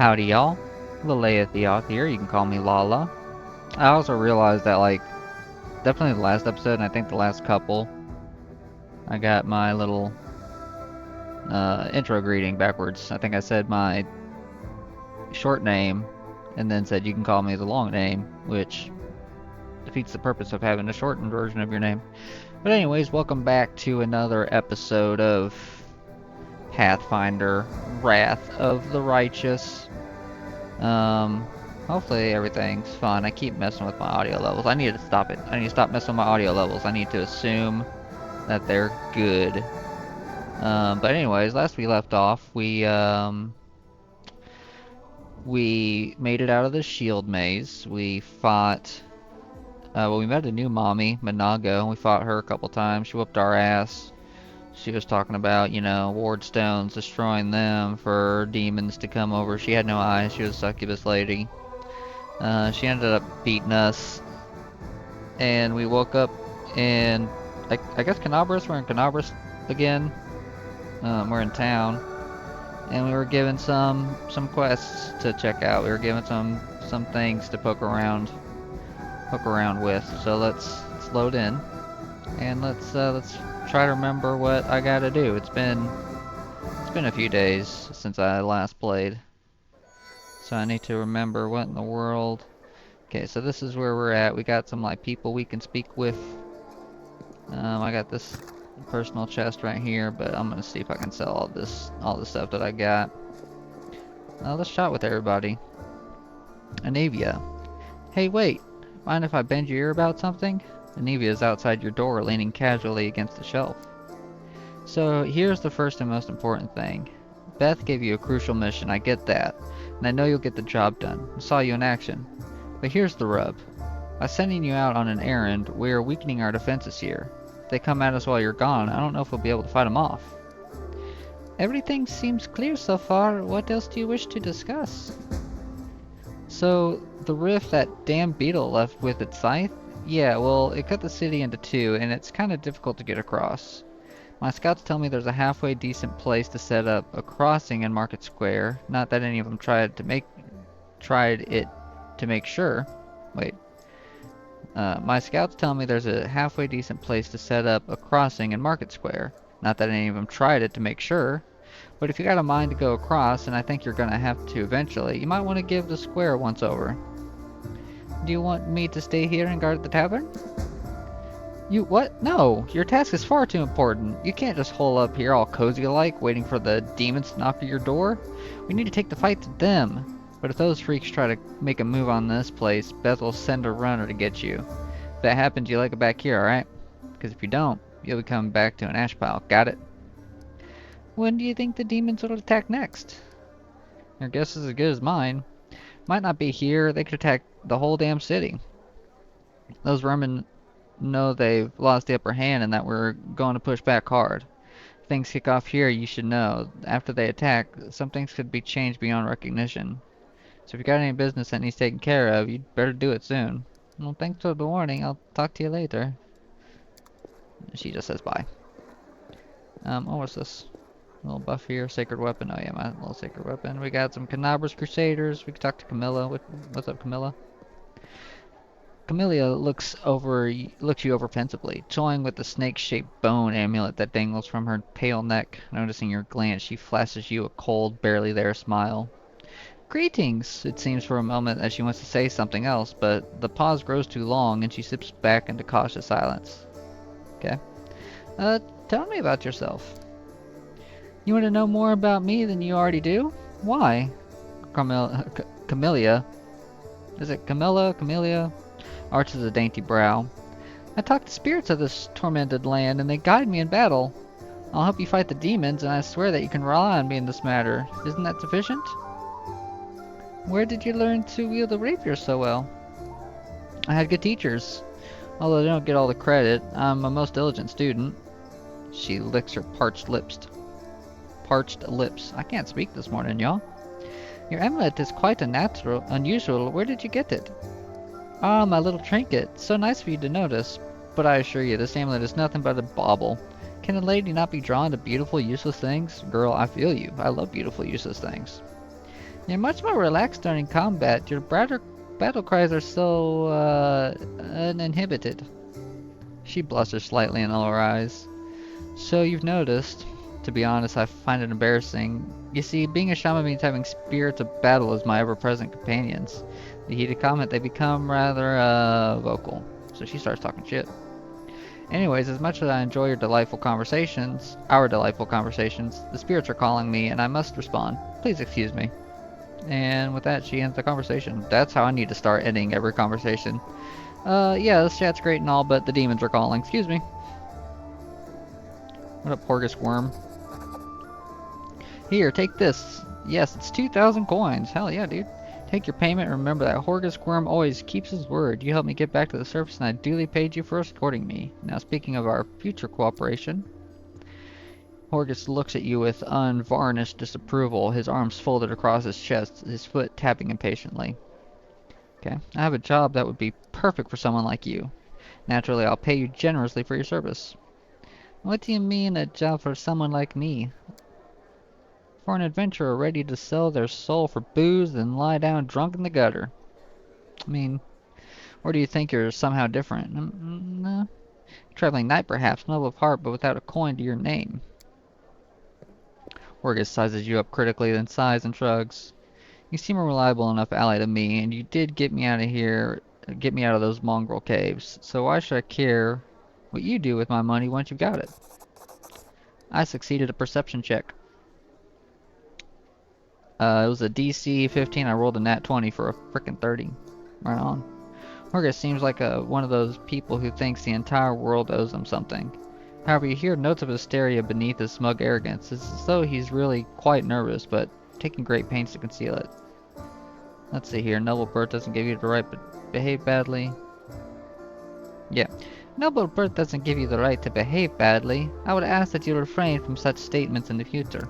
Howdy y'all, Lala the author here, you can call me Lala. I also realized that definitely the last episode and I think the last couple, I got my little intro greeting backwards. I think I said my short name and then said you can call me the long name, which defeats the purpose of having a shortened version of your name. But anyways, welcome back to another episode of Pathfinder, Wrath of the Righteous. Um, Hopefully everything's fine. I keep messing with my audio levels. I need to stop it. I need to stop messing with my audio levels. I need to assume that they're good. But anyways, last we left off, we made it out of the shield maze. We fought, well, we met a new mommy, Minago, and we fought her a couple times. She whooped our ass. She was talking about, ward stones, destroying them for demons to come over. She had no eyes. She was a succubus lady. She ended up beating us, and we woke up in, I guess Canabras. We're in Canabras again. We're in town, and we were given some quests to check out. We were given some things to poke around with. So let's load in, and let's try to remember what I gotta do. It's been a few days since I last played. So I need to remember what in the world. Okay, so this is where we're at. We got some people we can speak with. I got this personal chest right here, but I'm gonna see if I can sell all the stuff that I got. Let's chat with everybody. Anivia. Hey, wait. Mind if I bend your ear about something? Anivia is outside your door, leaning casually against the shelf. So here's the first and most important thing. Beth gave you a crucial mission, I get that, and I know you'll get the job done. I saw you in action. But here's the rub. By sending you out on an errand, we are weakening our defenses here. If they come at us while you're gone, I don't know if we'll be able to fight them off. Everything seems clear so far. What else do you wish to discuss? So, the rift that damn beetle left with its scythe? Yeah, well, it cut the city into two, and it's kind of difficult to get across. My scouts tell me there's a halfway decent place to set up a crossing in Market Square. Not that any of them tried it to make sure. Wait. My scouts tell me there's a halfway decent place to set up a crossing in Market Square. Not that any of them tried it to make sure. But if you got a mind to go across, and I think you're gonna have to eventually, you might want to give the square once over. Do you want me to stay here and guard the tavern? You what? No! Your task is far too important. You can't just hole up here all cozy-like, waiting for the demons to knock at your door. We need to take the fight to them. But if those freaks try to make a move on this place, Beth will send a runner to get you. If that happens, you like it back here, alright? Because if you don't, you'll be coming back to an ash pile. Got it? When do you think the demons will attack next? Your guess is as good as mine. Might not be here. They could attack the whole damn city. Those vermin know they've lost the upper hand and that we're going to push back hard. If things kick off here, you should know. After they attack, some things could be changed beyond recognition. So if you got any business that needs taken care of, you'd better do it soon. Well, thanks for the warning. I'll talk to you later. She just says bye. Oh, what's this? A little buff here. Sacred weapon. Oh yeah, my little sacred weapon. We got some Canabras Crusaders. We can talk to Camilla. What's up, Camilla? Camilla looks you over pensively, toying with the snake-shaped bone amulet that dangles from her pale neck. Noticing your glance, she flashes you a cold, barely there smile. Greetings, it seems for a moment that she wants to say something else, but the pause grows too long and she slips back into cautious silence. Okay. Tell me about yourself. You want to know more about me than you already do? Why? Camellia. Is it Camilla? Camellia? Arches a dainty brow. I talk to spirits of this tormented land, and they guide me in battle. I'll help you fight the demons, and I swear that you can rely on me in this matter. Isn't that sufficient? Where did you learn to wield a rapier so well? I had good teachers, although they don't get all the credit. I'm a most diligent student. She licks her parched lips. I can't speak this morning, y'all. Your amulet is quite unusual. Where did you get it? Ah, my little trinket. So nice for you to notice. But I assure you, this amulet is nothing but a bauble. Can a lady not be drawn to beautiful, useless things? Girl, I feel you. I love beautiful, useless things. You're much more relaxed during combat. Your battle cries are so, uninhibited. She blusters slightly and lower her eyes. So you've noticed. To be honest, I find it embarrassing. You see, being a shaman means having spirits of battle as my ever-present companions. The heated comment, they become rather, vocal. So she starts talking shit. Anyways, as much as I enjoy our delightful conversations, the spirits are calling me and I must respond. Please excuse me. And with that, she ends the conversation. That's how I need to start ending every conversation. Yeah, this chat's great and all, but the demons are calling. Excuse me. What up, Porgus Worm? Here, take this. Yes, it's 2,000 coins. Hell yeah, dude. Take your payment and remember that Horgus Worm always keeps his word. You helped me get back to the surface and I duly paid you for escorting me. Now speaking of our future cooperation, Horgus looks at you with unvarnished disapproval, his arms folded across his chest, his foot tapping impatiently. Okay, I have a job that would be perfect for someone like you. Naturally, I'll pay you generously for your service. What do you mean, a job for someone like me? For an adventurer ready to sell their soul for booze and lie down drunk in the gutter. I mean, or do you think you're somehow different? No. Traveling knight perhaps, noble of heart, but without a coin to your name. Orgus sizes you up critically, then sighs and shrugs. You seem a reliable enough ally to me, and you did get me out of here, get me out of those mongrel caves. So why should I care what you do with my money once you've got it? I succeeded a perception check. It was a DC 15. I rolled a nat 20 for a frickin' 30. Right on. Horgus seems like one of those people who thinks the entire world owes him something. However, you hear notes of hysteria beneath his smug arrogance. It's as though he's really quite nervous, but taking great pains to conceal it. Let's see here. Noble birth doesn't give you the right to behave badly. Yeah. Noble birth doesn't give you the right to behave badly. I would ask that you refrain from such statements in the future.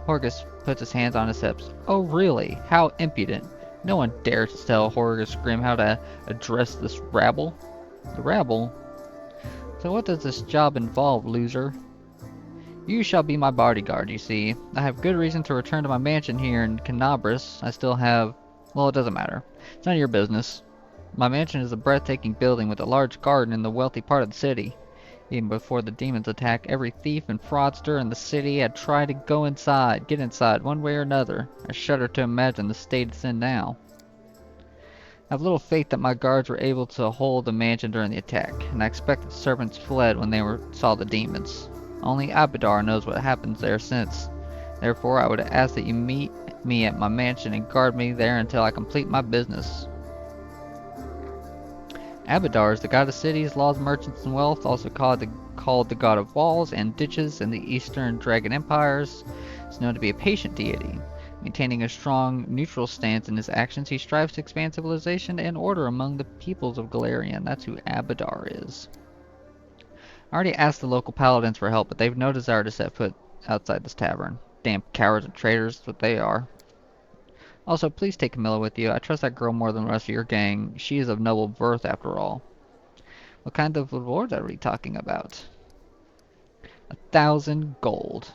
Horgus puts his hands on his hips. Oh really? How impudent. No one dares to tell Horgus Grim how to address this rabble. The rabble? So what does this job involve, loser? You shall be my bodyguard, you see. I have good reason to return to my mansion here in Canabris. I still have... well, it doesn't matter. It's none of your business. My mansion is a breathtaking building with a large garden in the wealthy part of the city. Even before the demons attack, every thief and fraudster in the city had tried to get inside, one way or another. I shudder to imagine the state it's in now. I have little faith that my guards were able to hold the mansion during the attack, and I expect the servants fled when they saw the demons. Only Abadar knows what happens there since. Therefore, I would ask that you meet me at my mansion and guard me there until I complete my business. Abadar is the god of cities, laws, merchants, and wealth, also called the god of walls and ditches in the Eastern Dragon Empires. Is known to be a patient deity. Maintaining a strong, neutral stance in his actions, he strives to expand civilization and order among the peoples of Galarian. That's who Abadar is. I already asked the local paladins for help, but they've no desire to set foot outside this tavern. Damn cowards and traitors, that's what they are. Also, please take Camilla with you. I trust that girl more than the rest of your gang. She is of noble birth, after all. What kind of reward are we talking about? 1,000 gold.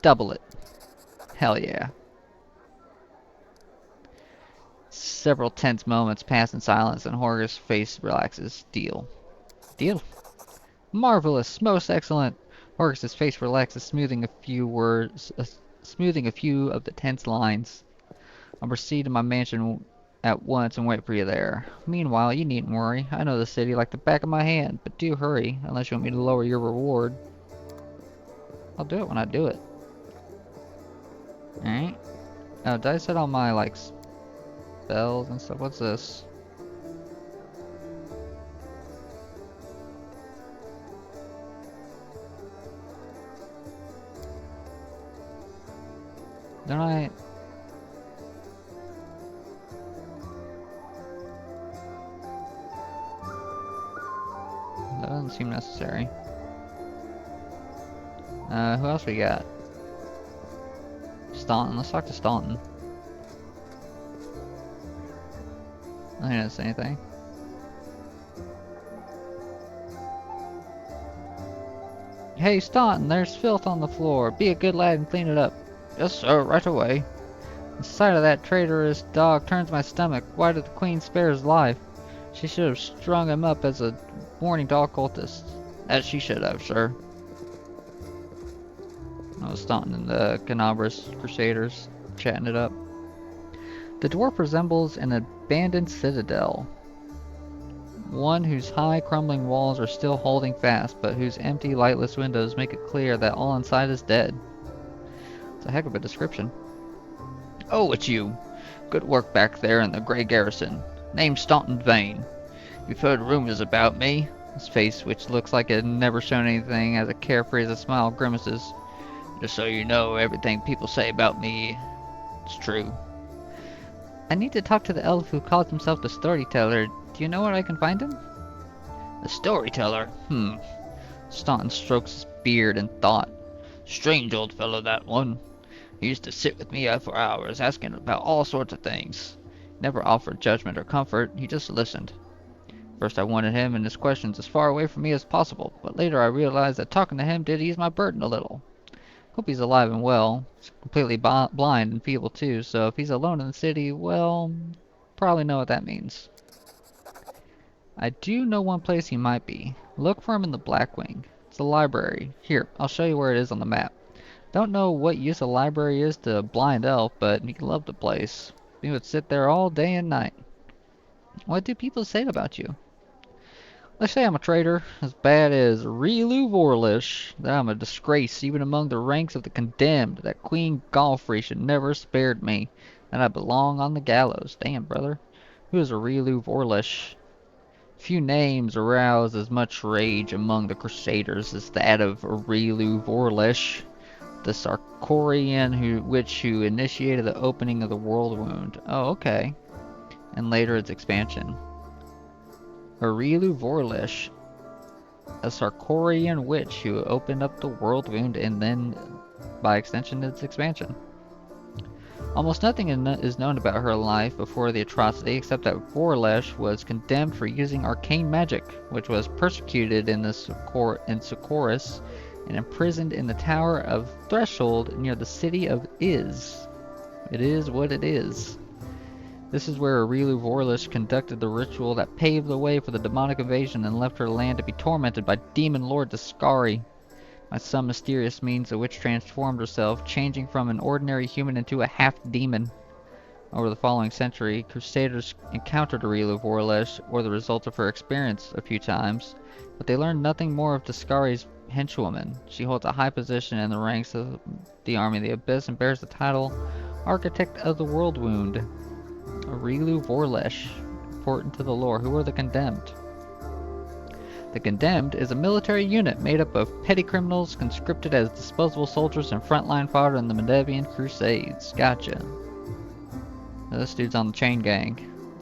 Double it. Hell yeah. Several tense moments pass in silence and Horgus' face relaxes. Deal. Deal. Marvelous. Most excellent. Horgus' face relaxes, smoothing a few of the tense lines. I'll proceed to my mansion at once and wait for you there. Meanwhile, you needn't worry. I know the city like the back of my hand, but do hurry, unless you want me to lower your reward. I'll do it when I do it. Alright. Oh, did I set all my, like, spells and stuff? What's this? Don't I... That doesn't seem necessary. Who else we got? Staunton. Let's talk to Staunton. I didn't say anything. Hey, Staunton, there's filth on the floor. Be a good lad and clean it up. Yes, sir, right away. The sight of that traitorous dog turns my stomach. Why did the Queen spare his life? She should have strung him up as a warning to all cultists. As she should have, sir. I was Staunton and the Canabras Crusaders chatting it up. The dwarf resembles an abandoned citadel. One whose high, crumbling walls are still holding fast, but whose empty, lightless windows make it clear that all inside is dead. It's a heck of a description. Oh, it's you. Good work back there in the Grey Garrison. Name's Staunton Vane. You've heard rumors about me. His face, which looks like it had never shown anything, has a carefree as a smile grimaces. Just so you know, everything people say about me is true. I need to talk to the elf who calls himself the Storyteller. Do you know where I can find him? The Storyteller? Staunton strokes his beard in thought. Strange old fellow, that one. He used to sit with me for hours, asking about all sorts of things. Never offered judgment or comfort, he just listened. First I wanted him and his questions as far away from me as possible, but later I realized that talking to him did ease my burden a little. Hope he's alive and well. He's completely blind and feeble too, so if he's alone in the city, well, probably know what that means. I do know one place he might be. Look for him in the Blackwing. It's a library. Here, I'll show you where it is on the map. Don't know what use a library is to a blind elf, but he loved the place. He would sit there all day and night. What do people say about you? They say I'm a traitor, as bad as Relu Vorlish, that I'm a disgrace even among the ranks of the condemned, that Queen Galfrey should never have spared me, that I belong on the gallows. Damn, brother. Who is a Relu Vorlish? Few names arouse as much rage among the Crusaders as that of Relu Vorlish, the Sarkorian who initiated the opening of the World Wound. Oh, okay. And later its expansion. Aurelu Vorlish, a Sarkorian witch who opened up the World Wound and then, by extension, its expansion. Almost nothing is known about her life before the atrocity, except that Vorlish was condemned for using arcane magic, which was persecuted in Socorus and imprisoned in the Tower of Threshold near the city of Iz. It is what it is. This is where Aurelu Vorlish conducted the ritual that paved the way for the demonic invasion and left her land to be tormented by Demon Lord Dascari. By some mysterious means, the witch transformed herself, changing from an ordinary human into a half-demon. Over the following century, Crusaders encountered Aurelu Vorlish, or the result of her experience, a few times, but they learned nothing more of Dascari's henchwoman. She holds a high position in the ranks of the Army of the Abyss and bears the title Architect of the World Wound. Aurelu Vorlish, important to the lore. Who are the Condemned? The Condemned is a military unit made up of petty criminals conscripted as disposable soldiers and frontline fodder in the Mendevian Crusades. Gotcha. Now this dude's on the chain gang.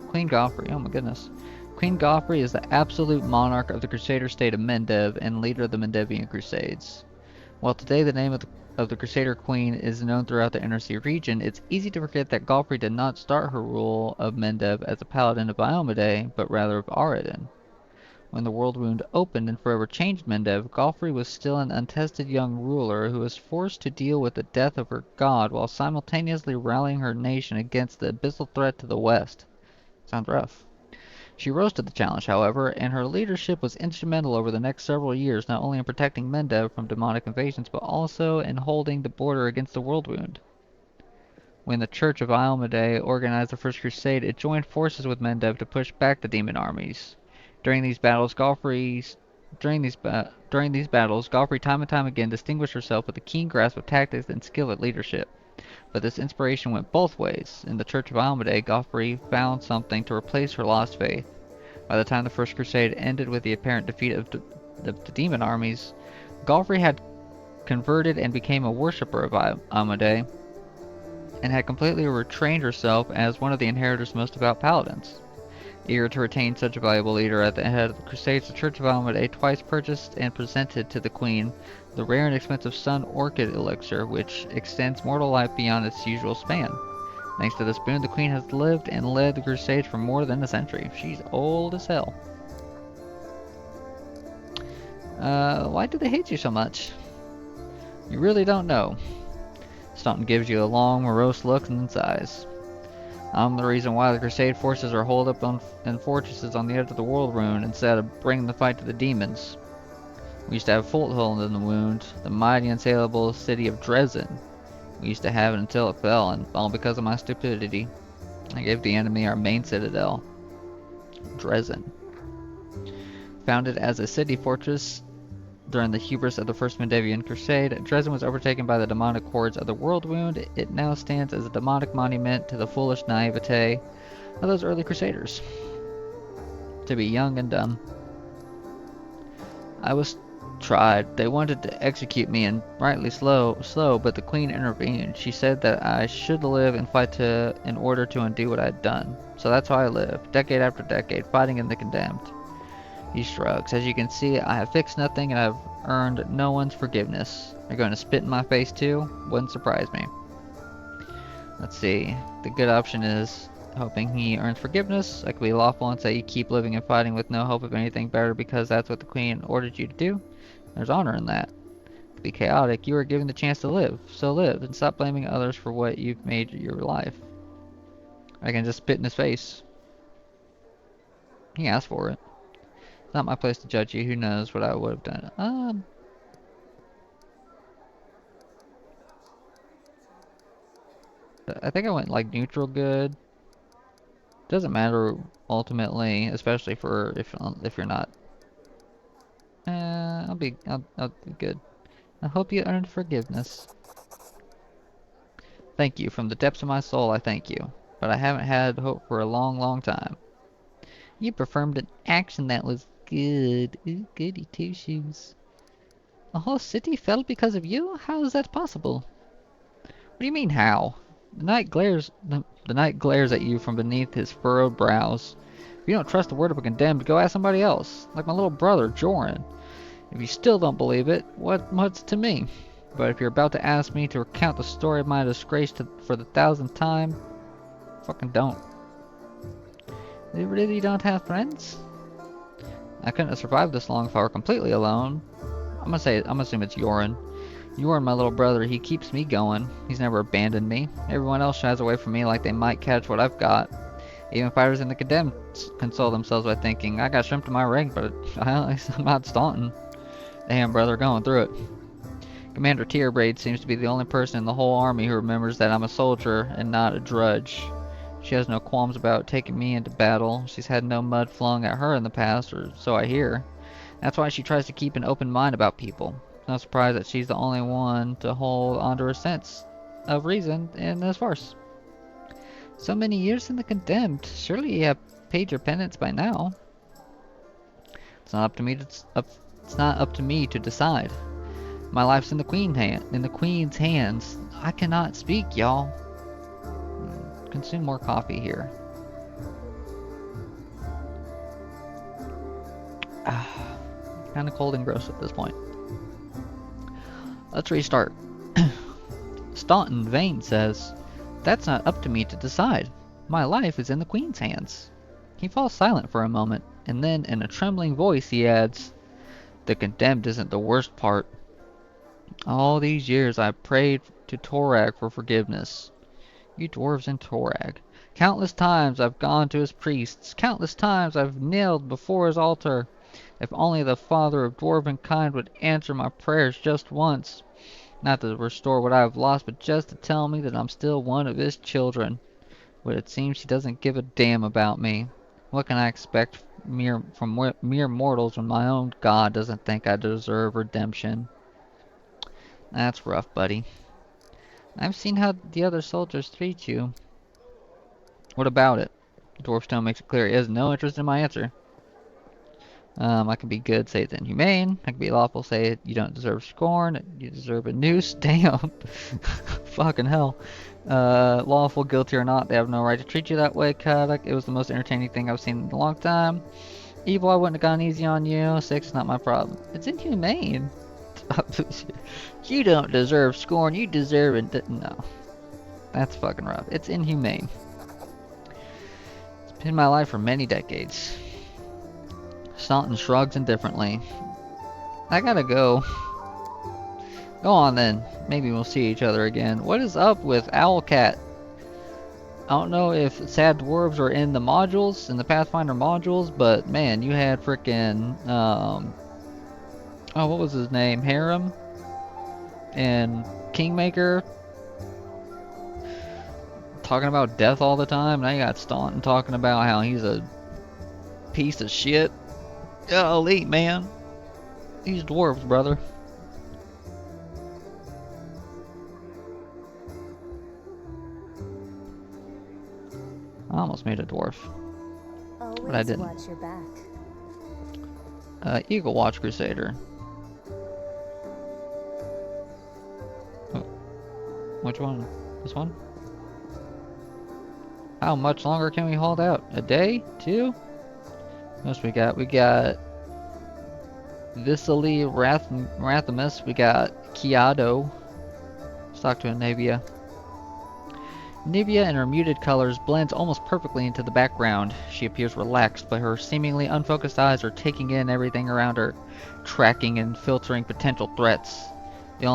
Queen Galfrey, oh my goodness. Queen Galfrey is the absolute monarch of the Crusader state of Mendev and leader of the Mendevian Crusades. While today the name of the Crusader Queen is known throughout the Inner Sea region, it's easy to forget that Galfrey did not start her rule of Mendev as a paladin of Iomedae, but rather of Aradin. When the World Wound opened and forever changed Mendev, Galfrey was still an untested young ruler who was forced to deal with the death of her god while simultaneously rallying her nation against the abyssal threat to the west. Sounds rough. She rose to the challenge, however, and her leadership was instrumental over the next several years, not only in protecting Mendev from demonic invasions, but also in holding the border against the World Wound. When the Church of Iomedae organized the First Crusade, it joined forces with Mendev to push back the demon armies. During these battles, Galfrey time and time again distinguished herself with a keen grasp of tactics and skill at leadership. But this inspiration went both ways. In the Church of Iomedae, Galfrey found something to replace her lost faith. By the time the First Crusade ended with the apparent defeat of the demon armies, Galfrey had converted and became a worshipper of Iomedae, and had completely retrained herself as one of the inheritors' most devout paladins. Eager to retain such a valuable leader at the head of the Crusades, the Church of Iomedae twice purchased and presented to the Queen the rare and expensive Sun Orchid elixir, which extends mortal life beyond its usual span. Thanks to this boon, the Queen has lived and led the Crusades for more than a century. She's old as hell. Why do they hate you so much? You really don't know. Staunton gives you a long, morose look and then sighs. I'm the reason why the Crusade forces are holed up in fortresses on the edge of the world rune instead of bringing the fight to the demons. We used to have foothold in the wound, the mighty unsaleable city of Dresden. We used to have it until it fell, and all because of my stupidity. I gave the enemy our main citadel, Dresden. Founded as a city fortress during the hubris of the First Mendevian Crusade, Dresden was overtaken by the demonic hordes of the World Wound. It now stands as a demonic monument to the foolish naivete of those early crusaders. To be young and dumb. I was tried. They wanted to execute me, and rightly slow, but the queen intervened. She said that I should live and fight in order to undo what I had done. So that's how I live, decade after decade, fighting in the condemned. He shrugs. As you can see, I have fixed nothing and I've earned no one's forgiveness. They're going to spit in my face too? Wouldn't surprise me. Let's see. The good option is hoping he earns forgiveness. I could be lawful and say you keep living and fighting with no hope of anything better because that's what the queen ordered you to do. There's honor in that. It could be chaotic. You are given the chance to live. So live and stop blaming others for what you've made your life. I can just spit in his face. He asked for it. It's not my place to judge you. Who knows what I would have done. I think I went like neutral good. Doesn't matter ultimately, especially for if you're not. I'll be good. I hope you earned forgiveness. Thank you from the depths of my soul. I thank you, but I haven't had hope for a long, long time. You performed an action that was good. Ooh, goody two shoes. The whole city fell because of you? How is that possible? What do you mean, how? The night glares at you from beneath his furrowed brows. If you don't trust the word of a condemned, go ask somebody else, like my little brother, Joran. If you still don't believe it, what's to me? But if you're about to ask me to recount the story of my disgrace for the 1000th time, fucking don't. You really don't have friends? I couldn't have survived this long if I were completely alone. I'm gonna assume it's Joran. Joran, my little brother, he keeps me going. He's never abandoned me. Everyone else shies away from me like they might catch what I've got. Even fighters in the condemned console themselves by thinking, I got shrimp in my ring, but I'm not Staunton. Damn, brother, going through it. Commander Tierbraid seems to be the only person in the whole army who remembers that I'm a soldier and not a drudge. She has no qualms about taking me into battle. She's had no mud flung at her in the past, or so I hear. That's why she tries to keep an open mind about people. It's no surprise that she's the only one to hold onto her sense of reason in this farce. So many years in the condemned. Surely you have paid your penance by now. It's not up to me to decide. My life's in the queen's hands. I cannot speak, y'all. Consume more coffee here. Kind of cold and gross at this point. Let's restart. Staunton Vane says, that's not up to me to decide. My life is in the queen's hands. He falls silent for a moment, and then in a trembling voice he adds, the condemned isn't the worst part. All these years I've prayed to Torag for forgiveness. You dwarves in Torag. Countless times I've gone to his priests. Countless times I've knelt before his altar. If only the father of dwarven kind would answer my prayers just once. Not to restore what I have lost, but just to tell me that I'm still one of his children. But it seems he doesn't give a damn about me. What can I expect from mere mortals when my own God doesn't think I deserve redemption? That's rough, buddy. I've seen how the other soldiers treat you. What about it? The dwarf's tone makes it clear he has no interest in my answer. I can be good, say it's inhumane. I can be lawful, say you don't deserve scorn. You deserve a noose. Damn. Fucking hell. Lawful, guilty or not, they have no right to treat you that way, Kadak. It was the most entertaining thing I've seen in a long time. Evil, I wouldn't have gone easy on you. Sex is not my problem. It's inhumane. You don't deserve scorn. You deserve it. No. That's fucking rough. It's inhumane. It's been my life for many decades. Staunton shrugs indifferently. I gotta go. Go on then. Maybe we'll see each other again. What is up with Owlcat? I don't know if sad dwarves are in the modules, in the Pathfinder modules, but man, you had frickin' oh, what was his name? Harem and Kingmaker talking about death all the time. Now you got Staunton talking about how he's a piece of shit. Golly, man. These dwarves, brother. I almost made a dwarf. Always But I didn't. watch your back. Eagle Watch Crusader. Oh, which one? This one? How much longer can we hold out? A day? 2? What else we got? We got Viscally Rathamus. We got Kiado. Let's talk to Anavia. Nivea in her muted colors blends almost perfectly into the background. She appears relaxed, but her seemingly unfocused eyes are taking in everything around her, tracking and filtering potential threats. The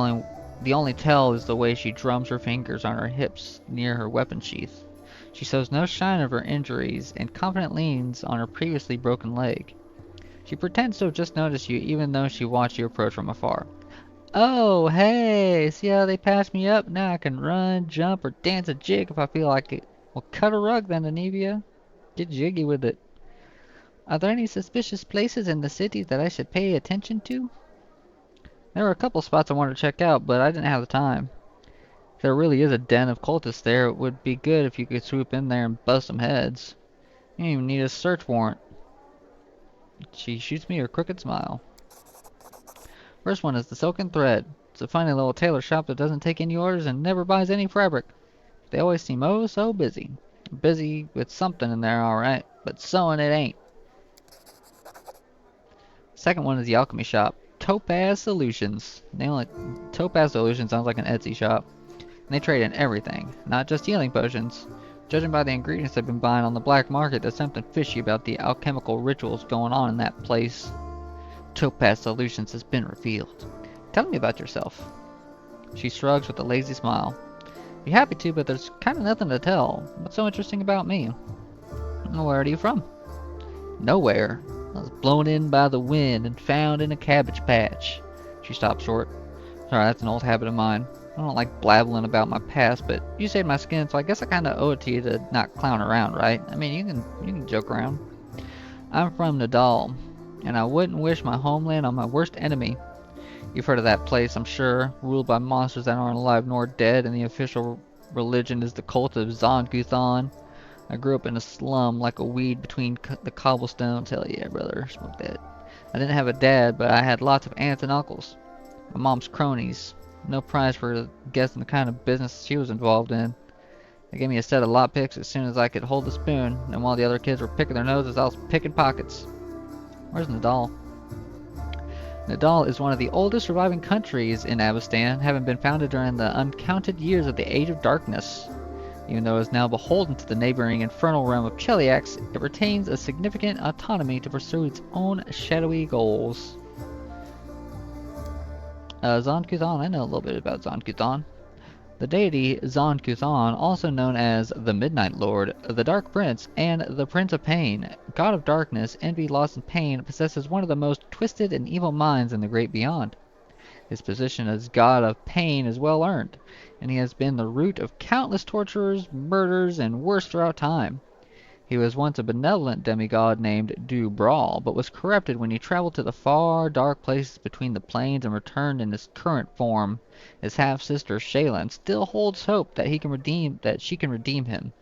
only tell is the way she drums her fingers on her hips near her weapon sheath. She shows no sign of her injuries and confidently leans on her previously broken leg. She pretends to have just noticed you even though she watched you approach from afar. Oh, hey, see how they passed me up? Now I can run, jump, or dance a jig if I feel like it. Well, cut a rug then, Anivia. Get jiggy with it. Are there any suspicious places in the city that I should pay attention to? There were a couple spots I wanted to check out, but I didn't have the time. If there really is a den of cultists there, it would be good if you could swoop in there and bust some heads. You don't even need a search warrant. She shoots me her crooked smile. First one is the Silken Thread. It's a funny little tailor shop that doesn't take any orders and never buys any fabric. They always seem oh so busy. Busy with something in there, alright, but sewing it ain't. Second one is the alchemy shop. Topaz Solutions. Topaz Solutions sounds like an Etsy shop. And they trade in everything, not just healing potions. Judging by the ingredients they've been buying on the black market, there's something fishy about the alchemical rituals going on in that place. Topaz Solutions has been revealed. Tell me about yourself. She shrugs with a lazy smile. Be happy to, but there's kind of nothing to tell. What's so interesting about me? Where are you from? Nowhere. I was blown in by the wind and found in a cabbage patch. She stopped short. Sorry, that's an old habit of mine. I don't like blabbling about my past, but you saved my skin, so I guess I kind of owe it to you to not clown around, right? I mean, you can joke around. I'm from Nadal, and I wouldn't wish my homeland on my worst enemy. You've heard of that place, I'm sure, ruled by monsters that aren't alive nor dead, and the official religion is the cult of Zon-Kuthon. I grew up in a slum like a weed between the cobblestones. Hell yeah, brother, smoke that. I didn't have a dad, but I had lots of aunts and uncles. My mom's cronies. No prize for guessing the kind of business she was involved in. They gave me a set of lockpicks as soon as I could hold the spoon, and while the other kids were picking their noses, I was picking pockets. Where's Nadal? Nadal is one of the oldest surviving countries in Avestan, having been founded during the uncounted years of the Age of Darkness. Even though it is now beholden to the neighboring infernal realm of Cheliax, it retains a significant autonomy to pursue its own shadowy goals. Zon-Kuthon, I know a little bit about Zon-Kuthon. The deity Zon-Kuthon, also known as the Midnight Lord, the Dark Prince, and the Prince of Pain, God of Darkness, Envy, Loss, and Pain, possesses one of the most twisted and evil minds in the Great Beyond. His position as God of Pain is well earned, and he has been the root of countless tortures, murders, and worse throughout time. He was once a benevolent demigod named Du Brawl, but was corrupted when he traveled to the far, dark places between the plains and returned in his current form. His half-sister Shaylin still holds hope that she can redeem him,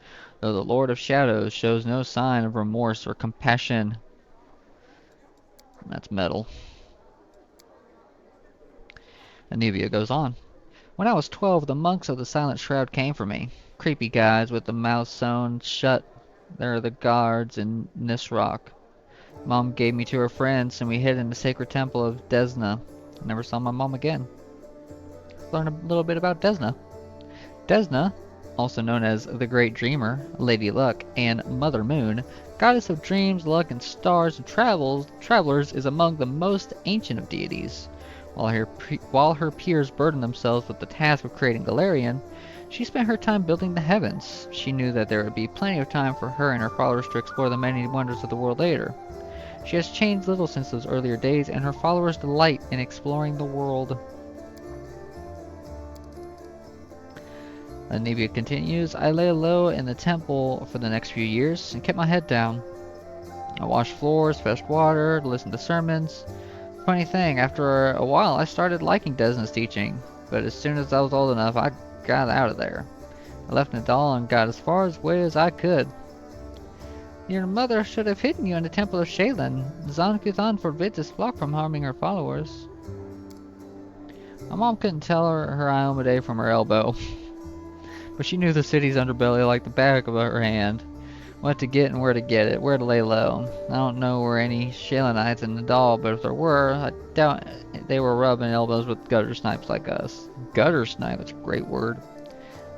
though the Lord of Shadows shows no sign of remorse or compassion. That's metal. Anivia goes on. When I was 12, the monks of the Silent Shroud came for me. Creepy guys with the mouths sewn shut. They're the guards in Nisrock. Mom gave me to her friends, and we hid in the sacred temple of Desna. Never saw my mom again. Learn a little bit about Desna. Desna, also known as the Great Dreamer, Lady Luck, and Mother Moon, goddess of dreams, luck, and stars and travelers, is among the most ancient of deities. While her peers burdened themselves with the task of creating Galarian, she spent her time building the heavens. She knew that there would be plenty of time for her and her followers to explore the many wonders of the world later. She has changed little since those earlier days, and her followers delight in exploring the world. Anivia continues, I lay low in the temple for the next few years and kept my head down. I washed floors, fetched water, listened to sermons. Funny thing, after a while I started liking Desna's teaching, but as soon as I was old enough I got out of there. I left Nadal and got as far away as I could. Your mother should have hidden you in the temple of Shaylin. Zon-Kuthon forbids his flock from harming her followers. My mom couldn't tell her Iomedae from her elbow, but she knew the city's underbelly like the back of her hand. What to get and where to get it, where to lay low. I don't know where any Shaylinites in Nadal, but if there were, I doubt they were rubbing elbows with gutter snipes like us. Gutter snipe, that's a great word.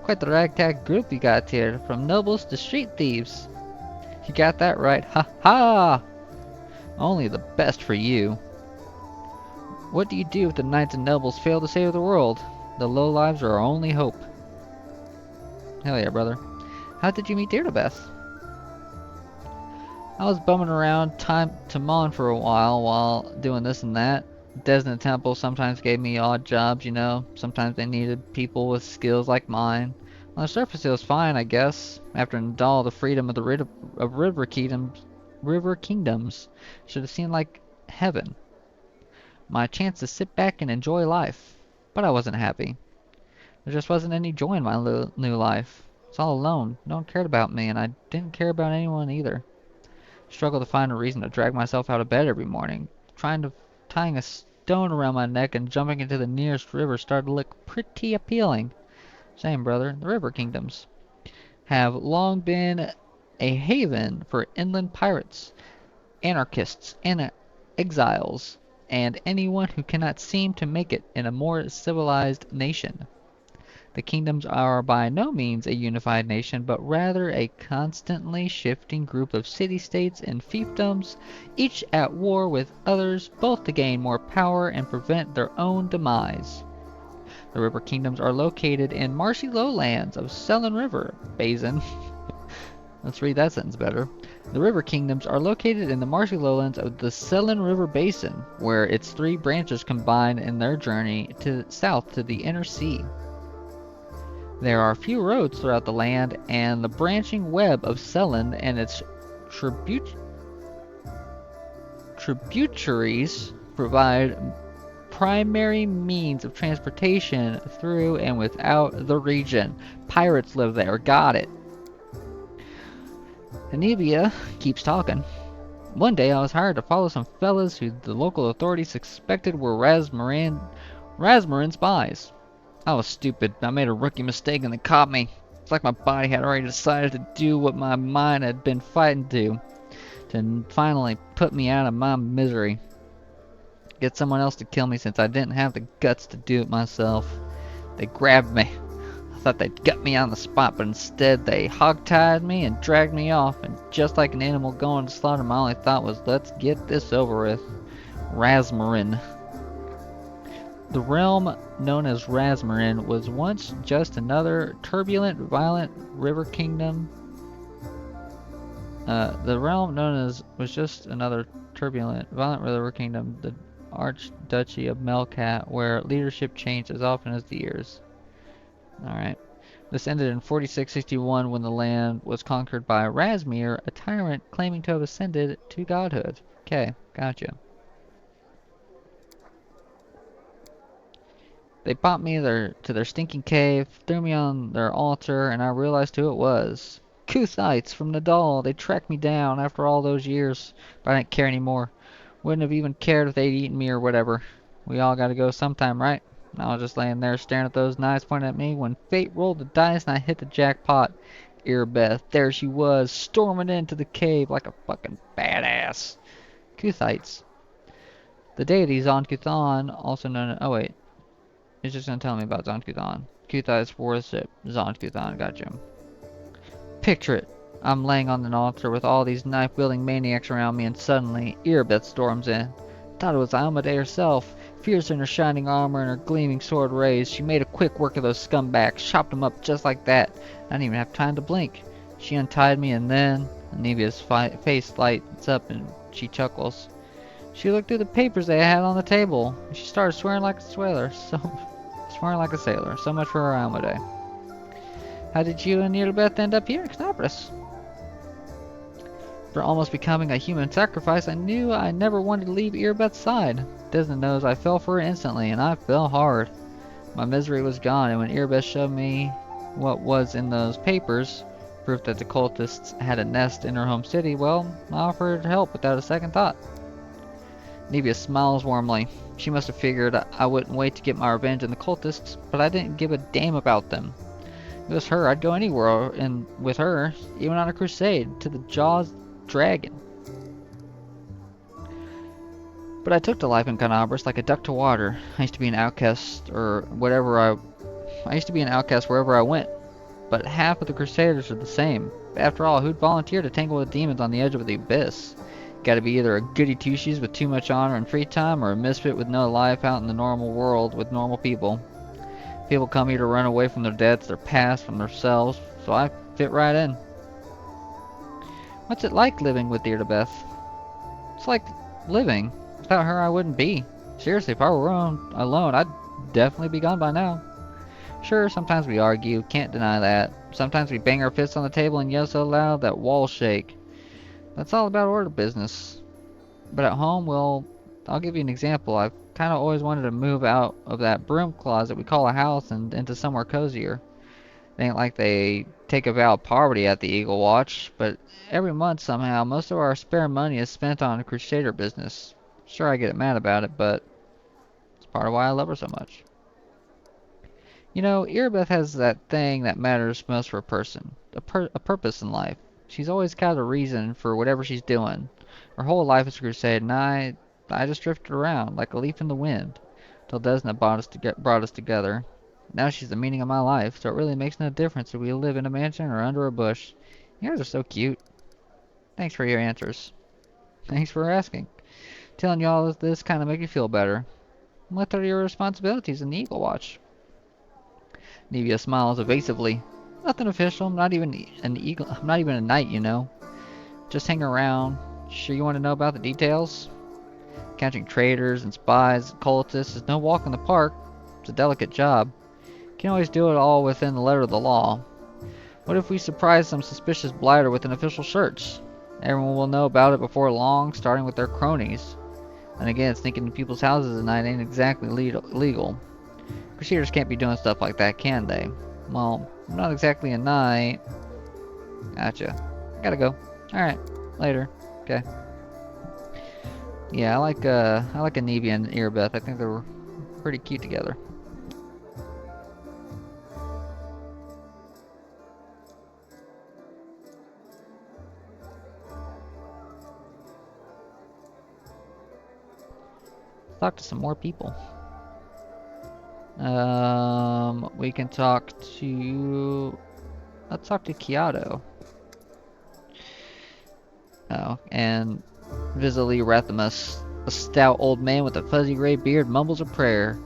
Quite the ragtag group you got here, from nobles to street thieves. You got that right, ha ha! Only the best for you. What do you do if the knights and nobles fail to save the world? The lowlives are our only hope. Hell yeah, brother. How did you meet Deirdrebeth? I was bumming around Timon for a while doing this and that. Desna Temple sometimes gave me odd jobs, you know. Sometimes they needed people with skills like mine. On the surface it was fine, I guess. After Nadal, the freedom of the river kingdoms should have seemed like heaven. My chance to sit back and enjoy life. But I wasn't happy. There just wasn't any joy in my new life. I was all alone. No one cared about me, and I didn't care about anyone either. Struggled to find a reason to drag myself out of bed every morning. Tying a stone around my neck and jumping into the nearest river started to look pretty appealing. Same, brother. The river kingdoms have long been a haven for inland pirates, anarchists, and exiles, and anyone who cannot seem to make it in a more civilized nation. The kingdoms are by no means a unified nation, but rather a constantly shifting group of city-states and fiefdoms, each at war with others, both to gain more power and prevent their own demise. The river kingdoms are located in marshy lowlands of Selin River Basin. Let's read that sentence better. The river kingdoms are located in the marshy lowlands of the Selin River Basin, where its three branches combine in their journey south to the inner sea. There are few roads throughout the land, and the branching web of Selin and its tributaries provide primary means of transportation through and without the region. Pirates live there, got it. Anivia keeps talking. One day I was hired to follow some fellas who the local authorities suspected were Razmarin spies. I was stupid. I made a rookie mistake and they caught me. It's like my body had already decided to do what my mind had been fighting to finally put me out of my misery. Get someone else to kill me since I didn't have the guts to do it myself. They grabbed me. I thought they'd gut me on the spot, but instead they hog-tied me and dragged me off, and just like an animal going to slaughter, my only thought was, let's get this over with. Razmarin. The realm known as Razmarin was once just another turbulent, violent river kingdom. The realm known as was just another turbulent, violent river kingdom, the Archduchy of Melkat, where leadership changed as often as the years. Alright. This ended in 4661 when the land was conquered by Razmir, a tyrant claiming to have ascended to godhood. Okay, gotcha. They brought me to their stinking cave, threw me on their altar, and I realized who it was. Kuthites from Nadal. They tracked me down after all those years, but I didn't care anymore. Wouldn't have even cared if they'd eaten me or whatever. We all gotta go sometime, right? And I was just laying there staring at those knives pointing at me when fate rolled the dice and I hit the jackpot. Irbeth, there she was, storming into the cave like a fucking badass. Kuthites. The deities on Kuthon, also known as... Oh wait. It's just gonna tell me about Zon-Kuthon. Kuthites worship Zon-Kuthon, gotcha. Picture it. I'm laying on an altar with all these knife-wielding maniacs around me, and suddenly, Irbeth storms in. Thought it was Iomedae herself. Fierce in her shining armor and her gleaming sword raised, she made a quick work of those scumbags, chopped them up just like that. I didn't even have time to blink. She untied me and then... Nevia's face lights up and she chuckles. She looked through the papers they had on the table, and she started swearing like a sailor. So much for her alma day. How did you and Nearbeth end up here in Knobris? For almost becoming a human sacrifice, I knew I never wanted to leave Earbeth's side. Desna knows I fell for her instantly, and I fell hard. My misery was gone, and when Earbeth showed me what was in those papers, proof that the cultists had a nest in her home city, well, I offered help without a second thought. Nevia smiles warmly. She must have figured I wouldn't wait to get my revenge on the cultists, but I didn't give a damn about them. If it was her, I'd go anywhere and with her, even on a crusade, to the Jaws dragon. But I took to life in Canabras like a duck to water. I used to be an outcast wherever I went. But half of the Crusaders are the same. After all, who'd volunteer to tangle with demons on the edge of the abyss? Gotta be either a goody two-shoes with too much honor and free time, or a misfit with no life out in the normal world with normal people. People come here to run away from their debts, their past, from themselves, so I fit right in. What's it like living with Deirdre? It's like living. Without her, I wouldn't be. Seriously, if I were alone, I'd definitely be gone by now. Sure, sometimes we argue, can't deny that. Sometimes we bang our fists on the table and yell so loud that walls shake. That's all about order business. But at home, well, I'll give you an example. I've kind of always wanted to move out of that broom closet we call a house and into somewhere cozier. It ain't like they take a vow of poverty at the Eagle Watch, but every month somehow most of our spare money is spent on Crusader business. Sure, I get mad about it, but it's part of why I love her so much. You know, Earbeth has that thing that matters most for a person, a purpose in life. She's always got a reason for whatever she's doing. Her whole life is a crusade, and I just drifted around like a leaf in the wind, till Desna brought us together. Now she's the meaning of my life, so it really makes no difference if we live in a mansion or under a bush. You guys are so cute. Thanks for your answers. Thanks for asking. Telling you all of this kind of make you feel better. What are your responsibilities in the Eagle Watch? Nevia smiles evasively. Nothing official. I'm not even an eagle. I'm not even a knight, you know. Just hang around. Sure you want to know about the details? Catching traitors and spies and cultists is no walk in the park. It's a delicate job. You can't always do it all within the letter of the law. What if we surprise some suspicious blighter with an official search? Everyone will know about it before long, starting with their cronies. And again, sneaking into people's houses at night ain't exactly legal. Crusaders can't be doing stuff like that, can they? Well, I'm not exactly a knight. Gotcha. I gotta go. Alright, later. Okay. Yeah, I like Anivia and Earbeth. I think they were pretty cute together. Let's talk to some more people. We can talk to... Let's talk to Kiato. Oh, and Visily Rathamus, a stout old man with a fuzzy gray beard, mumbles a prayer.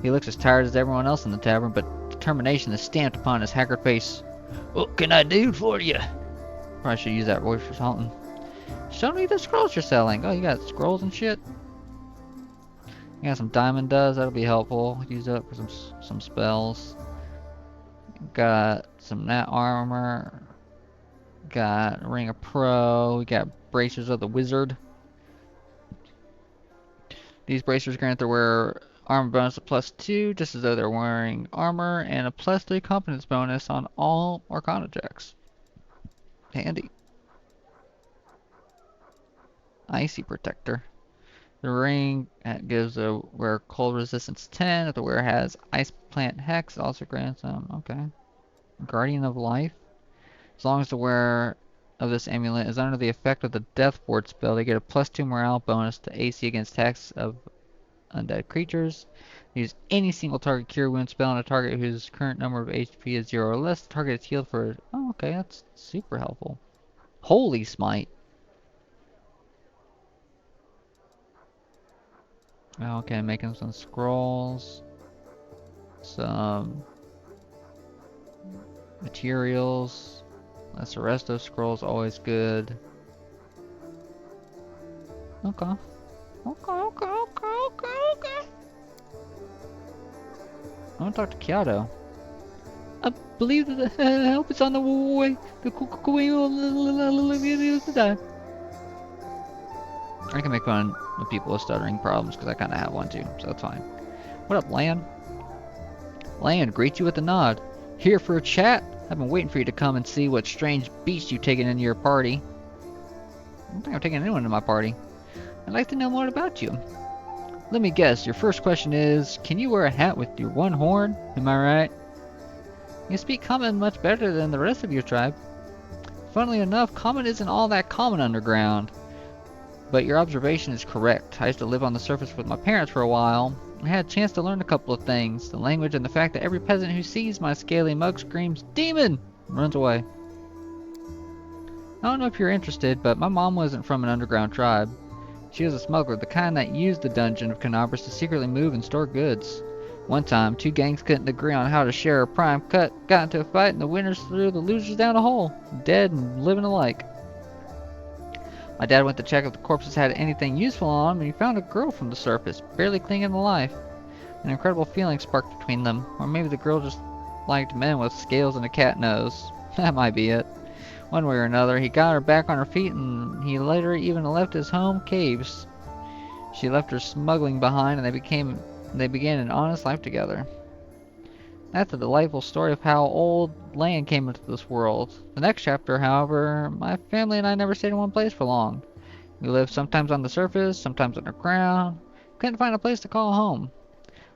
He looks as tired as everyone else in the tavern, but determination is stamped upon his haggard face. What can I do for you? Probably should use that voice for something. Show me the scrolls you're selling. Oh, you got scrolls and shit? You got some diamond does, that'll be helpful. Use that for some spells. Got some nat armor. Got Ring of Pro. We got Bracers of the Wizard. These bracers grant their wearer armor bonus of +2, just as though they're wearing armor, and a +3 competence bonus on all Arcana checks. Handy. Icy Protector. The ring gives the wearer cold resistance 10. If the wearer has Ice Plant Hex, also grants them. Okay. Guardian of Life. As long as the wearer of this amulet is under the effect of the Death Ward spell, they get a +2 morale bonus to AC against attacks of undead creatures. Use any single target cure wound spell on a target whose current number of HP is 0 or less. The target is healed for... Oh, okay, that's super helpful. Holy Smite. Okay, making some scrolls, some materials. That's the rest of scrolls, always good. Okay. Okay. I'm gonna talk to Kyoto. I believe that the help is on the way. The die. I can make fun of people with stuttering problems because I kind of have one too, so that's fine. What up, Land? Land greets you with a nod. Here for a chat? I've been waiting for you to come and see what strange beast you've taken into your party. I don't think I've taken anyone into my party. I'd like to know more about you. Let me guess, your first question is, can you wear a hat with your one horn? Am I right? You speak common much better than the rest of your tribe. Funnily enough, common isn't all that common underground. But your observation is correct. I used to live on the surface with my parents for a while. I had a chance to learn a couple of things. The language and the fact that every peasant who sees my scaly mug screams, "Demon!" and runs away. I don't know if you're interested, but my mom wasn't from an underground tribe. She was a smuggler, the kind that used the dungeon of Canabras to secretly move and store goods. One time, two gangs couldn't agree on how to share a prime cut, got into a fight, and the winners threw the losers down a hole, dead and living alike. My dad went to check if the corpses had anything useful on them, and he found a girl from the surface, barely clinging to life. An incredible feeling sparked between them, or maybe the girl just liked men with scales and a cat nose. That might be it. One way or another, he got her back on her feet, and he later even left his home caves. She left her smuggling behind, and they began an honest life together. That's a delightful story of how old land came into this world. The next chapter, however, my family and I never stayed in one place for long. We lived sometimes on the surface, sometimes underground. Couldn't find a place to call home.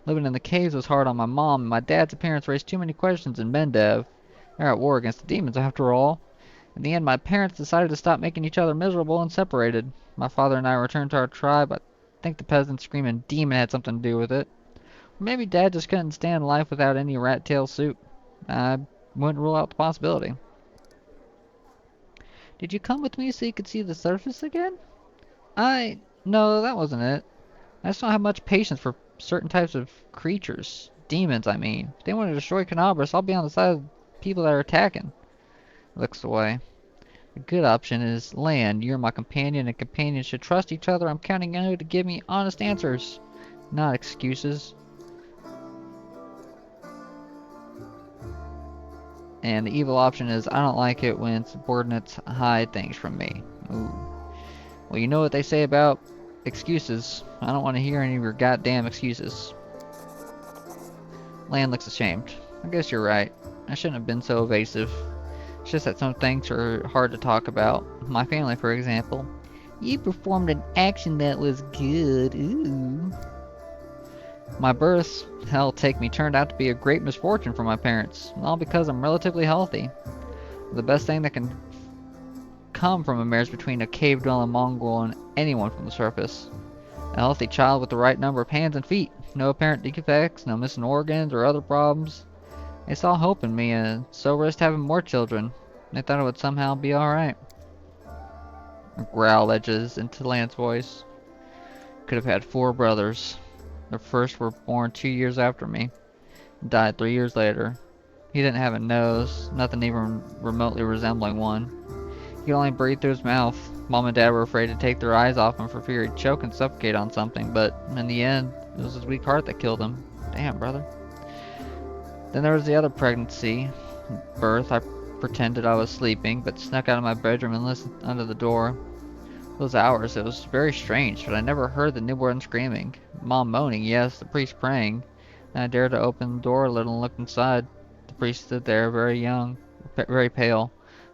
Living in the caves was hard on my mom, and my dad's appearance raised too many questions in Bendev. They're at war against the demons, after all. In the end, my parents decided to stop making each other miserable and separated. My father and I returned to our tribe. I think the peasants screaming demon had something to do with it. Maybe Dad just couldn't stand life without any rat tail soup. I wouldn't rule out the possibility. Did you come with me so you could see the surface again? No, that wasn't it. I just don't have much patience for certain types of creatures. Demons, I mean. If they want to destroy Canabras, I'll be on the side of the people that are attacking. Looks away. A good option is land. You're my companion, and companions should trust each other. I'm counting on you to give me honest answers, not excuses. And the evil option is I don't like it when subordinates hide things from me. Ooh. Well, you know what they say about excuses. I don't want to hear any of your goddamn excuses. Land looks ashamed. I guess you're right. I shouldn't have been so evasive. It's just that some things are hard to talk about. My family, for example. You performed an action that was good. Ooh. My birth, hell take me, turned out to be a great misfortune for my parents. All because I'm relatively healthy. The best thing that can come from a marriage between a cave-dwelling Mongol and anyone from the surface. A healthy child with the right number of hands and feet. No apparent defects, no missing organs or other problems. They saw hope in me and so risked having more children. They thought it would somehow be alright. A growl edges into Lance's voice. Could have had 4 brothers. The first were born 2 years after me. Died 3 years later. He didn't have a nose, nothing even remotely resembling one. He could only breathe through his mouth. Mom and Dad were afraid to take their eyes off him for fear he'd choke and suffocate on something, but in the end, it was his weak heart that killed him. Damn, brother. Then there was the other pregnancy. Birth, I pretended I was sleeping, but snuck out of my bedroom and listened under the door. Those hours, it was very strange, but I never heard the newborn screaming. Mom moaning, yes, the priest praying. And I dared to open the door a little and look inside. The priest stood there, very young, very pale.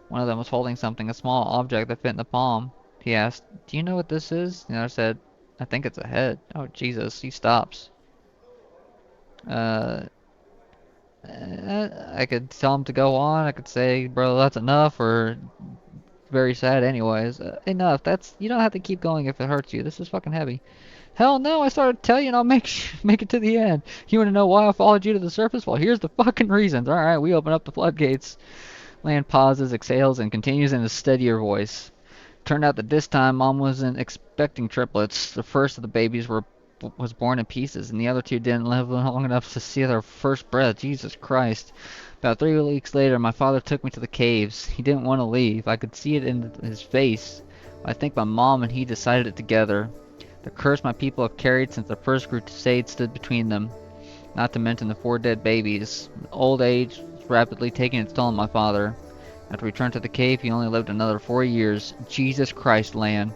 One of them was holding something, a small object that fit in the palm. He asked, "Do you know what this is?" The other said, "I think it's a head." Oh, Jesus, he stops. Uh, I could tell him to go on. I could say, "Bro, that's enough," or very sad anyways. Enough. You don't have to keep going if it hurts you. This is fucking heavy. Hell no, I started to tell you and I'll make it to the end. You want to know why I followed you to the surface? Well, here's the fucking reasons. Alright, we open up the floodgates. Land pauses, exhales, and continues in a steadier voice. Turned out that this time Mom wasn't expecting triplets. The first of the babies were was born in pieces, and the other two didn't live long enough to see their first breath. Jesus Christ. About 3 weeks later, my father took me to the caves. He didn't want to leave. I could see it in his face. I think my mom and he decided it together. The curse my people have carried since the first crusade stood between them. Not to mention the 4 dead babies. Old age was rapidly taking its toll on my father. After we returned to the cave, he only lived another 4 years. Jesus Christ, Lan.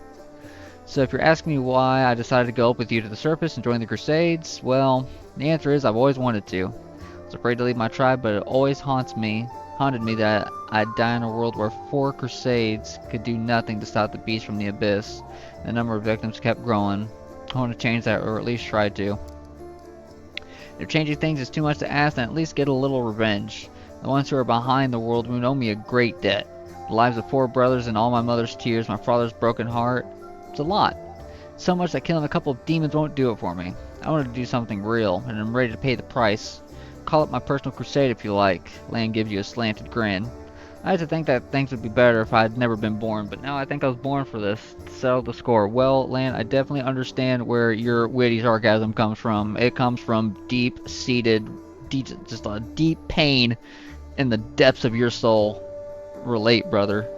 So if you're asking me why I decided to go up with you to the surface and join the Crusades, well, the answer is I've always wanted to. I was afraid to leave my tribe, but it always haunted me that I'd die in a world where 4 Crusades could do nothing to stop the beast from the abyss. The number of victims kept growing. I want to change that, or at least try to. If changing things is too much to ask, then at least get a little revenge. The ones who are behind the world wound owe me a great debt. The lives of 4 brothers and all my mother's tears, my father's broken heart. It's a lot. So much that killing a couple of demons won't do it for me. I want to do something real, and I'm ready to pay the price. Call it my personal crusade if you like. Lan gives you a slanted grin. I used to think that things would be better if I had never been born, but now I think I was born for this. To settle the score. Well, Lan, I definitely understand where your witty sarcasm comes from. It comes from deep-seated, just a deep pain in the depths of your soul. Relate, brother.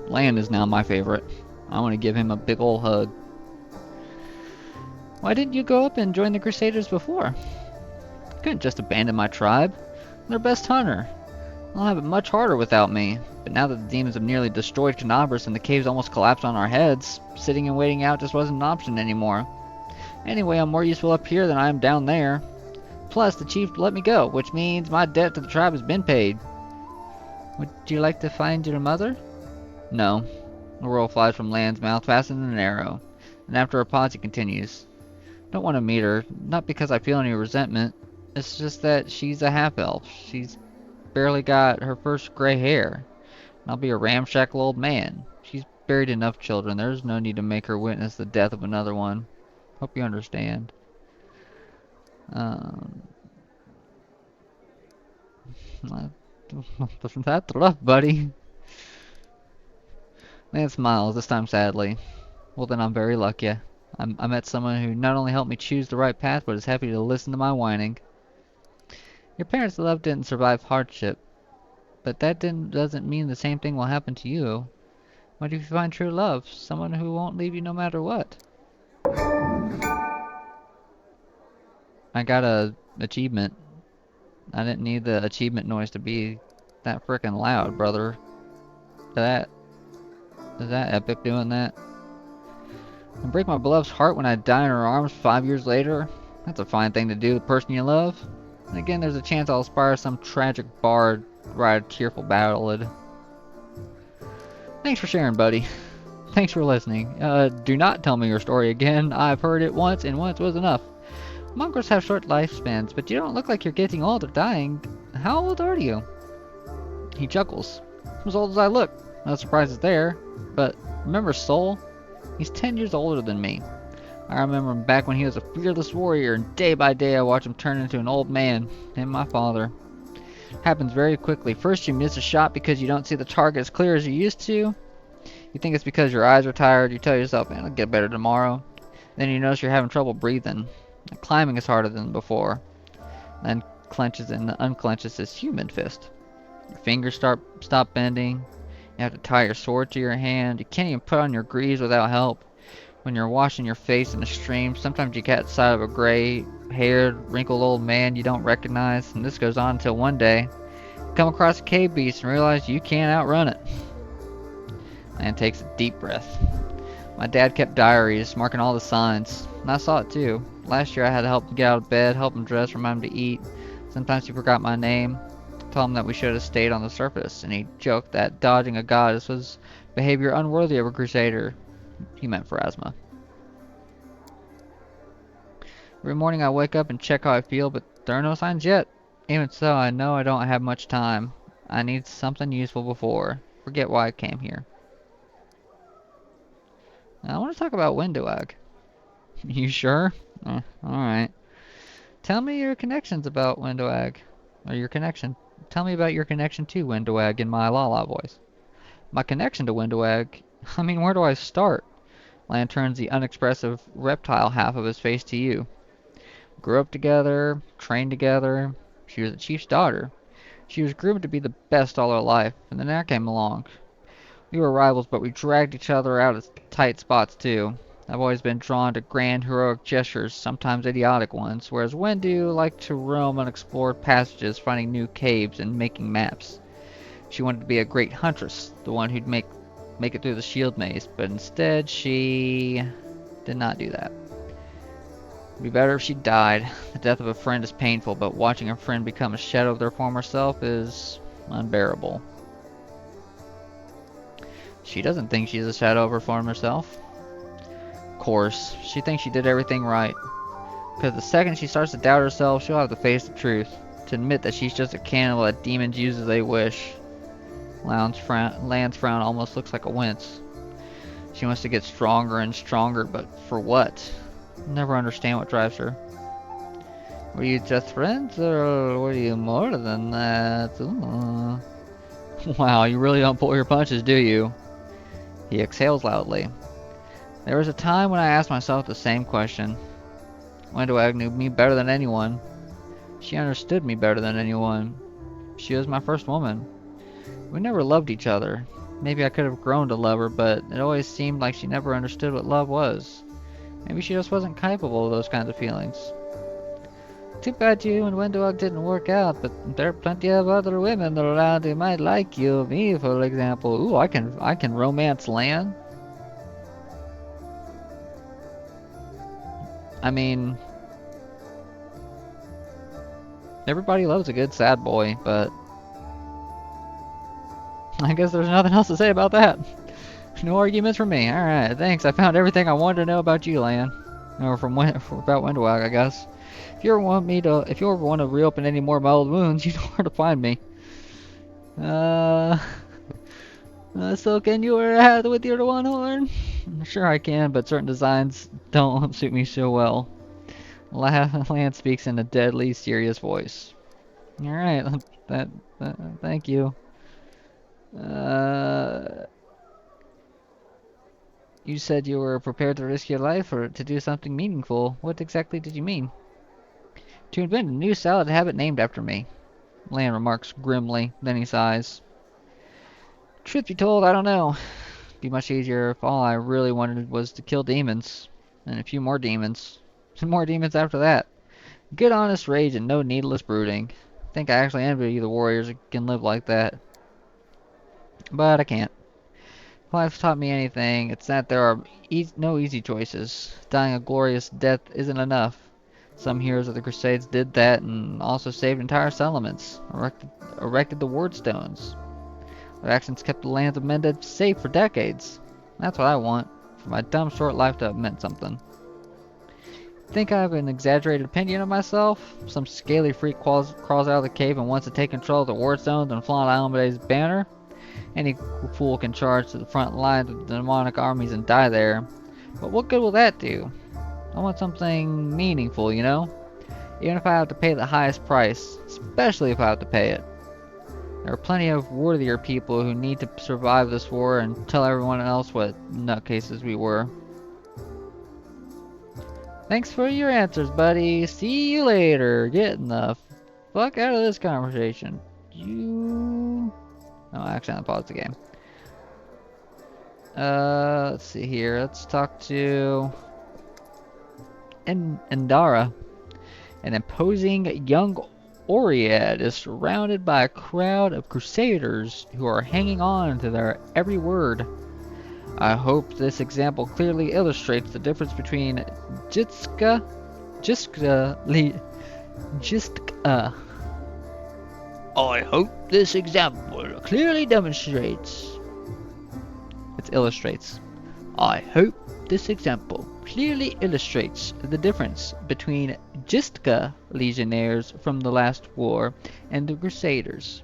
Lan is now my favorite. I want to give him a big ol' hug. Why didn't you go up and join the Crusaders before? I couldn't just abandon my tribe. I'm their best hunter. They'll have it much harder without me. But now that the demons have nearly destroyed Canabras and the caves almost collapsed on our heads, sitting and waiting out just wasn't an option anymore. Anyway, I'm more useful up here than I am down there. Plus, the chief let me go, which means my debt to the tribe has been paid. Would you like to find your mother? No. A roll flies from Lan's mouth faster than an arrow. And after a pause he continues. Don't want to meet her, not because I feel any resentment. It's just that she's a half-elf. She's barely got her first gray hair. And I'll be a ramshackle old man. She's buried enough children. There's no need to make her witness the death of another one. Hope you understand. That's rough, buddy. Lan smiles, this time sadly. Well then I'm very lucky. I met someone who not only helped me choose the right path, but is happy to listen to my whining. Your parents' love didn't survive hardship, but that doesn't mean the same thing will happen to you. What if you find true love? Someone who won't leave you no matter what. I got a achievement. I didn't need the achievement noise to be that frickin' loud, brother. Is that epic doing that? And break my beloved's heart when I die in her arms 5 years later? That's a fine thing to do to the person you love. And again, there's a chance I'll inspire some tragic bard to write a tearful ballad. Thanks for sharing, buddy. Thanks for listening. Do not tell me your story again. I've heard it once, and once was enough. Mongrels have short lifespans, but you don't look like you're getting old or dying. How old are you? He chuckles. I'm as old as I look. No surprises there. But remember Soul? He's 10 years older than me. I remember him back when he was a fearless warrior, and day by day I watch him turn into an old man. And my father. Happens very quickly. First you miss a shot because you don't see the target as clear as you used to. You think it's because your eyes are tired. You tell yourself, man, I'll get better tomorrow. Then you notice you're having trouble breathing. Climbing is harder than before. Then clenches and unclenches his human fist. Your fingers stop bending. You have to tie your sword to your hand. You can't even put on your greaves without help. When you're washing your face in a stream, sometimes you catch sight of a gray-haired, wrinkled old man you don't recognize, and this goes on until one day you come across a cave beast and realize you can't outrun it. And takes a deep breath. My dad kept diaries, marking all the signs, and I saw it too. Last year I had to help him get out of bed, help him dress, remind him to eat. Sometimes he forgot my name. Told him that we should have stayed on the surface, and he joked that dodging a goddess was behavior unworthy of a crusader. He meant Pharasma. Every morning I wake up and check how I feel, but there are no signs yet. Even so, I know I don't have much time. I need something useful before. Forget why I came here. Now, I want to talk about Windowag. You sure? Alright. Tell me your connections about Windowag. Or your connection. Tell me about your connection to Windowag in my Lala voice. My connection to Windowag? I mean, where do I start? Lan turns the unexpressive reptile half of his face to you. Grew up together, trained together. She was the chief's daughter. She was groomed to be the best all her life, and then I came along. We were rivals, but we dragged each other out of tight spots too. I've always been drawn to grand heroic gestures, sometimes idiotic ones, whereas Wendu liked to roam unexplored passages, finding new caves and making maps. She wanted to be a great huntress, the one who'd make it through the shield maze, but instead she did not do that. It'd be better if she died. The death of a friend is painful, but watching a friend become a shadow of their former self is unbearable. She doesn't think she's a shadow of her former self. Of course, she thinks she did everything right. Because the second she starts to doubt herself, she'll have to face the truth. To admit that she's just a candle that demons use as they wish. Lan's frown almost looks like a wince. She wants to get stronger and stronger, but for what? I'll never understand what drives her. Were you just friends, or were you more than that? Ooh. Wow, you really don't pull your punches, do you? He exhales loudly. There was a time when I asked myself the same question. Wendell knew me better than anyone. She understood me better than anyone. She was my first woman. We never loved each other. Maybe I could have grown to love her, but it always seemed like she never understood what love was. Maybe she just wasn't capable of those kinds of feelings. Too bad you and Wendell didn't work out, but there are plenty of other women around who might like you. Me, for example. Ooh, I can romance Lan. I mean, everybody loves a good sad boy, but I guess there's nothing else to say about that. No arguments from me. Alright, thanks. I found everything I wanted to know about you, Lan. Or about Wendell, I guess. If you ever want to reopen any more of my old wounds, you know where to find me. So can you wear a hat with your one horn? Sure I can, but certain designs don't suit me so well. Lan speaks in a deadly serious voice. Alright, thank you. You said you were prepared to risk your life or to do something meaningful. What exactly did you mean? To invent a new salad and have it named after me. Lan remarks grimly, then he sighs. Truth be told, I don't know. It'd be much easier if all I really wanted was to kill demons. And a few more demons. Some more demons after that. Good honest rage and no needless brooding. I think I actually envy the warriors who can live like that. But I can't. If life's taught me anything, it's that there are no easy choices. Dying a glorious death isn't enough. Some heroes of the Crusades did that and also saved entire settlements, erected the ward stones. Their actions kept the lands of men safe for decades. That's what I want, for my dumb short life to have meant something. Think I have an exaggerated opinion of myself? Some scaly freak crawls out of the cave and wants to take control of the ward stones and flaunt Alamede's banner? Any fool can charge to the front lines of the demonic armies and die there. But what good will that do? I want something meaningful, you know? Even if I have to pay the highest price, especially if I have to pay it. There are plenty of worthier people who need to survive this war and tell everyone else what nutcases we were. Thanks for your answers, buddy. See you later. Getting the fuck out of this conversation. Oh, actually, I'm gonna pause the game. Let's see here. Let's talk to Endara. An imposing young Oread is surrounded by a crowd of crusaders who are hanging on to their every word. I hope this example clearly illustrates the difference between Jiska. I hope this example clearly demonstrates. It illustrates. I hope this example clearly illustrates the difference between Jistka legionnaires from the last war and the Crusaders.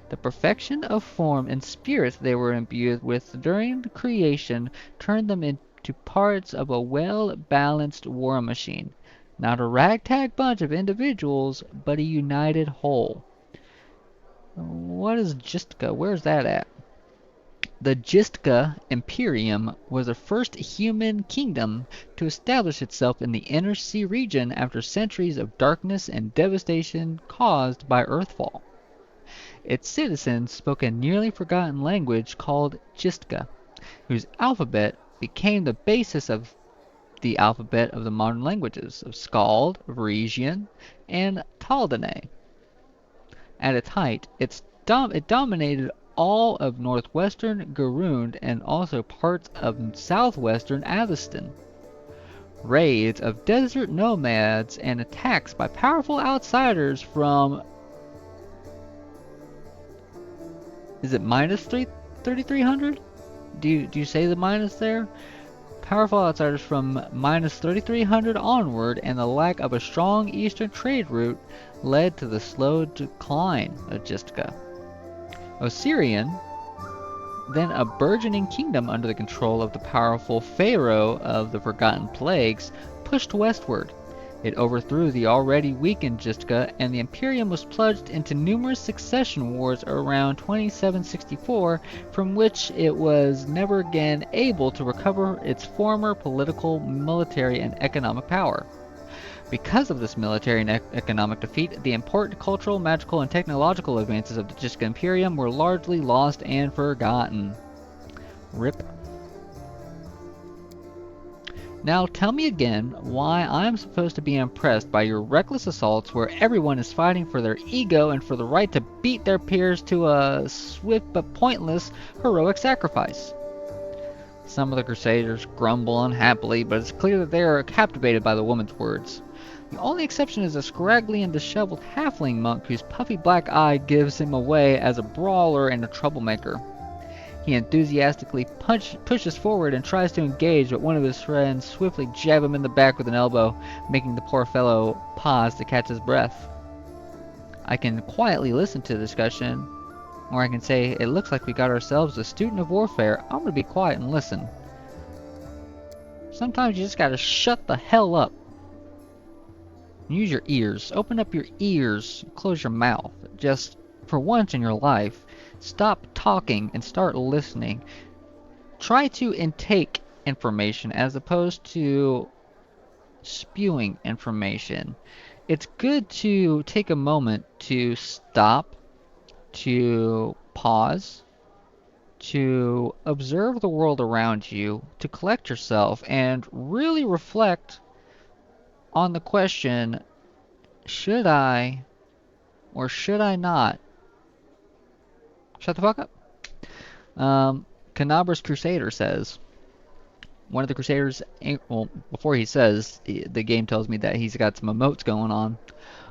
The perfection of form and spirit they were imbued with during the creation turned them into parts of a well-balanced war machine. Not a ragtag bunch of individuals, but a united whole. What is Jistka? Where's that at? The Gistka Imperium was the first human kingdom to establish itself in the Inner Sea region after centuries of darkness and devastation caused by Earthfall. Its citizens spoke a nearly forgotten language called Gistka, whose alphabet became the basis of the alphabet of the modern languages of Skald, Varisian, and Taldane. At its height, it dominated all of northwestern Garund and also parts of southwestern Avistan. Raids of desert nomads and attacks by powerful outsiders from, is it minus 3300? Do you say the minus there? Powerful outsiders from minus 3300 onward and the lack of a strong eastern trade route led to the slow decline of Gistka. Osirian, then a burgeoning kingdom under the control of the powerful Pharaoh of the Forgotten Plagues, pushed westward. It overthrew the already weakened Gistka, and the Imperium was plunged into numerous succession wars around 2764, from which it was never again able to recover its former political, military, and economic power. Because of this military and economic defeat, the important cultural, magical, and technological advances of the Gistka Imperium were largely lost and forgotten. RIP. Now tell me again why I'm supposed to be impressed by your reckless assaults where everyone is fighting for their ego and for the right to beat their peers to a swift but pointless heroic sacrifice. Some of the Crusaders grumble unhappily, but it's clear that they are captivated by the woman's words. The only exception is a scraggly and disheveled halfling monk whose puffy black eye gives him away as a brawler and a troublemaker. He enthusiastically pushes forward and tries to engage, but one of his friends swiftly jabs him in the back with an elbow, making the poor fellow pause to catch his breath. I can quietly listen to the discussion, or I can say, it looks like we got ourselves a student of warfare. I'm gonna be quiet and listen. Sometimes you just gotta shut the hell up. Use your ears. Open up your ears. Close your mouth. Just, for once in your life, stop talking and start listening. Try to intake information as opposed to spewing information. It's good to take a moment to stop, to pause, to observe the world around you, to collect yourself, and really reflect on the question, should I or should I not shut the fuck up? Canabra's Crusader says, one of the Crusaders, well, before he says, the game tells me that he's got some emotes going on.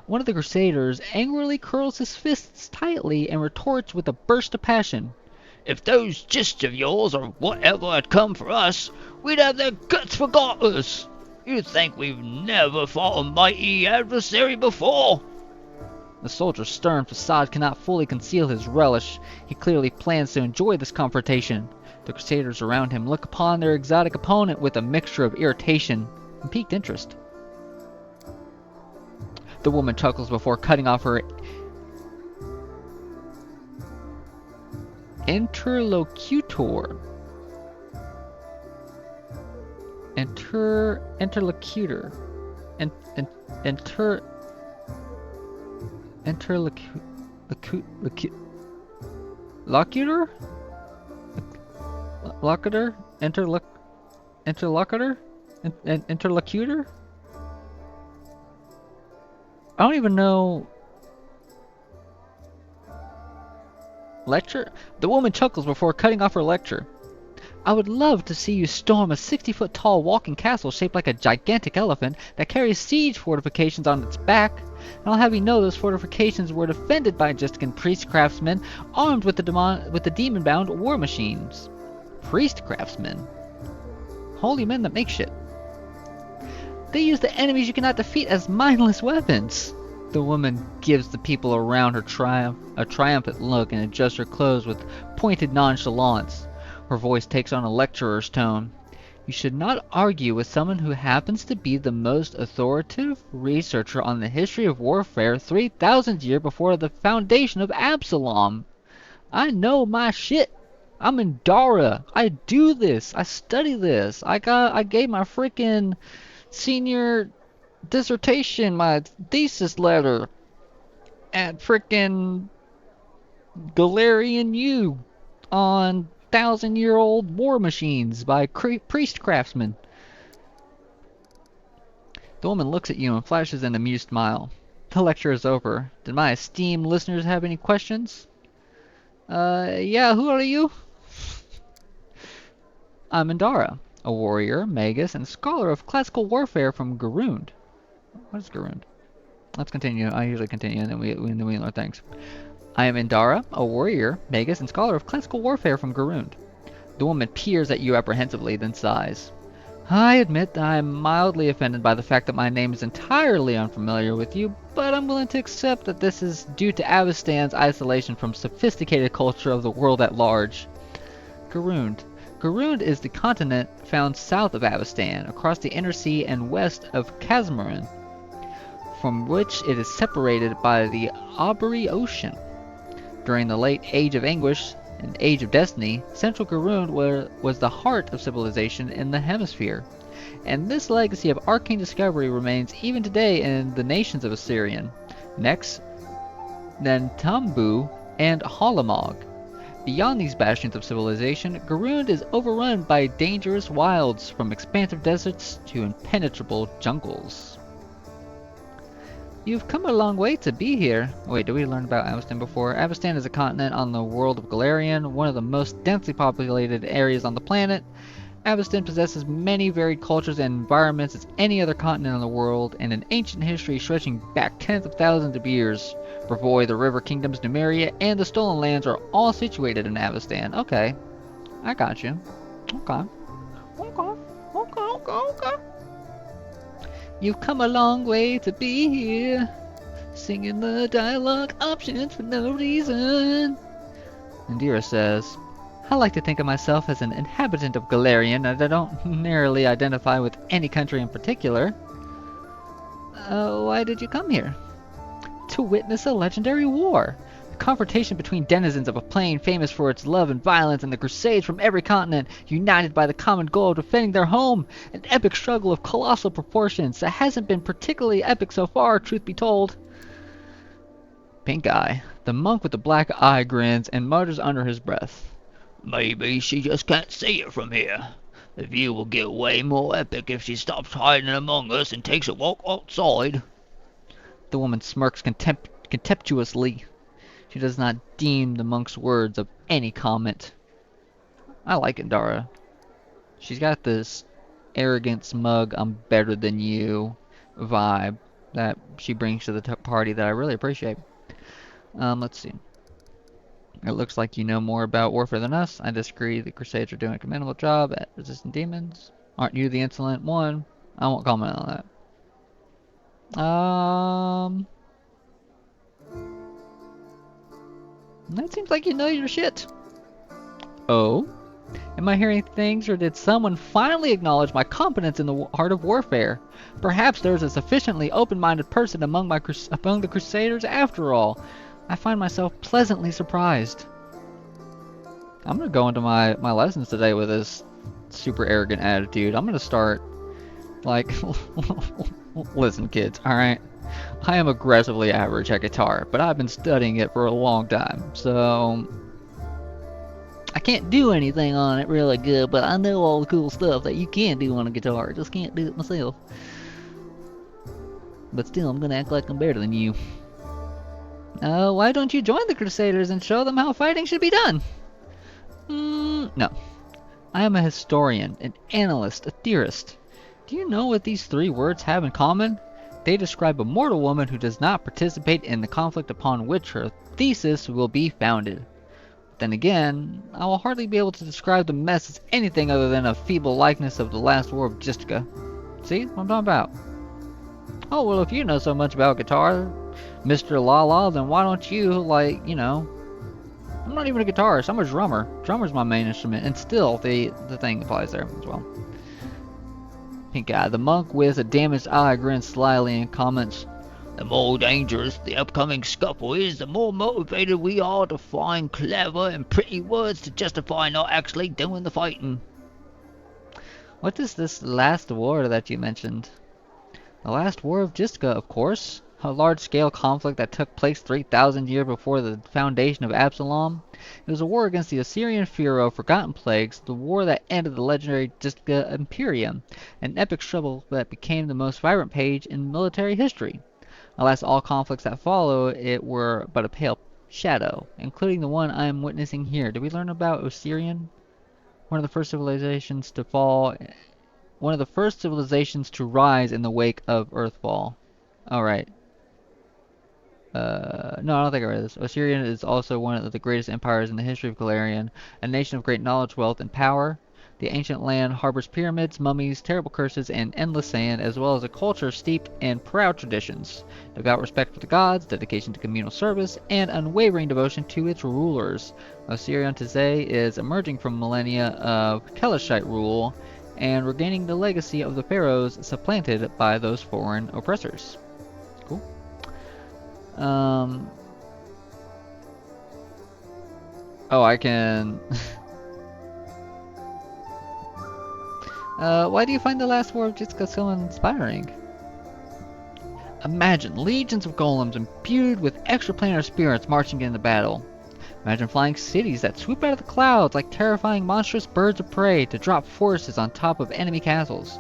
One of the Crusaders angrily curls his fists tightly and retorts with a burst of passion. If those gists of yours or whatever had come for us, we'd have their guts for garters. You think we've never fought a mighty adversary before? The soldier's stern facade cannot fully conceal his relish. He clearly plans to enjoy this confrontation. The Crusaders around him look upon their exotic opponent with a mixture of irritation and piqued interest. The woman chuckles before cutting off her interlocutor. Interlocutor. Locutor? Locutor? Interlocutor? Interlocutor? I don't even know. Lecture? The woman chuckles before cutting off her lecture. I would love to see you storm a 60-foot tall walking castle shaped like a gigantic elephant that carries siege fortifications on its back. And I'll have you know those fortifications were defended by Justkin priest craftsmen armed with the demon-bound war machines. Priest craftsmen? Holy men that make shit. They use the enemies you cannot defeat as mindless weapons. The woman gives the people around her a triumphant look and adjusts her clothes with pointed nonchalance. Her voice takes on a lecturer's tone. You should not argue with someone who happens to be the most authoritative researcher on the history of warfare 3,000 years before the foundation of Absalom. I know my shit. I'm in Dara. I do this. I study this. I gave my freaking senior dissertation, my thesis letter at freaking Galarian U on thousand-year-old war machines by priest craftsmen. The woman looks at you and flashes an amused smile. The lecture is over. Did my esteemed listeners have any questions? Yeah, who are you? I'm Indara, a warrior, magus, and scholar of classical warfare from Garund. What is Garund? Let's continue. I usually continue and then we learn things. I am Indara, a warrior, magus, and scholar of classical warfare from Garund. The woman peers at you apprehensively, then sighs. I admit that I am mildly offended by the fact that my name is entirely unfamiliar with you, but I'm willing to accept that this is due to Avistan's isolation from sophisticated culture of the world at large. Garund. Garund is the continent found south of Avistan, across the inner sea and west of Kazmarin, from which it is separated by the Aubrey Ocean. During the late Age of Anguish and Age of Destiny, Central Garund was the heart of civilization in the hemisphere, and this legacy of arcane discovery remains even today in the nations of Assyrian, Nex, Nentambu, and Halamog. Beyond these bastions of civilization, Garund is overrun by dangerous wilds, from expansive deserts to impenetrable jungles. You've come a long way to be here. Wait, did we learn about Avistan before? Avistan is a continent on the world of Galarian, one of the most densely populated areas on the planet. Avistan possesses many varied cultures and environments as any other continent in the world, and an ancient history stretching back tens of thousands of years. Brevoy, the River Kingdoms, Numeria, and the Stolen Lands are all situated in Avistan. Okay, I got you. Okay. Okay. You've come a long way to be here, singing the dialogue options for no reason. Indira says, I like to think of myself as an inhabitant of Galarian, and I don't narrowly identify with any country in particular. Why did you come here? To witness a legendary war. A confrontation between denizens of a plane famous for its love and violence, and the crusades from every continent, united by the common goal of defending their home. An epic struggle of colossal proportions that hasn't been particularly epic so far, truth be told. Pink Eye. The monk with the black eye grins and mutters under his breath. Maybe she just can't see it from here. The view will get way more epic if she stops hiding among us and takes a walk outside. The woman smirks contemptuously. She does not deem the monk's words of any comment. I like Indara. She's got this arrogant, smug, I'm better than you vibe that she brings to the party that I really appreciate. Let's see. It looks like you know more about warfare than us. I disagree. The Crusades are doing a commendable job at resisting demons. Aren't you the insolent one? I won't comment on that. That seems like you know your shit. Oh? Am I hearing things, or did someone finally acknowledge my competence in the art of warfare? Perhaps there's a sufficiently open-minded person among the Crusaders after all. I find myself pleasantly surprised. I'm gonna go into my lessons today with this super arrogant attitude. I'm gonna start, like, listen kids, alright? I am aggressively average at guitar, but I've been studying it for a long time, so I can't do anything on it really good, but I know all the cool stuff that you can do on a guitar. I just can't do it myself. But still, I'm gonna act like I'm better than you. Why don't you join the Crusaders and show them how fighting should be done? No. I am a historian, an analyst, a theorist. Do you know what these three words have in common? They describe a mortal woman who does not participate in the conflict upon which her thesis will be founded. Then again, I will hardly be able to describe the mess as anything other than a feeble likeness of the last war of Gistka. See what I'm talking about? Oh, well, if you know so much about guitar, Mr. Lala, then why don't you, like, you know... I'm not even a guitarist, I'm a drummer. Drummer's my main instrument, and still, the thing applies there as well. Pink Eye. The monk with a damaged eye grins slyly and comments, The more dangerous the upcoming scuffle is, the more motivated we are to find clever and pretty words to justify not actually doing the fighting. What is this last war that you mentioned? The last war of Jiska, of course. A large-scale conflict that took place 3,000 years before the foundation of Absalom. It was a war against the Assyrian Pharaoh Forgotten Plagues, the war that ended the legendary Jiska Imperium, an epic struggle that became the most vibrant page in military history. Alas, all conflicts that follow it were but a pale shadow, including the one I am witnessing here. Did we learn about Osirian? One of the first civilizations to fall, one of the first civilizations to rise in the wake of Earthfall. Alright. No, I don't think I read this. Osirian is also one of the greatest empires in the history of Galarian, a nation of great knowledge, wealth, and power. The ancient land harbors pyramids, mummies, terrible curses, and endless sand, as well as a culture steeped in proud traditions, devout respect for the gods, dedication to communal service, and unwavering devotion to its rulers. Osirian today is emerging from millennia of Kelishite rule and regaining the legacy of the pharaohs supplanted by those foreign oppressors. Cool. Um. Oh, I can. Why do you find the last war of Jitska so inspiring? Imagine legions of golems imbued with extraplanar spirits marching into battle. Imagine flying cities that swoop out of the clouds like terrifying monstrous birds of prey to drop forces on top of enemy castles.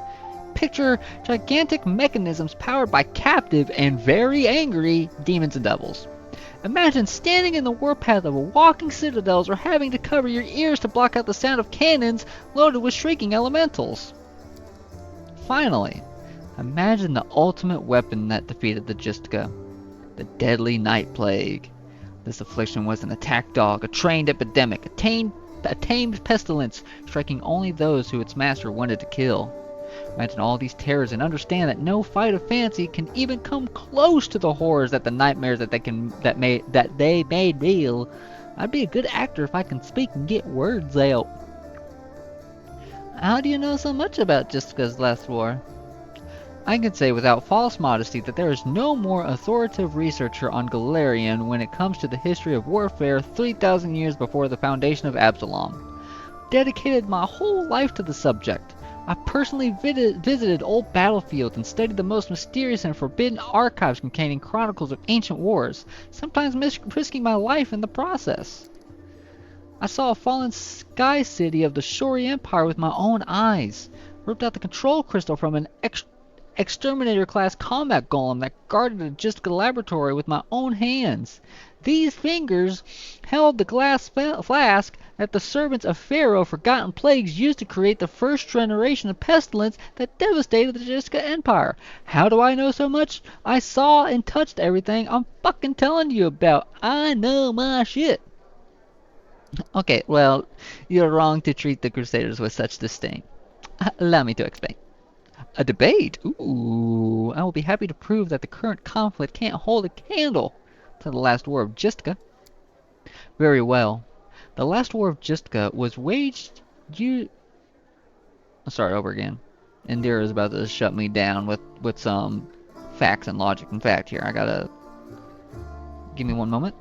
Picture gigantic mechanisms powered by captive and very angry demons and devils. Imagine standing in the warpath of a walking citadels or having to cover your ears to block out the sound of cannons loaded with shrieking elementals. Finally, imagine the ultimate weapon that defeated the Justka, the deadly night plague. This affliction was an attack dog, a trained epidemic, a tamed pestilence, striking only those who its master wanted to kill. Imagine all these terrors and understand that no fight of fancy can even come close to the horrors that the nightmares that they made real. I'd be a good actor if I can speak and get words out. How do you know so much about Jessica's last war? I can say without false modesty that there is no more authoritative researcher on Galarian when it comes to the history of warfare 3,000 years before the foundation of Absalom. Dedicated my whole life to the subject. I personally visited old battlefields and studied the most mysterious and forbidden archives containing chronicles of ancient wars, sometimes risking my life in the process. I saw a fallen sky city of the Shori Empire with my own eyes, ripped out the control crystal from an exterminator-class combat golem that guarded a Jiska laboratory with my own hands. These fingers held the glass flask that the servants of Pharaoh Forgotten Plagues used to create the first generation of pestilence that devastated the Jiska Empire. How do I know so much? I saw and touched everything I'm fucking telling you about. I know my shit. Okay, well, you're wrong to treat the Crusaders with such disdain. Allow me to explain. A debate? Ooh, I will be happy to prove that the current conflict can't hold a candle to the last war of Jiska. Very well. The last war of Jiska was waged Sorry, over again. Indira is about to shut me down with some facts and logic and fact here. I gotta... Give me one moment.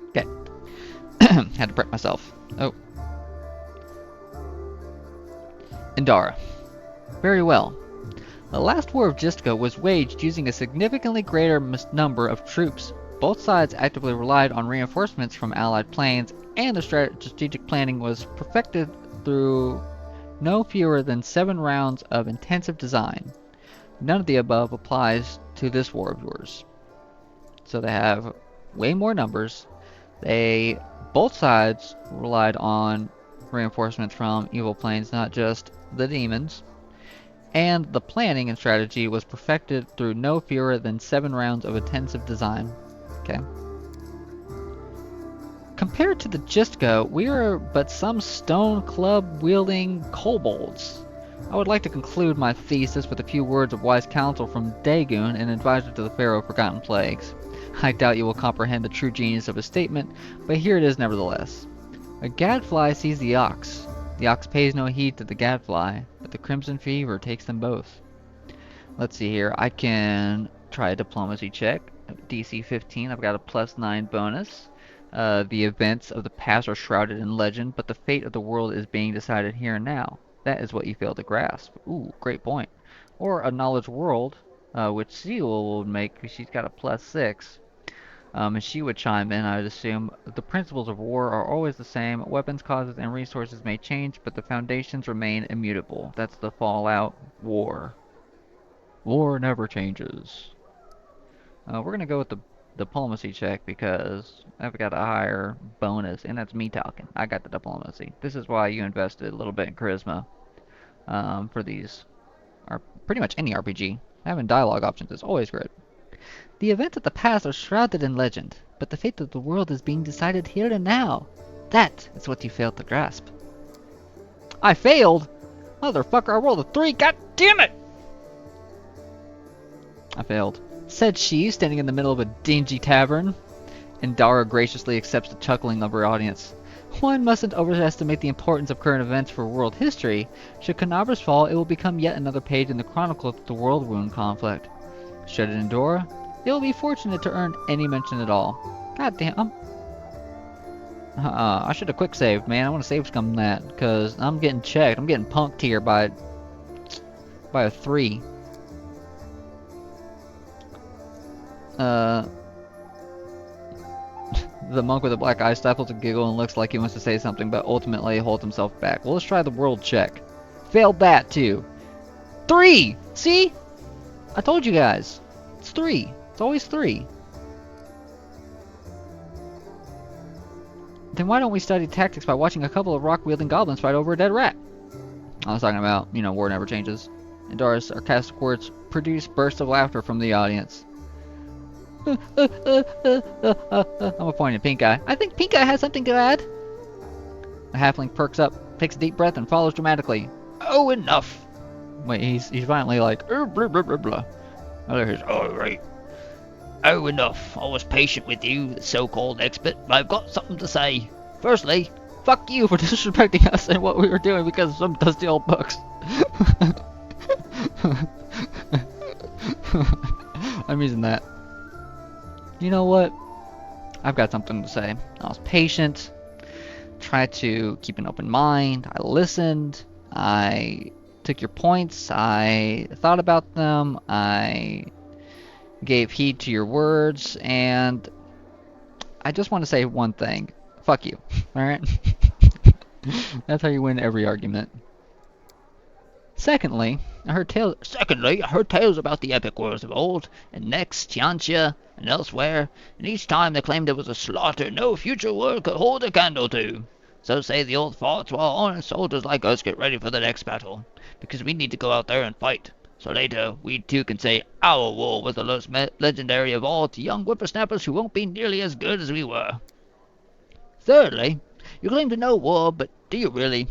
Okay. Had to prep myself. Oh. Indara. Very well. The last war of Jiska was waged using a significantly greater number of troops. Both sides actively relied on reinforcements from allied planes, and the strategic planning was perfected through no fewer than 7 rounds of intensive design. None of the above applies to this war of yours. So they have way more numbers. Both sides relied on reinforcements from evil planes, not just the demons. And the planning and strategy was perfected through no fewer than 7 rounds of intensive design. Okay. Compared to the Jiska, we are but some stone club wielding kobolds. I would like to conclude my thesis with a few words of wise counsel from Dagon, an advisor to the Pharaoh of Forgotten Plagues. I doubt you will comprehend the true genius of his statement, but here it is nevertheless. A gadfly sees the ox. The ox pays no heed to the gadfly, but the crimson fever takes them both. Let's see here. I can try a diplomacy check. DC 15. I've got a +9 bonus. The events of the past are shrouded in legend, but the fate of the world is being decided here and now. That is what you fail to grasp. Ooh, great point. Or a knowledge world, which Seal would make, because she's got a +6. And she would chime in, I would assume. The principles of war are always the same. Weapons, causes, and resources may change, but the foundations remain immutable. That's the Fallout war. War never changes. We're going to go with the diplomacy check because I've got a higher bonus, and that's me talking. I got the diplomacy. This is why you invested a little bit in charisma for these, or pretty much any RPG. Having dialogue options is always good. The events of the past are shrouded in legend, but the fate of the world is being decided here and now. That is what you failed to grasp. I failed? Motherfucker, I rolled a 3, god damn it! I failed, said she, standing in the middle of a dingy tavern. And Dara graciously accepts the chuckling of her audience. One mustn't overestimate the importance of current events for world history. Should Canabra's fall, it will become yet another page in the chronicle of the World Wound conflict. Should it endure, it will be fortunate to earn any mention at all. God damn. I should have quick saved, man. I want to save scum that, because I'm getting checked. I'm getting punked here by a 3. The monk with the black eye stifles a giggle and looks like he wants to say something, but ultimately holds himself back. Well, let's try the world check. Failed that, too. 3! See? I told you guys. It's 3. It's always 3. Then why don't we study tactics by watching a couple of rock-wielding goblins fight over a dead rat? I was talking about, war never changes. And Dora's sarcastic words produce bursts of laughter from the audience. I'm pointing at Pink Eye. I think Pink Eye has something to add. The halfling perks up, takes a deep breath, and follows dramatically. Oh, enough! Wait, he's finally like, blah, blah, blah, blah. Oh, there's, all right. Oh, enough. I was patient with you, the so-called expert, but I've got something to say. Firstly, fuck you for disrespecting us and what we were doing because of some dusty old books. I'm using that. You know what? I've got something to say. I was patient, tried to keep an open mind, I listened, I took your points, I thought about them, I gave heed to your words, and I just want to say one thing. Fuck you. Alright? That's how you win every argument. Secondly, I heard tales about the epic wars of old, and next, Tianxia, and elsewhere, and each time they claimed it was a slaughter no future world could hold a candle to. So say the old thoughts, while honest soldiers like us get ready for the next battle, because we need to go out there and fight. So later, we too can say our war was the most legendary of all to young whippersnappers who won't be nearly as good as we were. Thirdly, you claim to know war, but do you really?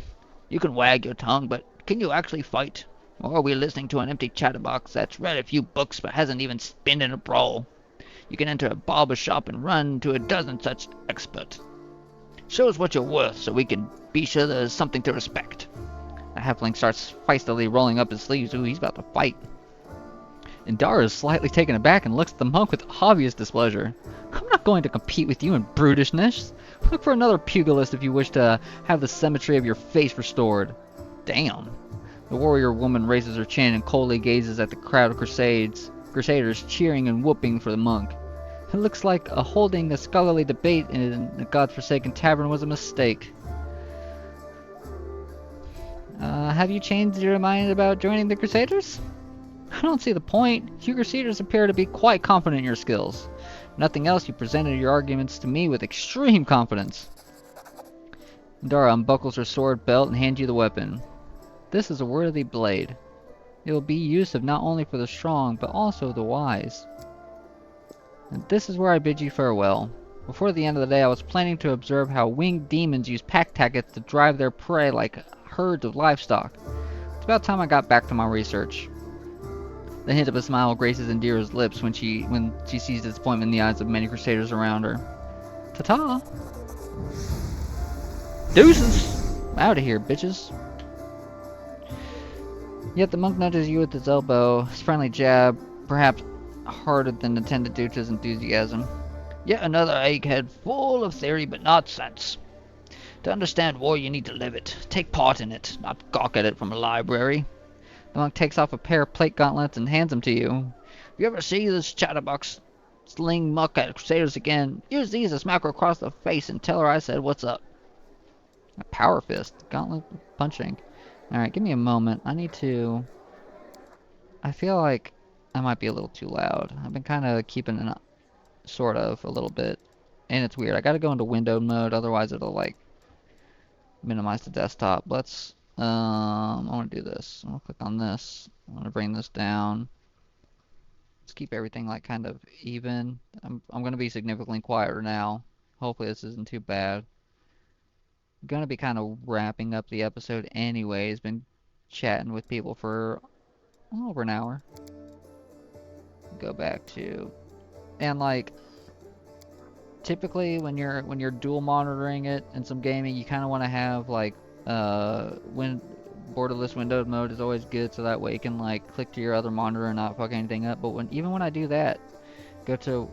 You can wag your tongue, but can you actually fight? Or are we listening to an empty chatterbox that's read a few books but hasn't even been in a brawl? You can enter a barber shop and run to a dozen such experts. Show us what you're worth so we can be sure there's something to respect. The halfling starts feistily rolling up his sleeves. Ooh, he's about to fight. And Dara is slightly taken aback and looks at the monk with obvious displeasure. I'm not going to compete with you in brutishness. Look for another pugilist if you wish to have the symmetry of your face restored. Damn. The warrior woman raises her chin and coldly gazes at the crowd of crusaders cheering and whooping for the monk. It looks like holding a scholarly debate in a godforsaken tavern was a mistake. Have you changed your mind about joining the Crusaders? I don't see the point. You Crusaders appear to be quite confident in your skills. If nothing else, you presented your arguments to me with extreme confidence. Dara unbuckles her sword belt and hands you the weapon. This is a worthy blade. It will be used not only for the strong, but also the wise. And this is where I bid you farewell. Before the end of the day, I was planning to observe how winged demons use pack tactics to drive their prey like herds of livestock. It's about time I got back to my research. The hint of a smile graces Indira's lips when she sees disappointment in the eyes of many crusaders around her. Ta-ta! Deuces! Out of here, bitches. Yet the monk nudges you with his elbow, his friendly jab, perhaps harder than intended due to his enthusiasm. Yet another egghead full of theory but not sense. To understand war, you need to live it. Take part in it, not gawk at it from a library. The monk takes off a pair of plate gauntlets and hands them to you. You ever see this chatterbox sling muck at crusaders again? Use these to smack her across the face and tell her I said what's up. A power fist. Gauntlet punching. Alright, give me a moment. I feel like I might be a little too loud. I've been kind of keeping it sort of a little bit. And it's weird. I gotta go into windowed mode, otherwise it'll like minimize the desktop. I want to do this. I'm gonna click on this. I want to bring this down. Let's keep everything like kind of even. I'm gonna be significantly quieter now. Hopefully this isn't too bad. I'm gonna be kind of wrapping up the episode anyways. Been chatting with people for over an hour. Go back to, and like typically when you're dual monitoring it in some gaming, you kind of want to have like when borderless windowed mode is always good, so that way you can like click to your other monitor and not fuck anything up. But even when I do that, go to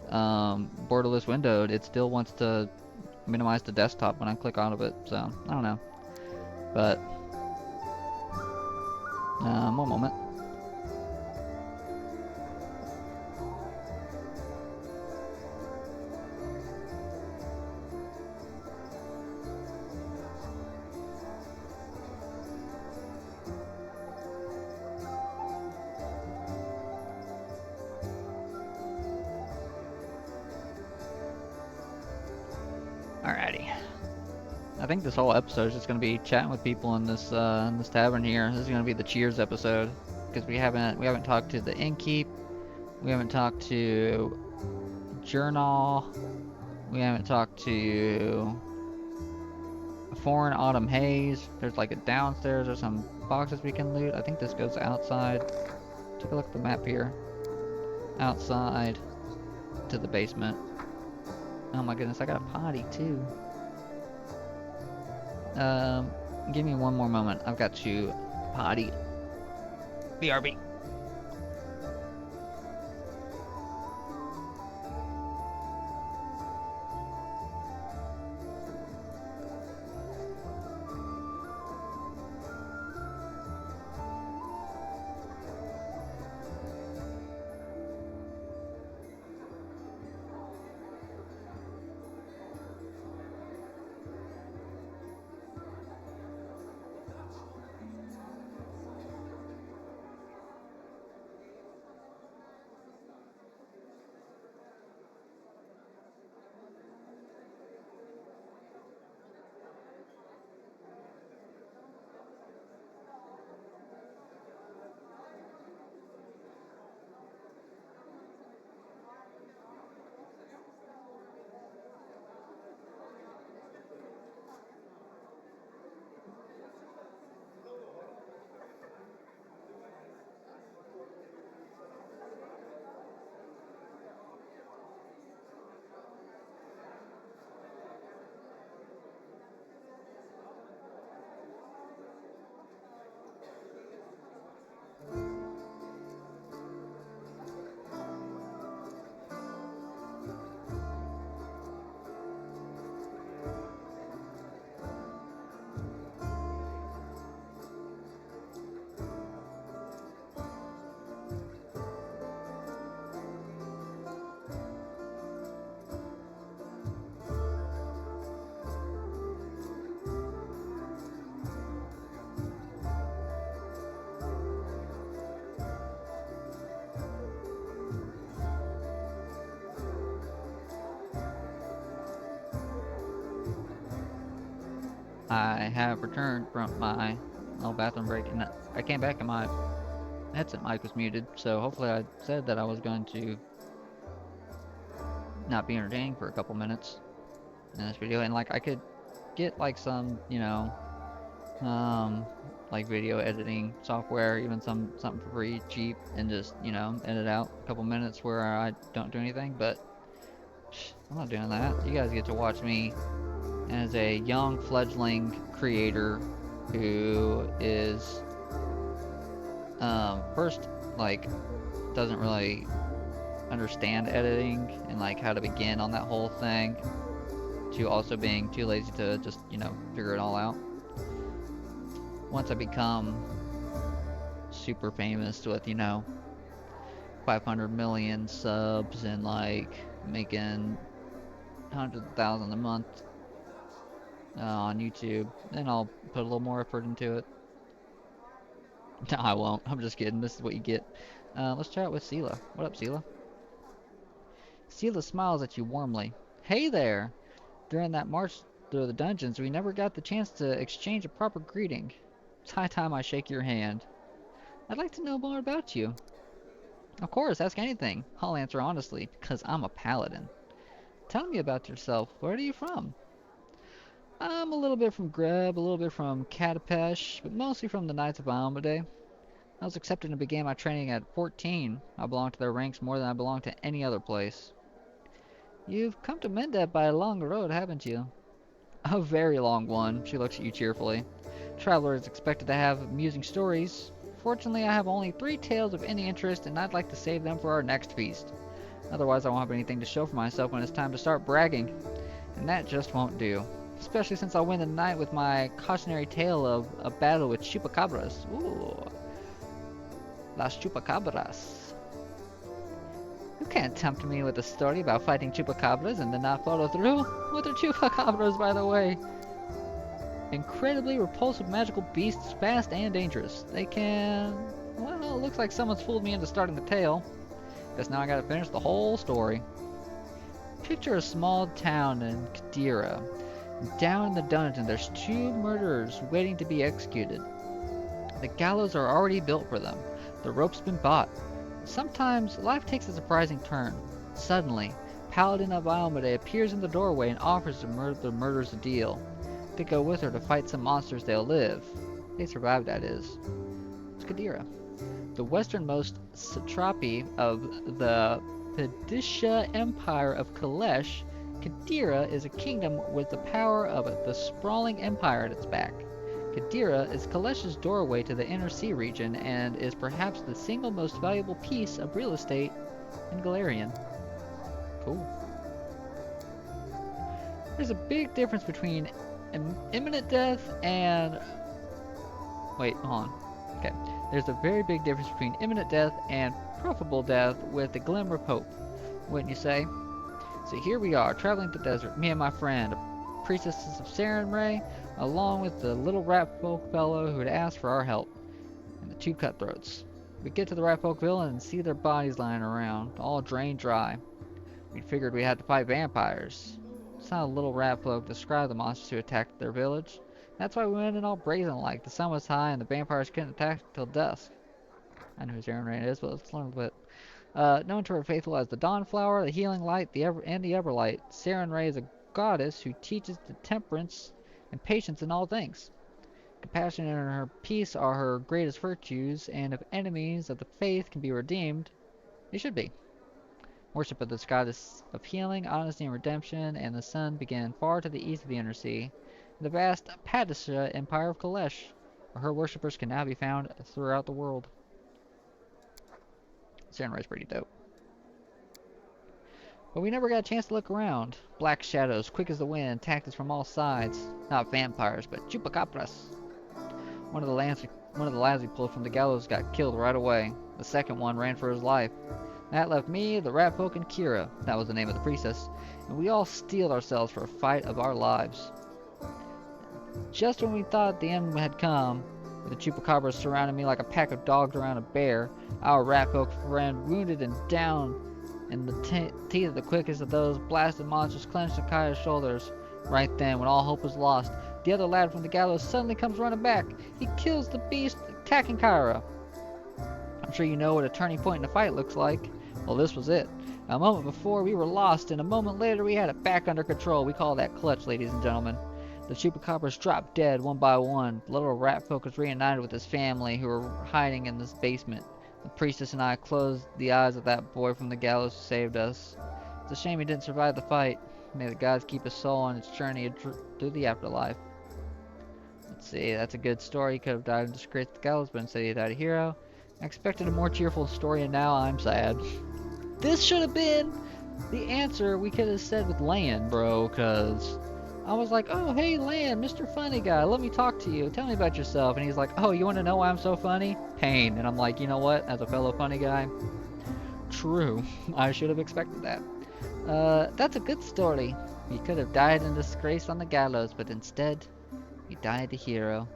borderless windowed, it still wants to minimize the desktop when I click out of it. So I don't know, but one moment. Alrighty. I think this whole episode is just gonna be chatting with people in this tavern here. This is gonna be the cheers episode because we haven't talked to the innkeep, we haven't talked to Journal, we haven't talked to Foreign Autumn Haze. There's like a downstairs or some boxes we can loot. I think this goes outside. Take a look at the map here. Outside to the basement. Oh my goodness, I got a potty too. Give me one more moment. I've got to potty. BRB. I have returned from my little bathroom break, and I came back and my headset mic was muted, so hopefully I said that I was going to not be entertaining for a couple minutes in this video, and like I could get like some, you know, um, like video editing software, even something free, cheap, and just edit out a couple minutes where I don't do anything. But I'm not doing that. You guys get to watch me as a young fledgling creator who is first like doesn't really understand editing and like how to begin on that whole thing, to also being too lazy to just figure it all out. Once I become super famous with 500 million subs and like making hundreds of thousands a month on YouTube, then I'll put a little more effort into it. No, I won't. I'm just kidding. This is what you get. Let's chat with Sela. What up, Sela? Sela smiles at you warmly. Hey there! During that march through the dungeons, we never got the chance to exchange a proper greeting. It's high time I shake your hand. I'd like to know more about you. Of course, ask anything. I'll answer honestly, because I'm a paladin. Tell me about yourself. Where are you from? I'm a little bit from Greb, a little bit from Katapesh, but mostly from the Knights of Almade. I was accepted and began my training at 14. I belong to their ranks more than I belong to any other place. You've come to Mendeb by a long road, haven't you? A very long one. She looks at you cheerfully. Traveler is expected to have amusing stories. Fortunately, I have only 3 tales of any interest, and I'd like to save them for our next feast. Otherwise, I won't have anything to show for myself when it's time to start bragging. And that just won't do. Especially since I'll win the night with my cautionary tale of a battle with chupacabras. Ooh. Las chupacabras. You can't tempt me with a story about fighting chupacabras and then not follow through. What are chupacabras, by the way? Incredibly repulsive magical beasts, fast and dangerous. They can... Well, it looks like someone's fooled me into starting the tale. Guess now I gotta finish the whole story. Picture a small town in Kadira. Down in the dungeon, there's 2 murderers waiting to be executed. The gallows are already built for them. The rope's been bought. Sometimes life takes a surprising turn. Suddenly, Paladin of Almade appears in the doorway and offers the murderers a deal. They go with her to fight some monsters, they'll live. They survive, that is. It's Kadira, the westernmost satrapy of the Padisha Empire of Kalesh. Kadira is a kingdom with the power of the sprawling empire at its back. Kadira is Kalesh's doorway to the inner sea region and is perhaps the single most valuable piece of real estate in Galarian. Cool. There's a big difference between imminent death and... Wait, hold on. Okay. There's a very big difference between imminent death and profitable death with a glimmer of hope, wouldn't you say? So here we are, traveling the desert, me and my friend, a priestess of Sarenrae, along with the little rat folk fellow who had asked for our help, and the 2 cutthroats. We get to the rat folk villa and see their bodies lying around, all drained dry. We figured we had to fight vampires. That's how the little rat folk described the monsters who attacked their village. That's why we went in all brazen-like. The sun was high and the vampires couldn't attack till dusk. I know who Sarenrae is, but let's learn a bit. Known to her faithful as the Dawnflower, the Healing Light, and the Everlight, Sarenrae is a goddess who teaches the temperance and patience in all things. Compassion and her peace are her greatest virtues, and if enemies of the faith can be redeemed, they should be. Worship of this goddess of healing, honesty, and redemption, and the sun began far to the east of the Inner Sea, in the vast Padisha Empire of Kalesh, where her worshippers can now be found throughout the world. Sarenrae's pretty dope. But we never got a chance to look around. Black shadows, quick as the wind, attacked us from all sides. Not vampires, but chupacabras. One of the lads we pulled from the gallows got killed right away. The second one ran for his life. That left me, the rat folk, and Kira, that was the name of the priestess, and we all steeled ourselves for a fight of our lives. Just when we thought the end had come, with the chupacabras surrounding me like a pack of dogs around a bear, our rat folk friend, wounded and down in the teeth of the quickest of those blasted monsters, clenched Akaya's shoulders. Right then, when all hope was lost, the other lad from the gallows suddenly comes running back. He kills the beast, attacking Kyra. I'm sure you know what a turning point in a fight looks like. Well, this was it. A moment before, we were lost, and a moment later, we had it back under control. We call that clutch, ladies and gentlemen. The chupacabras dropped dead one by one. The little rat folk was reunited with his family, who were hiding in this basement. The priestess and I closed the eyes of that boy from the gallows who saved us. It's a shame he didn't survive the fight. May the gods keep his soul on its journey through the afterlife. Let's see, that's a good story. He could have died in disgrace at the gallows, but instead he died a hero. I expected a more cheerful story, and now I'm sad. This should have been the answer we could have said with Lan, bro, because I was like, oh, hey, Lan, Mr. Funny Guy, let me talk to you. Tell me about yourself. And he's like, oh, you want to know why I'm so funny? Pain. And I'm like, you know what? As a fellow funny guy, true. I should have expected that. That's a good story. He could have died in disgrace on the gallows, but instead, he died a hero.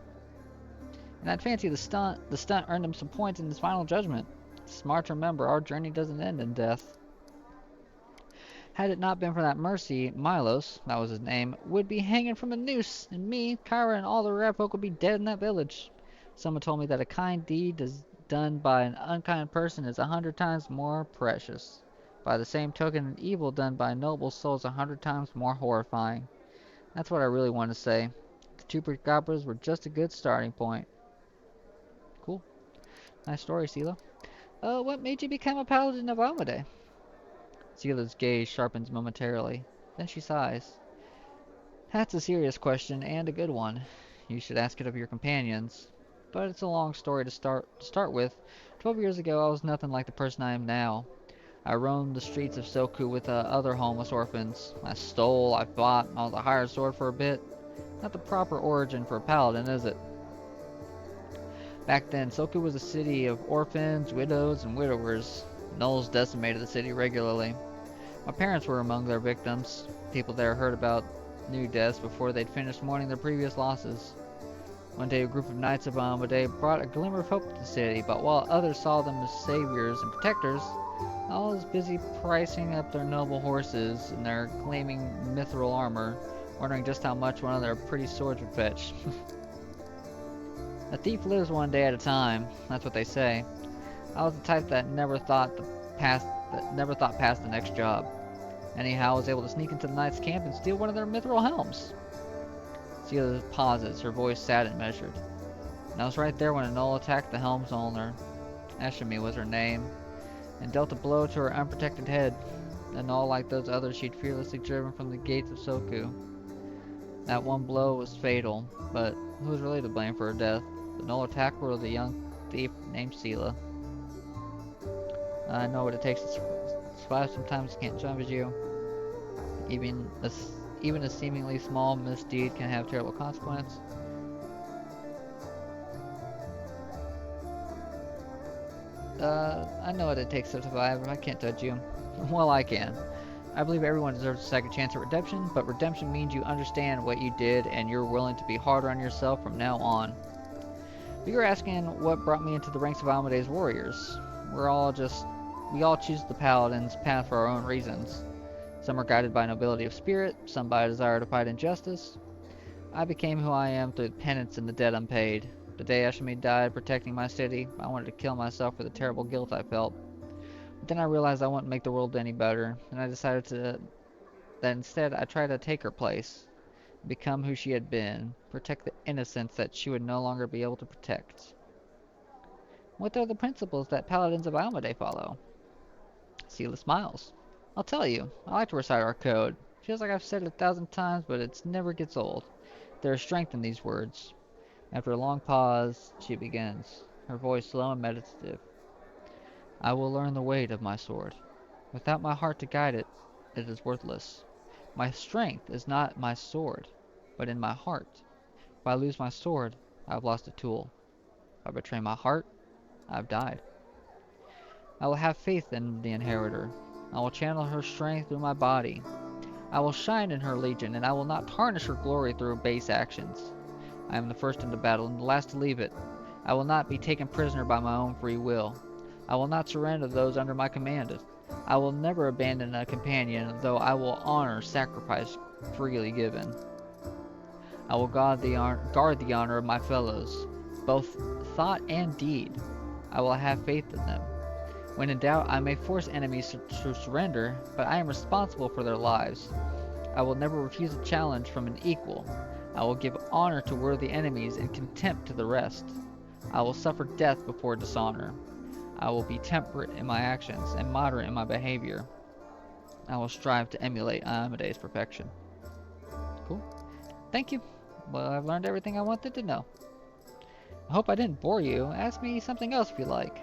And I'd fancy the stunt earned him some points in his final judgment. Smart to remember, our journey doesn't end in death. Had it not been for that mercy, Milos, that was his name, would be hanging from a noose, and me, Kyra, and all the rat folk would be dead in that village. Someone told me that a kind deed done by an unkind person is 100 times more precious. By the same token, an evil done by a noble soul is 100 times more horrifying. That's what I really want to say. The chupacabras were just a good starting point. Cool. Nice story, Sela. What made you become a paladin of Almade? Sela's gaze sharpens momentarily. Then she sighs. That's a serious question, and a good one. You should ask it of your companions. But it's a long story to start with. 12 years ago, I was nothing like the person I am now. I roamed the streets of Soku with other homeless orphans. I stole, I fought, I was a hired sword for a bit. Not the proper origin for a paladin, is it? Back then, Soku was a city of orphans, widows, and widowers. Gnolls decimated the city regularly. My parents were among their victims. People there heard about new deaths before they'd finished mourning their previous losses. One day a group of knights of Almade brought a glimmer of hope to the city, but while others saw them as saviors and protectors, I was busy pricing up their noble horses and their gleaming mithril armor, wondering just how much one of their pretty swords would fetch. A thief lives one day at a time, that's what they say. I was the type that never thought past the next job. Anyhow, I was able to sneak into the knight's camp and steal one of their mithril helms. Sela pauses, her voice sad and measured. And I was right there when a gnoll attacked the helm's owner. Eshimi was her name, and dealt a blow to her unprotected head. A gnoll like those others she'd fearlessly driven from the gates of Soku. That one blow was fatal, but who was really to blame for her death? The gnoll attacker or the young thief named Sela? I know what it takes to survive. Sometimes I can't jump as you. Even a seemingly small misdeed can have terrible consequences. I know what it takes to survive. I can't judge you. Well, I can. I believe everyone deserves a second chance at redemption, but redemption means you understand what you did and you're willing to be harder on yourself from now on. But you're asking what brought me into the ranks of Almade's warriors. We all choose the paladin's path for our own reasons. Some are guided by nobility of spirit, some by a desire to fight injustice. I became who I am through penance and the debt unpaid. The day Eshimi died protecting my city, I wanted to kill myself for the terrible guilt I felt. But then I realized I wouldn't make the world any better, and I decided that instead I tried to take her place, become who she had been, protect the innocence that she would no longer be able to protect. What are the principles that paladins of Almade follow? Sela smiles. I'll tell you, I like to recite our code. Feels like I've said it 1,000 times, but it never gets old. There is strength in these words. After a long pause, she begins, her voice slow and meditative. I will learn the weight of my sword. Without my heart to guide it, it is worthless. My strength is not my sword, but in my heart. If I lose my sword, I have lost a tool. If I betray my heart, I have died. I will have faith in the inheritor. I will channel her strength through my body. I will shine in her legion, and I will not tarnish her glory through base actions. I am the first into battle and the last to leave it. I will not be taken prisoner by my own free will. I will not surrender those under my command. I will never abandon a companion, though I will honor sacrifice freely given. I will guard the honor of my fellows, both thought and deed. I will have faith in them. When in doubt, I may force enemies to surrender, but I am responsible for their lives. I will never refuse a challenge from an equal. I will give honor to worthy enemies and contempt to the rest. I will suffer death before dishonor. I will be temperate in my actions and moderate in my behavior. I will strive to emulate Amade's perfection. Cool. Thank you. Well, I've learned everything I wanted to know. I hope I didn't bore you. Ask me something else if you like.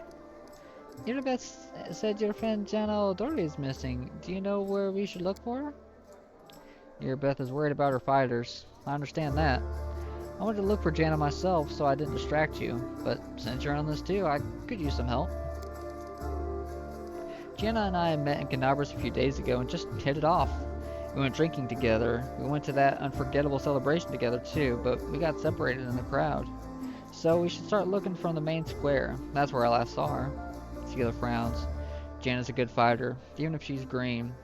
Irabeth said your friend Jana Odori is missing. Do you know where we should look for her? Irabeth is worried about her fighters. I understand that. I wanted to look for Jana myself so I didn't distract you, but since you're on this too, I could use some help. Jana and I met in Canabras a few days ago and just hit it off. We went drinking together. We went to that unforgettable celebration together too, but we got separated in the crowd. So we should start looking from the main square. That's where I last saw her. Skeeler frowns. Jana's a good fighter, even if she's green.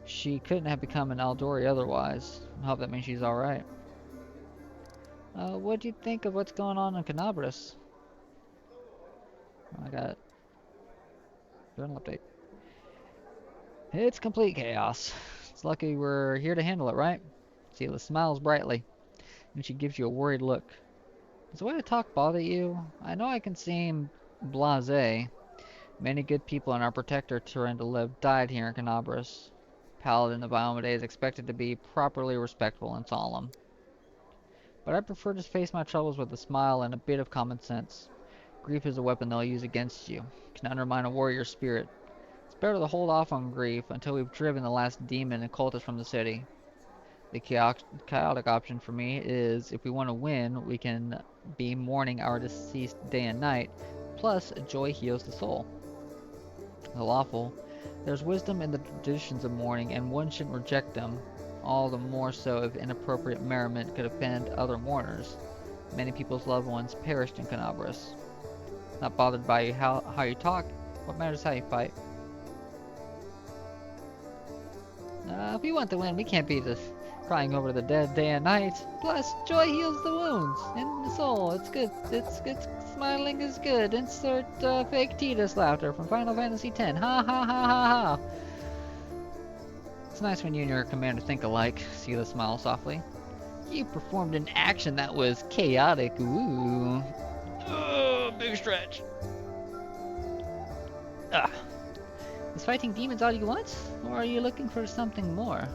She couldn't have become an Aldori otherwise. I hope that means she's alright. What do you think of what's going on in Canabras? I got journal update. It's complete chaos. It's lucky we're here to handle it, right? Sela smiles brightly, and she gives you a worried look. Does the way I talk bother you? I know I can seem blasé. Many good people in our protector Turandalev died here in Canabras. Paladin of Biomede is expected to be properly respectful and solemn. But I prefer to face my troubles with a smile and a bit of common sense. Grief is a weapon they'll use against you. It can undermine a warrior's spirit. It's better to hold off on grief until we've driven the last demon and cultist from the city. The chaotic option for me is, if we want to win, we can be mourning our deceased day and night, plus joy heals the soul. The lawful. There's wisdom in the traditions of mourning, and one shouldn't reject them, all the more so if inappropriate merriment could offend other mourners. Many people's loved ones perished in Canabras. Not bothered by how you talk, what matters how you fight. If we want to win, we can't be just crying over the dead day and night. Plus, joy heals the wounds in the soul. It's good. It's good. Smiling is good. Insert fake Tidus laughter from Final Fantasy X. Ha ha ha ha ha. It's nice when you and your commander think alike. Sela smiles softly. You performed an action that was chaotic. Ooh. Big stretch. Is fighting demons all you want? Or are you looking for something more?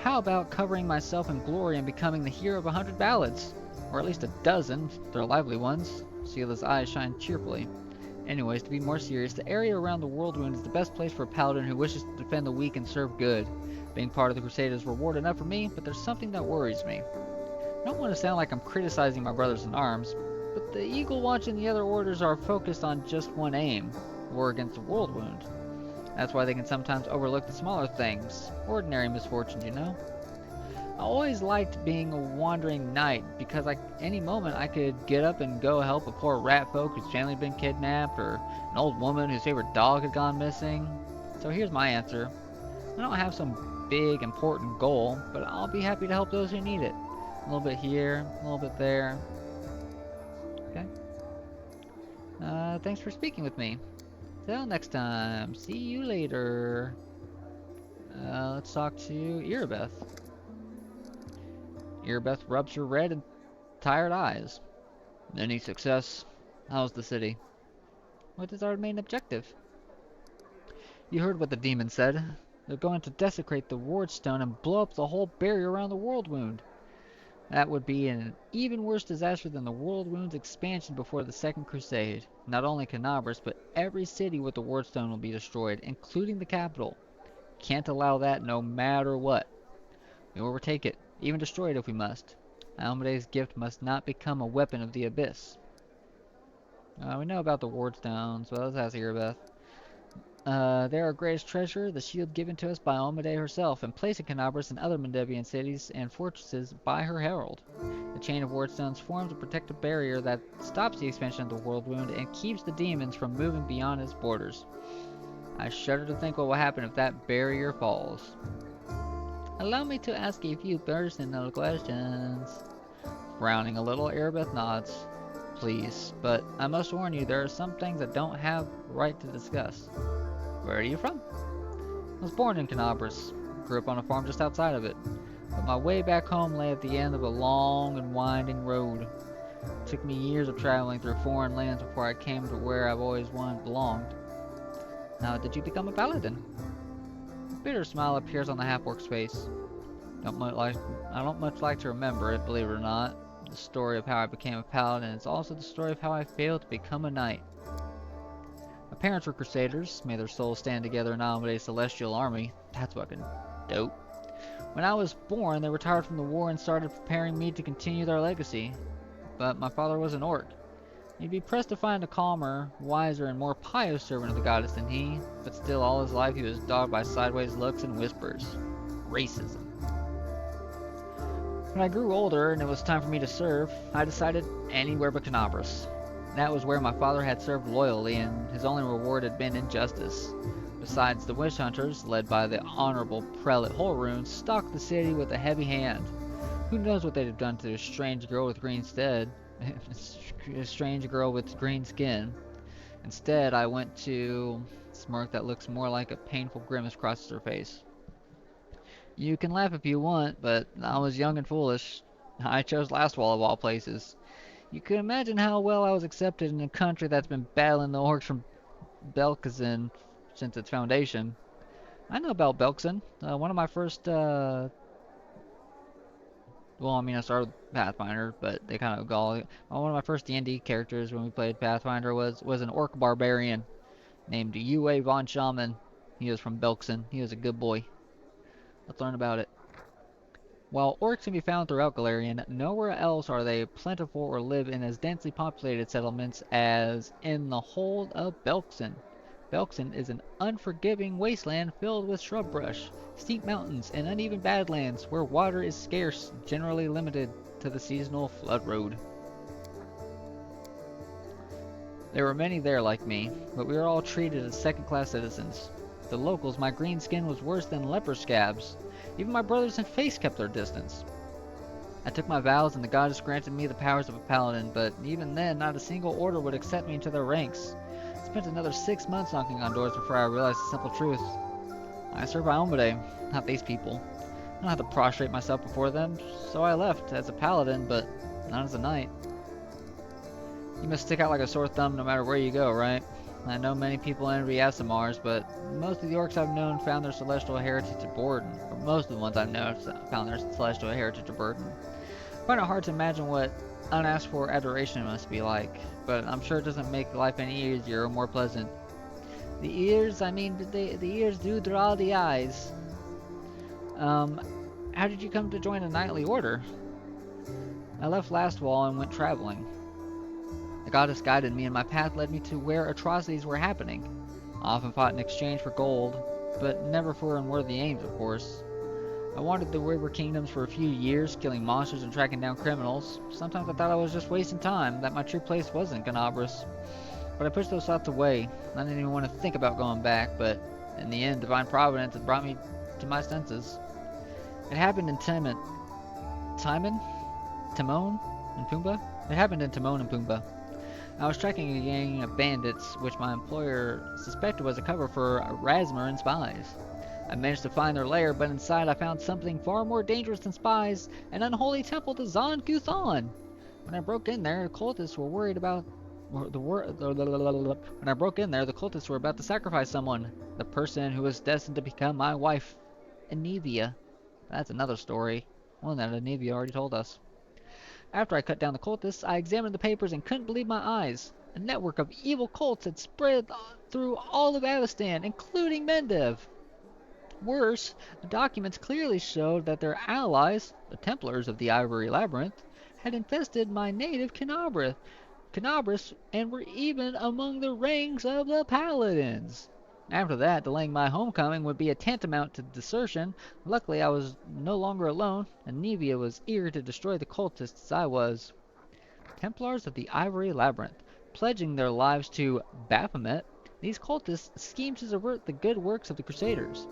How about covering myself in glory and becoming the hero of 100 ballads? Or at least a dozen, if they're lively ones. Sela's eyes shine cheerfully. Anyways, to be more serious, the area around the World Wound is the best place for a paladin who wishes to defend the weak and serve good. Being part of the Crusade is reward enough for me, but there's something that worries me. I don't want to sound like I'm criticizing my brothers in arms, but the Eagle Watch and the other orders are focused on just one aim, war against the World Wound. That's why they can sometimes overlook the smaller things, ordinary misfortunes, you know? I always liked being a wandering knight, because any moment I could get up and go help a poor rat folk whose family had been kidnapped, or an old woman whose favorite dog had gone missing. So here's my answer. I don't have some big, important goal, but I'll be happy to help those who need it. A little bit here, a little bit there. Okay. Thanks for speaking with me. Till next time. See you later. Let's talk to Irabeth. Irabeth rubs her red and tired eyes. Any success? How's the city? What is our main objective? You heard what the demon said. They're going to desecrate the ward stone and blow up the whole barrier around the World Wound. That would be an even worse disaster than the World Wound's expansion before the Second Crusade. Not only Canabras, but every city with the ward stone will be destroyed, including the capital. Can't allow that no matter what. We will overtake it, even destroy it if we must. Almade's gift must not become a weapon of the abyss. We know about the ward stones, so let's ask Irabeth. They're our greatest treasure, the shield given to us by Almade herself, and placed in Canabras and other Mendevian cities and fortresses by her herald. The chain of wardstones forms a protective barrier that stops the expansion of the World Wound and keeps the demons from moving beyond its borders. I shudder to think what will happen if that barrier falls. Allow me to ask a few personal questions. Frowning a little, Irabeth nods. Please, but I must warn you, there are some things I don't have right to discuss. Where are you from? I was born in Canabras, grew up on a farm just outside of it, but my way back home lay at the end of a long and winding road. It took me years of traveling through foreign lands before I came to where I've always wanted belonged. How did you become a paladin? A bitter smile appears on the half-orc's face. Don't much like, I don't much like to remember it, believe it or not. The story of how I became a paladin is also the story of how I failed to become a knight. My parents were crusaders, may their souls stand together in a celestial army. That's fucking dope. When I was born, they retired from the war and started preparing me to continue their legacy. But my father was an orc. You'd be pressed to find a calmer, wiser, and more pious servant of the goddess than he, but still all his life he was dogged by sideways looks and whispers. Racism. When I grew older and it was time for me to serve, I decided anywhere but Canabras. That was where my father had served loyally, and his only reward had been injustice. Besides, the witch hunters, led by the honorable prelate Holroon, stalked the city with a heavy hand. Who knows what they'd have done to a strange girl with green skin. Instead, I went to a smirk that looks more like a painful grimace crosses her face. You can laugh if you want, but I was young and foolish. I chose Lastwall of all places. You can imagine how well I was accepted in a country that's been battling the orcs from Belkazin since its foundation. I know about Belkzen. One of my first, I started with Pathfinder, but they kind of one of my first D&D characters when we played Pathfinder was an orc barbarian named Yue von Shaman. He was from Belkzen. He was a good boy. Let's learn about it. While orcs can be found throughout Galarian, nowhere else are they plentiful or live in as densely populated settlements as in the hold of Belkzen. Belkzen is an unforgiving wasteland filled with shrub brush, steep mountains, and uneven badlands where water is scarce, generally limited to the seasonal flood road. There were many there like me, but we were all treated as second-class citizens. The locals, my green skin was worse than leper scabs. Even my brothers in face kept their distance. I took my vows and the goddess granted me the powers of a paladin, but even then not a single order would accept me into their ranks. I spent another 6 months knocking on doors before I realized the simple truth. I serve Iomedae, not these people. I don't have to prostrate myself before them, so I left as a paladin, but not as a knight. You must stick out like a sore thumb no matter where you go, right? I know many people envy Asimars, but most of the orcs I've known found their celestial heritage a burden. Or most of the ones I've known found their celestial heritage a burden. I find it hard to imagine what unasked for adoration must be like, but I'm sure it doesn't make life any easier or more pleasant. The ears do draw the eyes. How did you come to join a knightly order? I left Lastwall and went traveling. The goddess guided me, and my path led me to where atrocities were happening. I often fought in exchange for gold, but never for unworthy aims, of course. I wandered the river kingdoms for a few years, killing monsters and tracking down criminals. Sometimes I thought I was just wasting time, that my true place wasn't Canabras. But I pushed those thoughts away. I didn't even want to think about going back, but in the end, divine providence had brought me to my senses. It happened in Timon and Pumbaa? It happened in Timon and Pumbaa. I was tracking a gang of bandits, which my employer suspected was a cover for Rasmurin spies. I managed to find their lair, but inside I found something far more dangerous than spies, an unholy temple to Zon Guthon. When I broke in there, the cultists were about to sacrifice someone, the person who was destined to become my wife, Anivia. That's another story, one that Anivia already told us. After I cut down the cultists, I examined the papers and couldn't believe my eyes. A network of evil cults had spread through all of Avestan, including Mendev. Worse, the documents clearly showed that their allies, the Templars of the Ivory Labyrinth, had infested my native Canabras, and were even among the ranks of the Paladins. After that, delaying my homecoming would be a tantamount to desertion. Luckily, I was no longer alone, and Nevia was eager to destroy the cultists as I was. Templars of the Ivory Labyrinth, pledging their lives to Baphomet, these cultists schemed to subvert the good works of the Crusaders.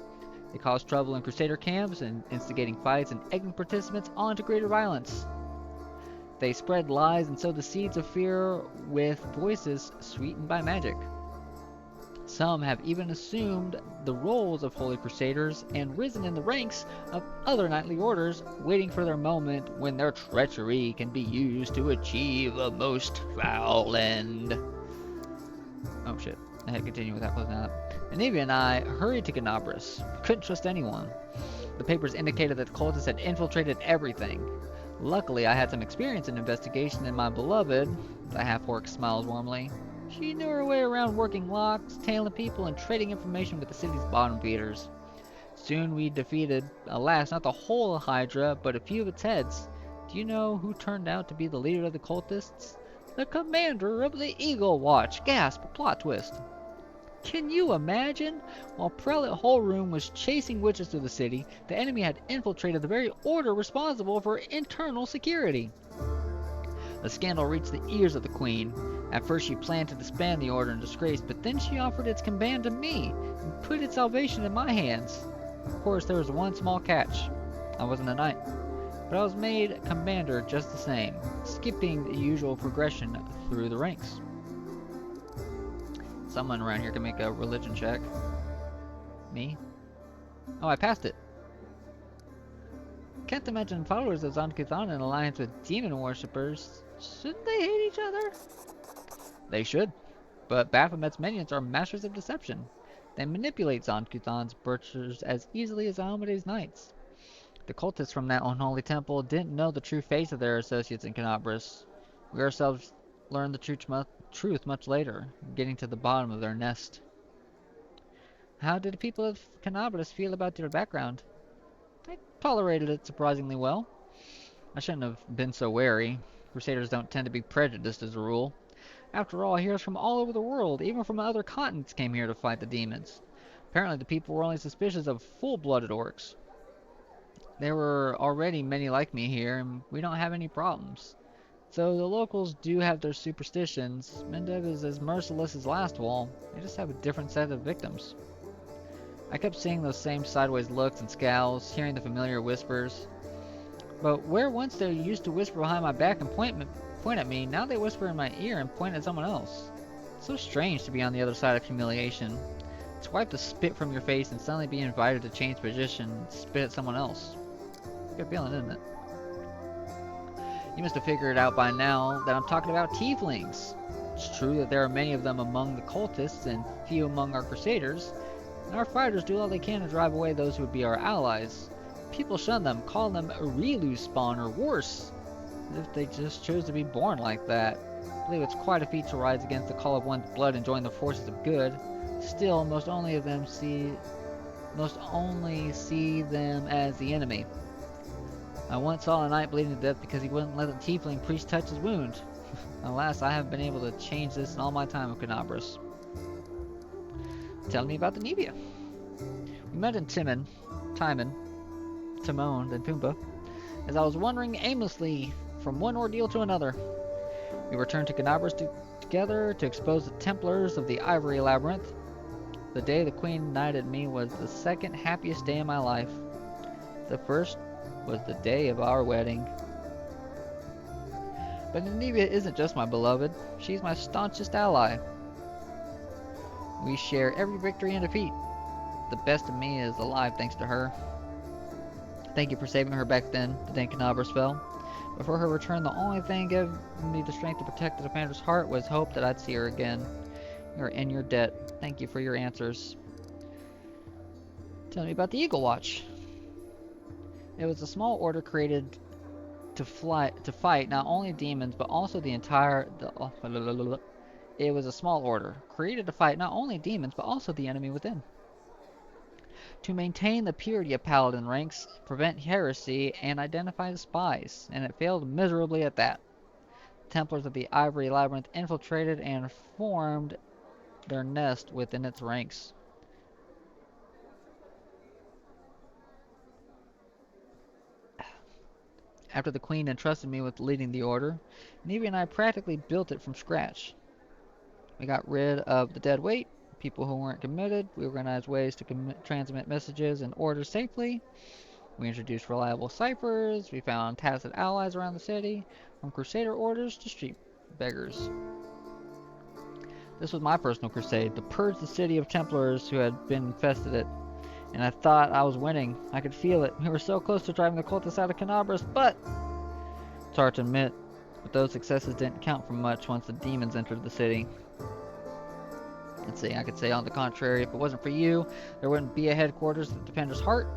They caused trouble in Crusader camps and instigating fights and egging participants on to greater violence. They spread lies and sowed the seeds of fear with voices sweetened by magic. Some have even assumed the roles of Holy Crusaders and risen in the ranks of other knightly orders, waiting for their moment when their treachery can be used to achieve a most foul end. Oh shit. I had to continue without closing that up. Anivia and I hurried to Ganabras. Couldn't trust anyone. The papers indicated that the cultists had infiltrated everything. Luckily, I had some experience in investigation, and my beloved, the half-orc smiles warmly, she knew her way around working locks, tailing people, and trading information with the city's bottom feeders. Soon we defeated, alas, not the whole Hydra, but a few of its heads. Do you know who turned out to be the leader of the cultists? The commander of the Eagle Watch. Gasp, plot twist. Can you imagine? While Prelate Holroom was chasing witches through the city, the enemy had infiltrated the very order responsible for internal security. The scandal reached the ears of the Queen. At first she planned to disband the order in disgrace, but then she offered its command to me and put its salvation in my hands. Of course, there was one small catch. I wasn't a knight, but I was made commander just the same, skipping the usual progression through the ranks. Someone around here can make a religion check. Me? Oh, I passed it. Can't imagine followers of Zankuthan in alliance with demon worshippers. Shouldn't they hate each other? They should. But Baphomet's minions are masters of deception. They manipulate Zankuthan's butchers as easily as Almeda's knights. The cultists from that unholy temple didn't know the true face of their associates in Canabras. We ourselves learned the truth much later, getting to the bottom of their nest. How did the people of Canabras feel about your background? They tolerated it surprisingly well. I shouldn't have been so wary. Crusaders don't tend to be prejudiced as a rule. After all, heroes from all over the world, even from other continents, came here to fight the demons. Apparently the people were only suspicious of full-blooded orcs. There were already many like me here, and we don't have any problems. So the locals do have their superstitions. Mendev is as merciless as Lastwall. They just have a different set of victims. I kept seeing those same sideways looks and scowls, hearing the familiar whispers. But where once they used to whisper behind my back and point at me, now they whisper in my ear and point at someone else. It's so strange to be on the other side of humiliation. To wipe the spit from your face and suddenly be invited to change position and spit at someone else. Good feeling, isn't it? You must have figured out by now that I'm talking about tieflings. It's true that there are many of them among the cultists and few among our crusaders, and our fighters do all they can to drive away those who would be our allies. People shun them, call them a Relu spawn or worse, as if they just chose to be born like that. I believe it's quite a feat to rise against the call of one's blood and join the forces of good. Still, most only see them as the enemy. I once saw a knight bleeding to death because he wouldn't let the tiefling priest touch his wound. Alas, I haven't been able to change this in all my time of Canabras. Tell me about the Nevia. We met in Timon, and Pumbaa, as I was wandering aimlessly from one ordeal to another. We returned to Canabras together to expose the Templars of the Ivory Labyrinth. The day the Queen knighted me was the second happiest day of my life. The first was the day of our wedding. But Anivia isn't just my beloved, she's my staunchest ally. We share every victory and defeat. The best of me is alive thanks to her. Thank you for saving her back then, the day Canabras fell. Before her return, the only thing giving me the strength to protect the defender's heart was hope that I'd see her again. You're in your debt. Thank you for your answers. Tell me about the Eagle Watch. It was a small order created to fight not only demons but also the entire. It was a small order created to fight not only demons but also the enemy within. To maintain the purity of paladin ranks, prevent heresy, and identify the spies, and it failed miserably at that. Templars of the Ivory Labyrinth infiltrated and formed their nest within its ranks. After the Queen entrusted me with leading the order, Neve and I practically built it from scratch. We got rid of the dead weight, people who weren't committed, we organized ways to transmit messages and orders safely, we introduced reliable ciphers, we found tacit allies around the city, from crusader orders to street beggars. This was my personal crusade, to purge the city of Templars who had been infested it. And I thought I was winning. I could feel it. We were so close to driving the cultists out of Canabras, but it's hard to admit, but those successes didn't count for much once the demons entered the city. Let's see, I could say on the contrary, if it wasn't for you, there wouldn't be a headquarters at Defender's Heart.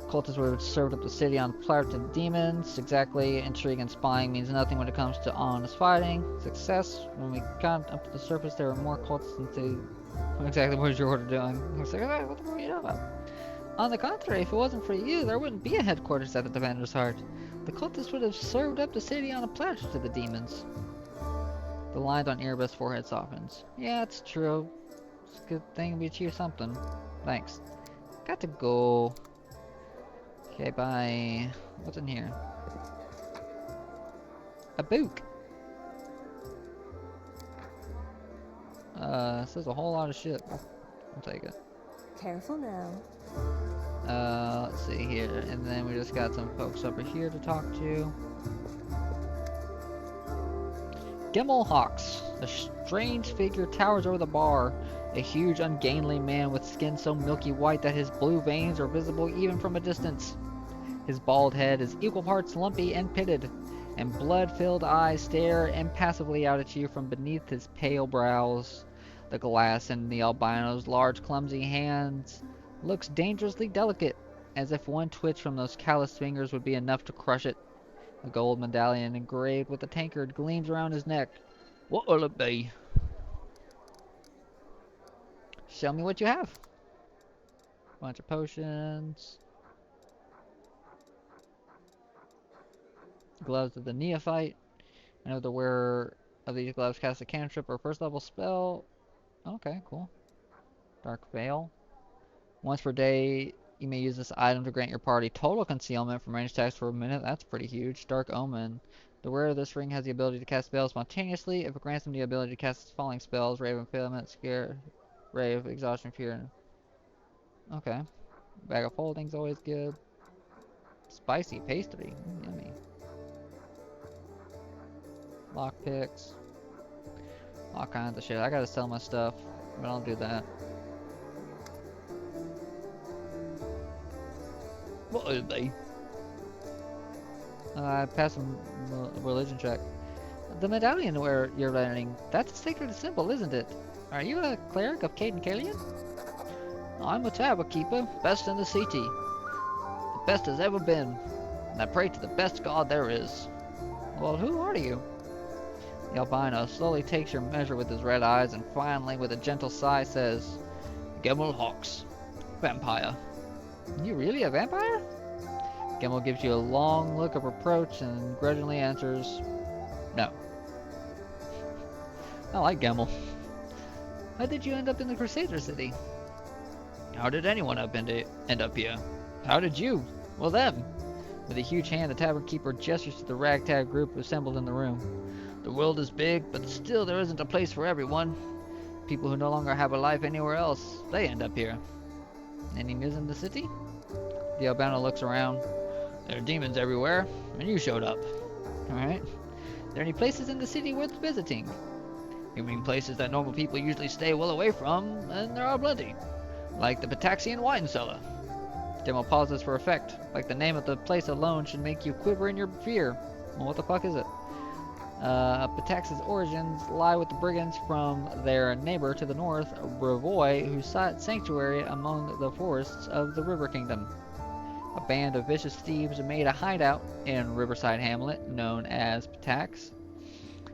Cultists would have served up the city on platter to demons. Exactly, intrigue and spying means nothing when it comes to honest fighting. Success, when we got up to the surface, there were more cultists than to... Exactly, what is your order doing? I was like, oh, what the fuck are you talking about? On the contrary, if it wasn't for you, there wouldn't be a headquarters at the Defender's Heart. The cultists would have served up the city on a platter to the demons. The lines on Erebus' forehead softens. Yeah, it's true. It's a good thing we achieved something. Thanks. Got to go. Okay, bye. What's in here? A book. Says a whole lot of shit. I'll take it. Careful now. Let's see here. And then we just got some folks over here to talk to. Gemmel Hawks. A strange figure towers over the bar. A huge, ungainly man with skin so milky white that his blue veins are visible even from a distance. His bald head is equal parts lumpy and pitted, and blood-filled eyes stare impassively out at you from beneath his pale brows. The glass in the albino's large, clumsy hands looks dangerously delicate, as if one twitch from those calloused fingers would be enough to crush it. A gold medallion engraved with a tankard gleams around his neck. What will it be? Show me what you have. Bunch of potions. Gloves of the neophyte. I know the wearer of these gloves casts a cantrip or first level spell. Okay, cool. Dark Veil. Once per day, you may use this item to grant your party total concealment from ranged attacks for a minute. That's pretty huge. Dark Omen. The wearer of this ring has the ability to cast spells spontaneously. If it grants them the ability to cast falling spells, Ray of Impalement, Scare, Ray of Exhaustion, Fear. Okay. Bag of Holding's always good. Spicy pastry. Yummy. Lockpicks. All kinds of shit. I gotta sell my stuff, but I'll do that. What will it be? I passed a religion check. The medallion where you're learning, that's a sacred symbol, isn't it? Are you a cleric of Caden Kalian? I'm a tavern keeper, best in the city. The best has ever been, and I pray to the best god there is. Well, who are you? The albino slowly takes your measure with his red eyes and finally, with a gentle sigh, says, Gemmel Hawks, vampire. You really a vampire? Gemmel gives you a long look of reproach and grudgingly answers, no. I like Gemmel. How did you end up in the Crusader City? How did anyone end up here? How did you? Well, them. With a huge hand, the tavern keeper gestures to the ragtag group assembled in the room. The world is big, but still there isn't a place for everyone. People who no longer have a life anywhere else, they end up here. Any news in the city? The albino looks around. There are demons everywhere, and you showed up. Alright. Are there any places in the city worth visiting? You mean places that normal people usually stay well away from, and there are plenty. Like the Pataxian wine cellar. Gemmel pauses for effect, like the name of the place alone should make you quiver in your fear. Well, what the fuck is it? Patax's origins lie with the brigands from their neighbor to the north, Brevoy, who sought sanctuary among the forests of the River Kingdom. A band of vicious thieves made a hideout in Riverside Hamlet, known as Patax.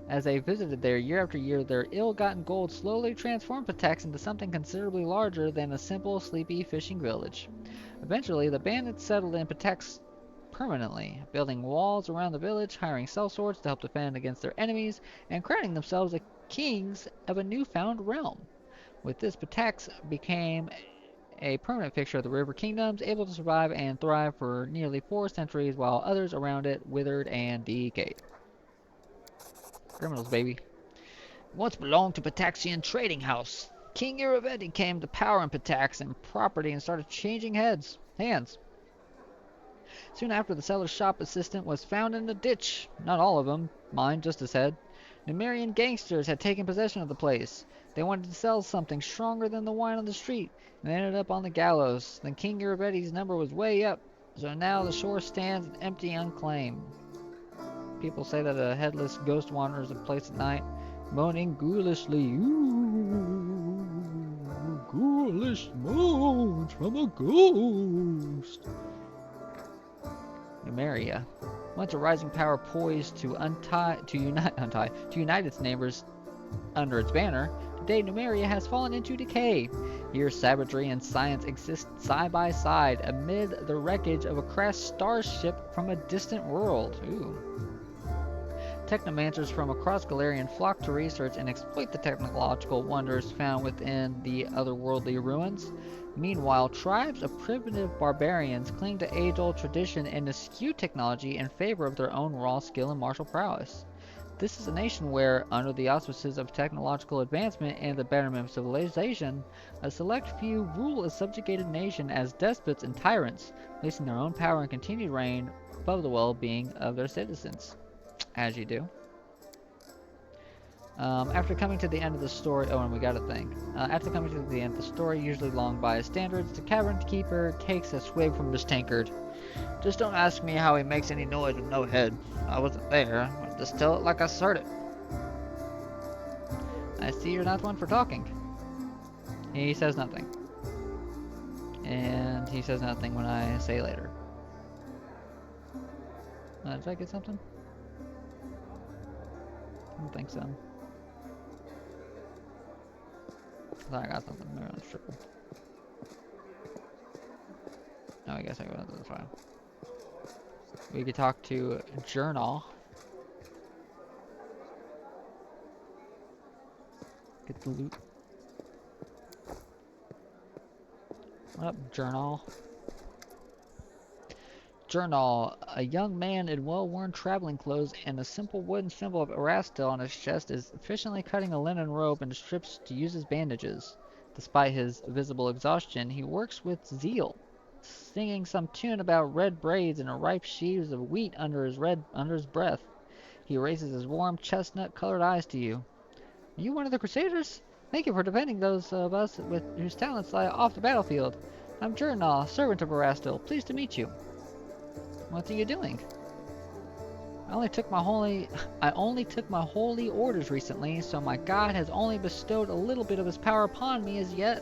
As they visited there year after year, their ill-gotten gold slowly transformed Patax into something considerably larger than a simple, sleepy fishing village. Eventually, the bandits settled in Patax permanently, building walls around the village, hiring sellswords to help defend against their enemies, and crowning themselves the kings of a newfound realm. With this, Patax became a permanent fixture of the River Kingdoms, able to survive and thrive for nearly 4 centuries, while others around it withered and decayed. Criminals, baby. Once belonged to Pataxian trading house. King Iravetti came to power in Patax and property and started changing hands. Soon after, the seller's shop assistant was found in a ditch. Not all of them, mine, just his head. Numerian gangsters had taken possession of the place. They wanted to sell something stronger than the wine on the street, and they ended up on the gallows. Then King Eurybetti's number was way up, so now the shore stands empty, unclaimed. People say that a headless ghost wanders the place at night, moaning ghoulishly. Ooh, ghoulish moans from a ghost. Numeria, once a rising power poised to unite its neighbors under its banner, today Numeria has fallen into decay. Here savagery and science exist side by side amid the wreckage of a crashed starship from a distant world. Ooh. Technomancers from across Galarian flock to research and exploit the technological wonders found within the otherworldly ruins. Meanwhile, tribes of primitive barbarians cling to age-old tradition and eschew technology in favor of their own raw skill and martial prowess. This is a nation where, under the auspices of technological advancement and the betterment of civilization, a select few rule a subjugated nation as despots and tyrants, placing their own power and continued reign above the well-being of their citizens. As you do. After coming to the end of the story, oh, and we got a thing. After coming to the end of the story, usually long by his standards, the tavern keeper takes a swig from his tankard. Just don't ask me how he makes any noise with no head. I wasn't there. Just tell it like I heard it. I see you're not one for talking. He says nothing. And he says nothing when I say later. Did I get something? I don't think so. I thought I got something. Maybe I'm triple. No, I guess I go into the file. We could talk to Journal. Get the loot. What up, Journal? Journal, a young man in well-worn traveling clothes and a simple wooden symbol of Erastil on his chest, is efficiently cutting a linen robe into strips to use as bandages. Despite his visible exhaustion, he works with zeal, singing some tune about red braids and ripe sheaves of wheat under his breath. He raises his warm chestnut-colored eyes to you. Are you one of the Crusaders? Thank you for defending those of us whose talents lie off the battlefield. I'm Journal, servant of Erastil. Pleased to meet you. What are you doing? I only took my holy orders recently, so my god has only bestowed a little bit of his power upon me as yet.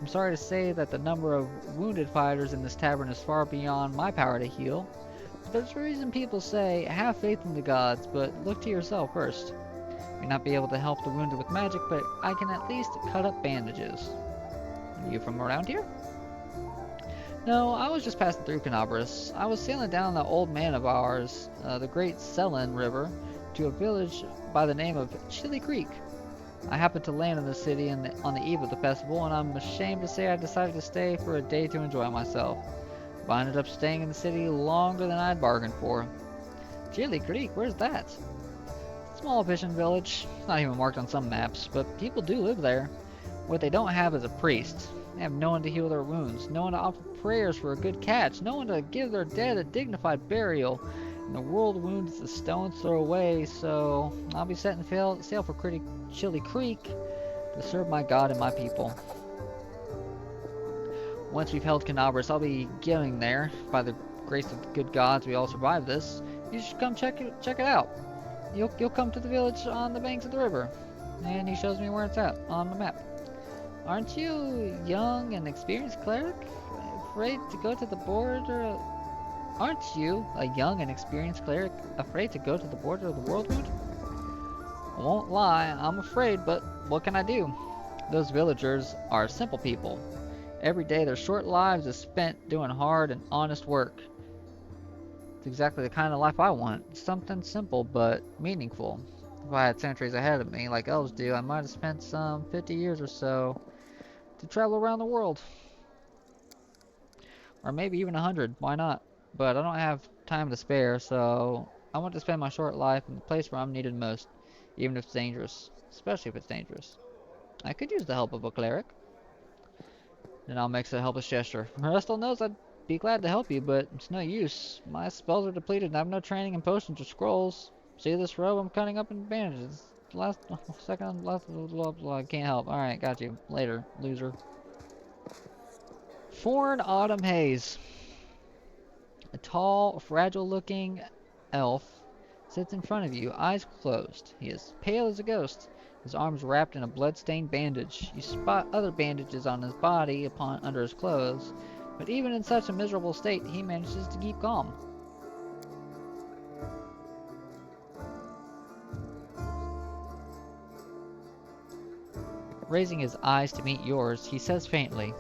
I'm sorry to say that the number of wounded fighters in this tavern is far beyond my power to heal. But there's a reason people say, have faith in the gods, but look to yourself first. I may not be able to help the wounded with magic, but I can at least cut up bandages. Are you from around here? No, I was just passing through Canabras. I was sailing down the old man of ours, the great Selin River, to a village by the name of Chili Creek. I happened to land in the city on the eve of the festival, and I'm ashamed to say I decided to stay for a day to enjoy myself. But I ended up staying in the city longer than I'd bargained for. Chili Creek, where's that? Small fishing village. It's not even marked on some maps, but people do live there. What they don't have is a priest. They have no one to heal their wounds, no one to offer prayers for a good catch, no one to give their dead a dignified burial, and the world wound is a stone's throw away, so I'll be setting sail for Chili Creek to serve my God and my people. Once we've held Canabras, I'll be getting there. By the grace of the good gods, we all survived this. You should come check it out. You'll come to the village on the banks of the river, and he shows me where it's at on the map. Aren't you young and experienced cleric? Afraid to go to the border? Aren't you a young and experienced cleric afraid to go to the border of the world wound? I won't lie, I'm afraid, but what can I do? Those villagers are simple people. Every day their short lives is spent doing hard and honest work. It's exactly the kind of life I want. Something simple but meaningful. If I had centuries ahead of me, like elves do, I might have spent some 50 years or so to travel around the world. Or maybe even 100, why not? But I don't have time to spare, so I want to spend my short life in the place where I'm needed most, even if it's dangerous. Especially if it's dangerous. I could use the help of a cleric. Then I'll make a helpless gesture. Rustle knows I'd be glad to help you, but it's no use. My spells are depleted and I have no training in potions or scrolls. See this robe I'm cutting up in bandages? last second, last blah, blah, can't help. Alright, got you. Later, loser. Foreign autumn haze. A tall, fragile-looking elf sits in front of you, eyes closed. He is pale as a ghost, his arms wrapped in a blood-stained bandage. You spot other bandages on his body upon under his clothes, but even in such a miserable state, he manages to keep calm. Raising his eyes to meet yours, he says faintly,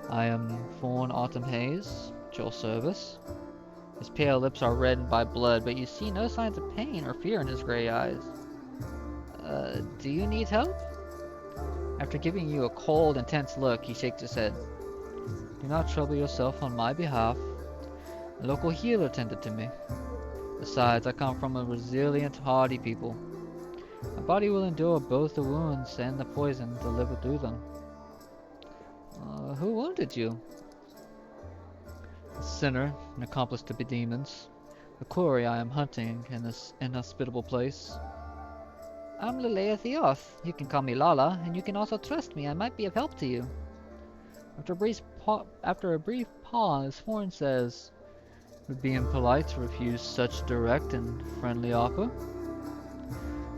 "I am Fawn Autumn Haze, at your service." His pale lips are reddened by blood, but you see no signs of pain or fear in his gray eyes. Do you need help? After giving you a cold, intense look, he shakes his head. Do not trouble yourself on my behalf. A local healer tended to me. Besides, I come from a resilient, hardy people. My body will endure both the wounds and the poison delivered through them. Who wounded you? A sinner, an accomplice to demons. The quarry I am hunting in this inhospitable place. I'm Lala Theoth. You can call me Lala, and you can also trust me. I might be of help to you. After a brief pause, Horn says, "Would be impolite to refuse such direct and friendly offer."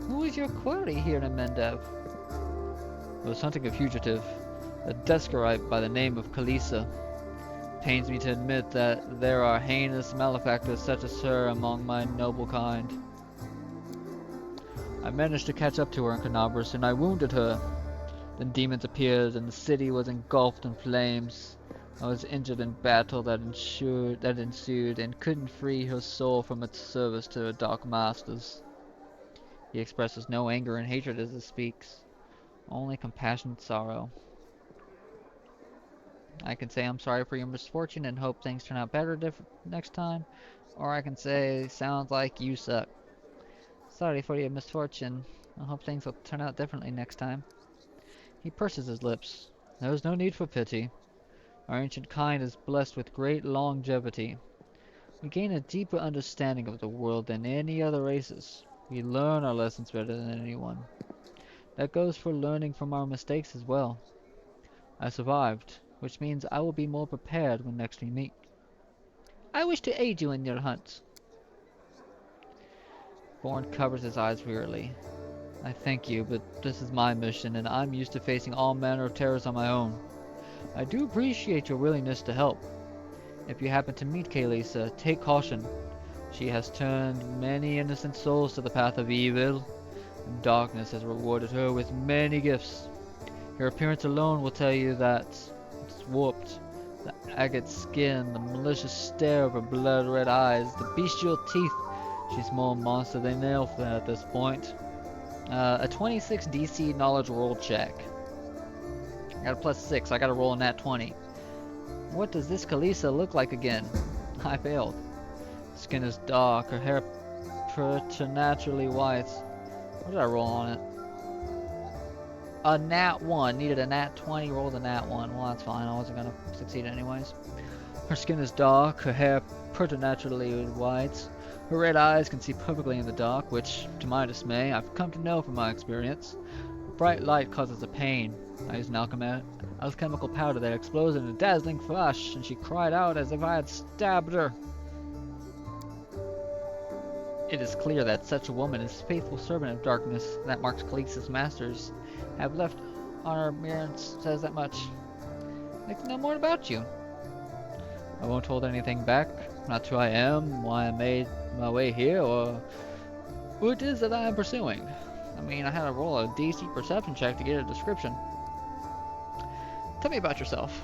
Who is your quarry here in Mendev? I was hunting a fugitive, a Descarite by the name of Kalisa. Pains me to admit that there are heinous malefactors such as her among my noble kind. I managed to catch up to her in Canabras, and I wounded her. Then demons appeared, and the city was engulfed in flames. I was injured in battle that ensued, and couldn't free her soul from its service to her dark masters. He expresses no anger and hatred as he speaks, only compassionate sorrow. I can say I'm sorry for your misfortune and hope things turn out better next time, or I can say, sounds like you suck. Sorry for your misfortune. I hope things will turn out differently next time. He purses his lips. There is no need for pity. Our ancient kind is blessed with great longevity. We gain a deeper understanding of the world than any other races. We learn our lessons better than anyone. That goes for learning from our mistakes as well. I survived, which means I will be more prepared when next we meet. I wish to aid you in your hunt. Bourne covers his eyes wearily. I thank you, but this is my mission, and I'm used to facing all manner of terrors on my own. I do appreciate your willingness to help. If you happen to meet Kalisa, take caution. She has turned many innocent souls to the path of evil, and darkness has rewarded her with many gifts. Her appearance alone will tell you that it's warped. The agate skin, the malicious stare of her blood-red eyes, the bestial teeth. She's more monster than elf at this point. A 26 DC knowledge roll check. I got a +6, I gotta roll a nat 20. What does this Kalisa look like again? I failed. Skin is dark, her hair preternaturally white. What did I roll on it? A nat 1. Needed a nat 20, rolled a nat 1. Well, that's fine, I wasn't gonna succeed anyways. Her skin is dark, her hair preternaturally white. Her red eyes can see perfectly in the dark, which, to my dismay, I've come to know from my experience. Bright light causes a pain. I used an alchemical powder that explodes in a dazzling flash, and she cried out as if I had stabbed her. It is clear that such a woman is faithful servant of darkness that marks Kalisa's masters have left on her appearance says that much. I'd like to know more about you. I won't hold anything back. Not who I am, why I made my way here, or who it is that I am pursuing. I mean, I had to roll a DC perception check to get a description. Tell me about yourself.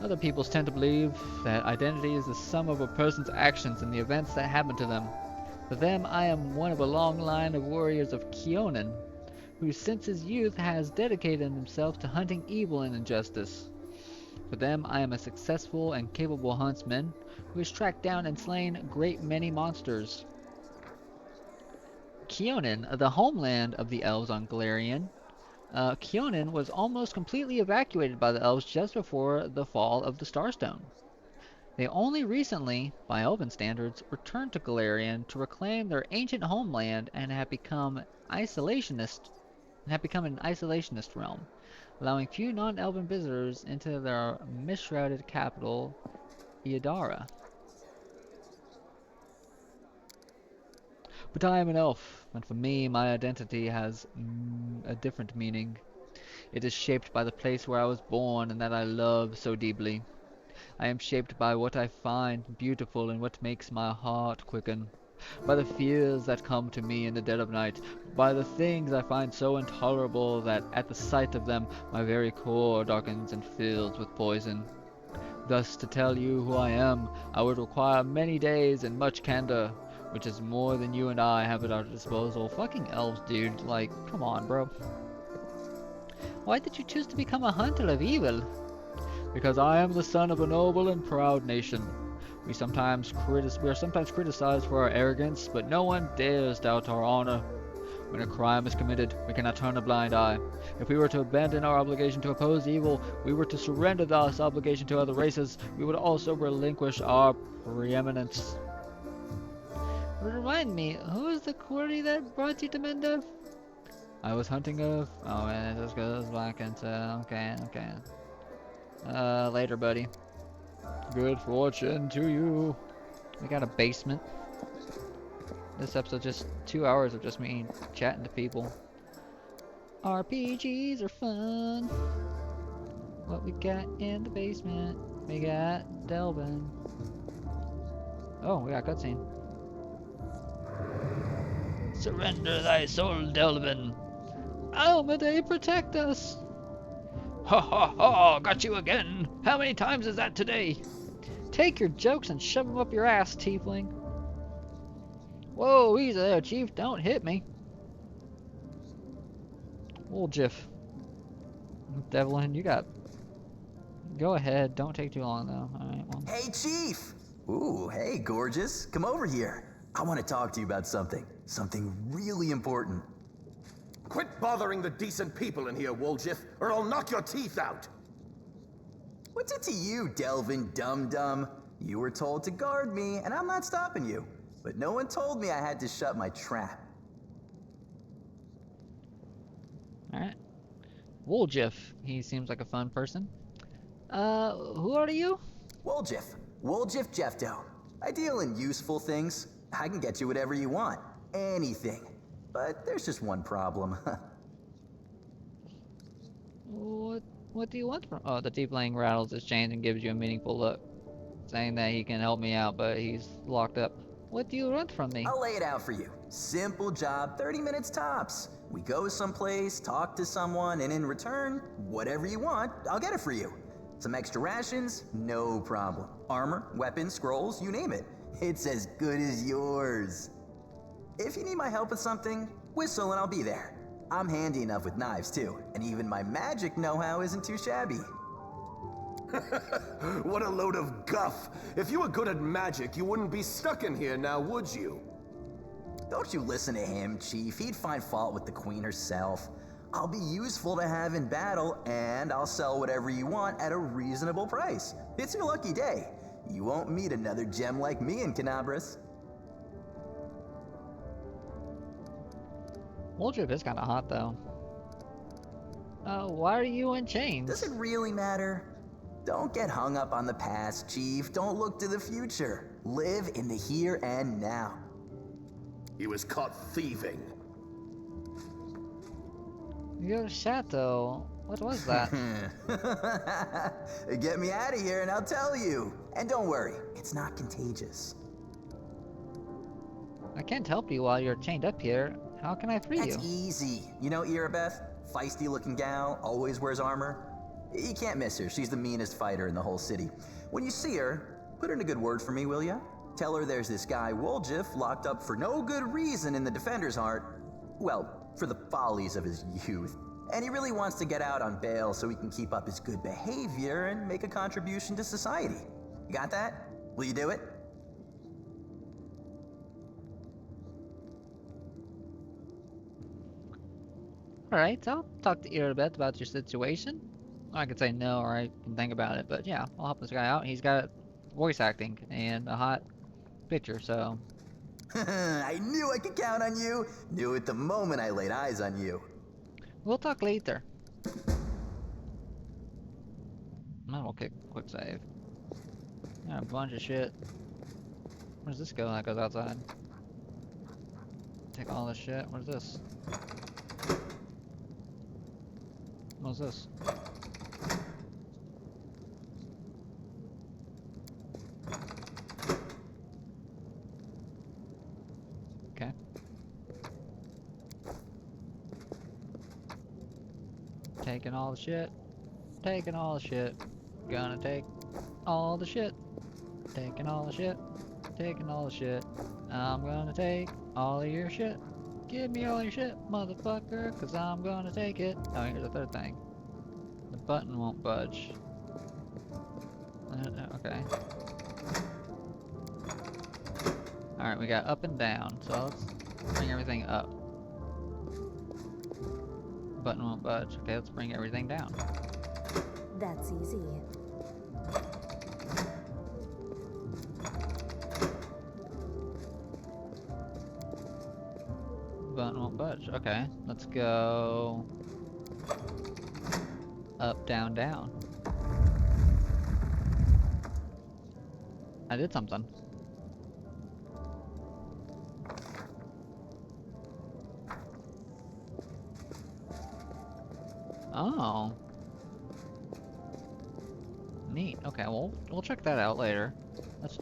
Other peoples tend to believe that identity is the sum of a person's actions and the events that happen to them. For them, I am one of a long line of warriors of Keonan, who since his youth has dedicated himself to hunting evil and injustice. For them, I am a successful and capable huntsman who has tracked down and slain a great many monsters. Keonan, the homeland of the elves on Galarian. Keonan was almost completely evacuated by the elves just before the fall of the Starstone. They only recently, by Elven standards, returned to Galarian to reclaim their ancient homeland and have become an isolationist realm, allowing few non-Elven visitors into their mist-shrouded capital, Iadara. But I am an elf, and for me, my identity has a different meaning. It is shaped by the place where I was born and that I love so deeply. I am shaped by what I find beautiful and what makes my heart quicken, by the fears that come to me in the dead of night, by the things I find so intolerable that at the sight of them my very core darkens and fills with poison. Thus, to tell you who I am, I would require many days and much candor, which is more than you and I have at our disposal. Fucking elves, dude. Like, come on, bro. Why did you choose to become a hunter of evil? Because I am the son of a noble and proud nation. We are sometimes criticized for our arrogance, but no one dares doubt our honor. When a crime is committed, we cannot turn a blind eye. If we were to abandon our obligation to oppose evil, we were to surrender this obligation to other races, we would also relinquish our preeminence. Remind me, who is the quarry that brought you to Mendef? I was hunting a... Oh, man, it just goes back into... Okay. Later, buddy. Good fortune to you. We got a basement. This episode just 2 hours of just me chatting to people. RPGs are fun. What we got in the basement? We got Delvin. Oh, we got cutscene. Surrender thy soul, Delvin. Almaday, protect us! Ha ha ha! Got you again! How many times is that today? Take your jokes and shove them up your ass, tiefling. Whoa, easy there, chief. Don't hit me. Woljif. Devlin, you got... Go ahead. Don't take too long, though. Alright, well... Hey, Chief! Ooh, hey, gorgeous. Come over here. I want to talk to you about something. Something really important. Quit bothering the decent people in here, Woljif, or I'll knock your teeth out! What's it to you, Delvin Dum-Dum? You were told to guard me, and I'm not stopping you. But no one told me I had to shut my trap. Alright. Woljif. He seems like a fun person. Who are you? Woljif. Woljif Jeffdo. I deal in useful things. I can get you whatever you want. Anything. But there's just one problem. What do you want from... Oh, the tiefling rattles his chains and gives you a meaningful look, saying that he can help me out, but he's locked up. What do you want from me? I'll lay it out for you. Simple job, 30 minutes tops. We go someplace, talk to someone, and in return, whatever you want, I'll get it for you. Some extra rations? No problem. Armor, weapons, scrolls, you name it. It's as good as yours. If you need my help with something, whistle and I'll be there. I'm handy enough with knives too, and even my magic know-how isn't too shabby. What a load of guff! If you were good at magic, you wouldn't be stuck in here now, would you? Don't you listen to him, Chief. He'd find fault with the Queen herself. I'll be useful to have in battle, and I'll sell whatever you want at a reasonable price. It's your lucky day. You won't meet another gem like me in Canabras. Woljif is kind of hot, though. Why are you in chains? Does it really matter? Don't get hung up on the past, Chief. Don't look to the future. Live in the here and now. He was caught thieving. Your chateau. What was that? Get me out of here and I'll tell you. And don't worry, it's not contagious. I can't help you while you're chained up here. How can I free you? That's easy. You know Irabeth? Feisty looking gal, always wears armor. You can't miss her. She's the meanest fighter in the whole city. When you see her, put in a good word for me, will ya? Tell her there's this guy Woljif locked up for no good reason in the Defender's Heart. Well, for the follies of his youth. And he really wants to get out on bail so he can keep up his good behavior and make a contribution to society. You got that? Will you do it? Alright, I'll talk to Irabeth about your situation. I could say no, or I can think about it, but yeah, I'll help this guy out. He's got voice acting and a hot picture, so I knew I could count on you. Knew it the moment I laid eyes on you. we'll talk later. Might as well quick save. Got a bunch of shit. Where does this go when that goes outside? Take all this shit. What is this? What's this? Okay. Taking all the shit. Taking all the shit. Gonna take all the shit. Taking all the shit. Taking all the shit. I'm gonna take all of your shit. Give me all your shit, motherfucker, cause I'm gonna take it. Oh, here's the third thing. The button won't budge. Okay. Alright, we got up and down, so let's bring everything up. Button won't budge. Okay, let's bring everything down. That's easy. Button won't budge. Okay, let's go up, down, down. I did something. Oh. Neat. Okay, well, we'll check that out later.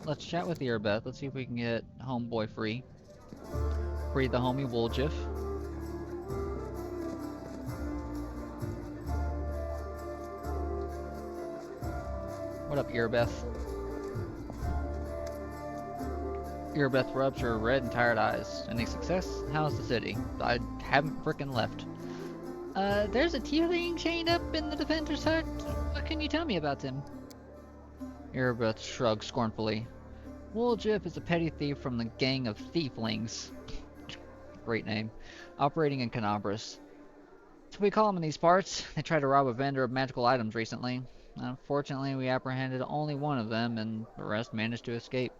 Let's chat with Earbeth. Let's see if we can get homeboy free. Free the homie Wooljiff. What up, Earbeth? Earbeth rubs her red and tired eyes. Any success? How's the city? I haven't frickin' left. There's a tiefling chained up in the defender's hut. What can you tell me about him? Earbeth shrugs scornfully. Wooljiff is a petty thief from the gang of thieflings. Great name. Operating in Canabras. So we call them in these parts. They tried to rob a vendor of magical items recently. Unfortunately, we apprehended only one of them, and the rest managed to escape.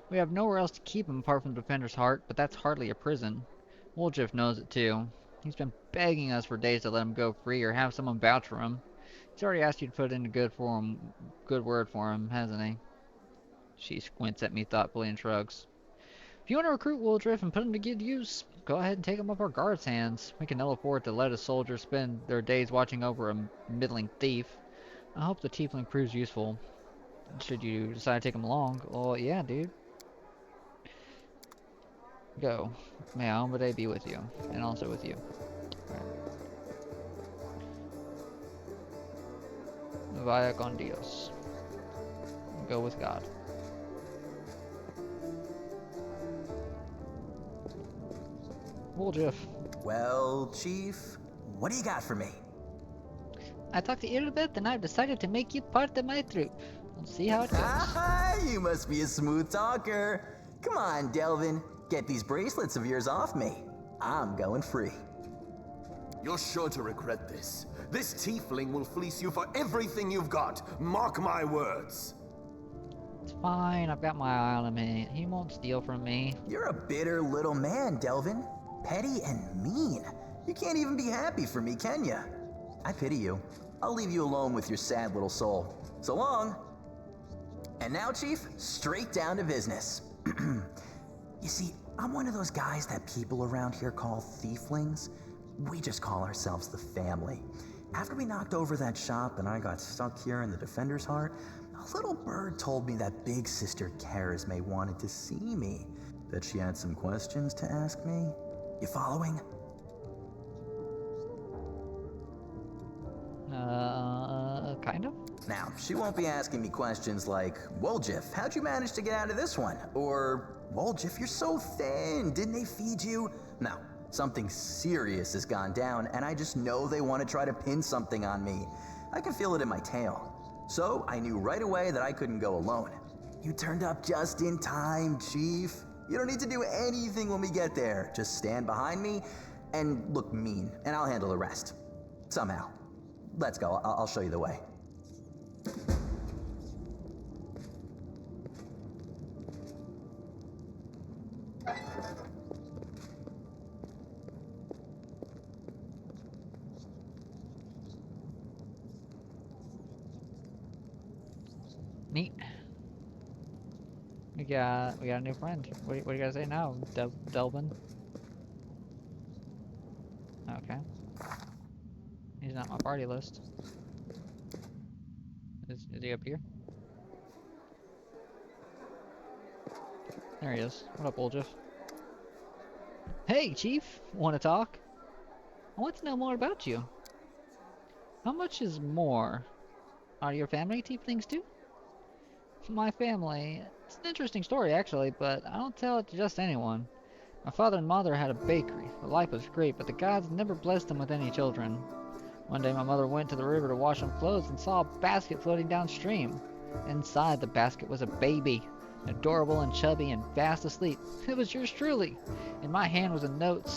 We have nowhere else to keep him apart from the Defender's Heart, but that's hardly a prison. Wooljiff knows it too. He's been begging us for days to let him go free or have someone vouch for him. He's already asked you to put in a good word for him, hasn't he? She squints at me thoughtfully and shrugs. If you want to recruit Wooljiff and put him to good use, go ahead and take him off our guards' hands. We can ill afford to let a soldier spend their days watching over a middling thief. I hope the tiefling proves useful. Should you decide to take him along, well, yeah, dude. Go. May Almade be with you, and also with you. Vaya con Dios. Go with God. Wooljiff. Well, Chief, what do you got for me? I talked to Earbeth and I've decided to make you part of my troop. We'll see how it goes. Ah, you must be a smooth talker. Come on, Delvin, get these bracelets of yours off me. I'm going free. You're sure to regret this. This tiefling will fleece you for everything you've got. Mark my words. It's fine, I've got my eye on him. He won't steal from me. You're a bitter little man, Delvin. Petty and mean. You can't even be happy for me, can ya? I pity you. I'll leave you alone with your sad little soul. So long. And now, Chief, straight down to business. You see, I'm one of those guys that people around here call thieflings. We just call ourselves the family. After we knocked over that shop and I got stuck here in the Defender's Heart, a little bird told me that Big Sister Charisme wanted to see me. That she had some questions to ask me. You following? Kind of? Now, she won't be asking me questions like, Wooljiff, how'd you manage to get out of this one? Or, Wooljiff, you're so thin, didn't they feed you? No, something serious has gone down, and I just know they want to try to pin something on me. I can feel it in my tail. So, I knew right away that I couldn't go alone. You turned up just in time, Chief. You don't need to do anything when we get there. Just stand behind me and look mean, and I'll handle the rest. Somehow. Let's go. I'll show you the way. Neat. We got a new friend. What do you gotta say now, Delvin? Okay. He's not my party list. Is he up here? There he is. What up, old Jeff? Hey, Chief! Wanna talk? I want to know more about you. How much is more? Are your family tieflings too? My family. It's an interesting story, actually, but I don't tell it to just anyone. My father and mother had a bakery. The life was great, but the gods never blessed them with any children. One day my mother went to the river to wash some clothes and saw a basket floating downstream. Inside the basket was a baby, adorable and chubby and fast asleep. It was yours truly. In my hand was a note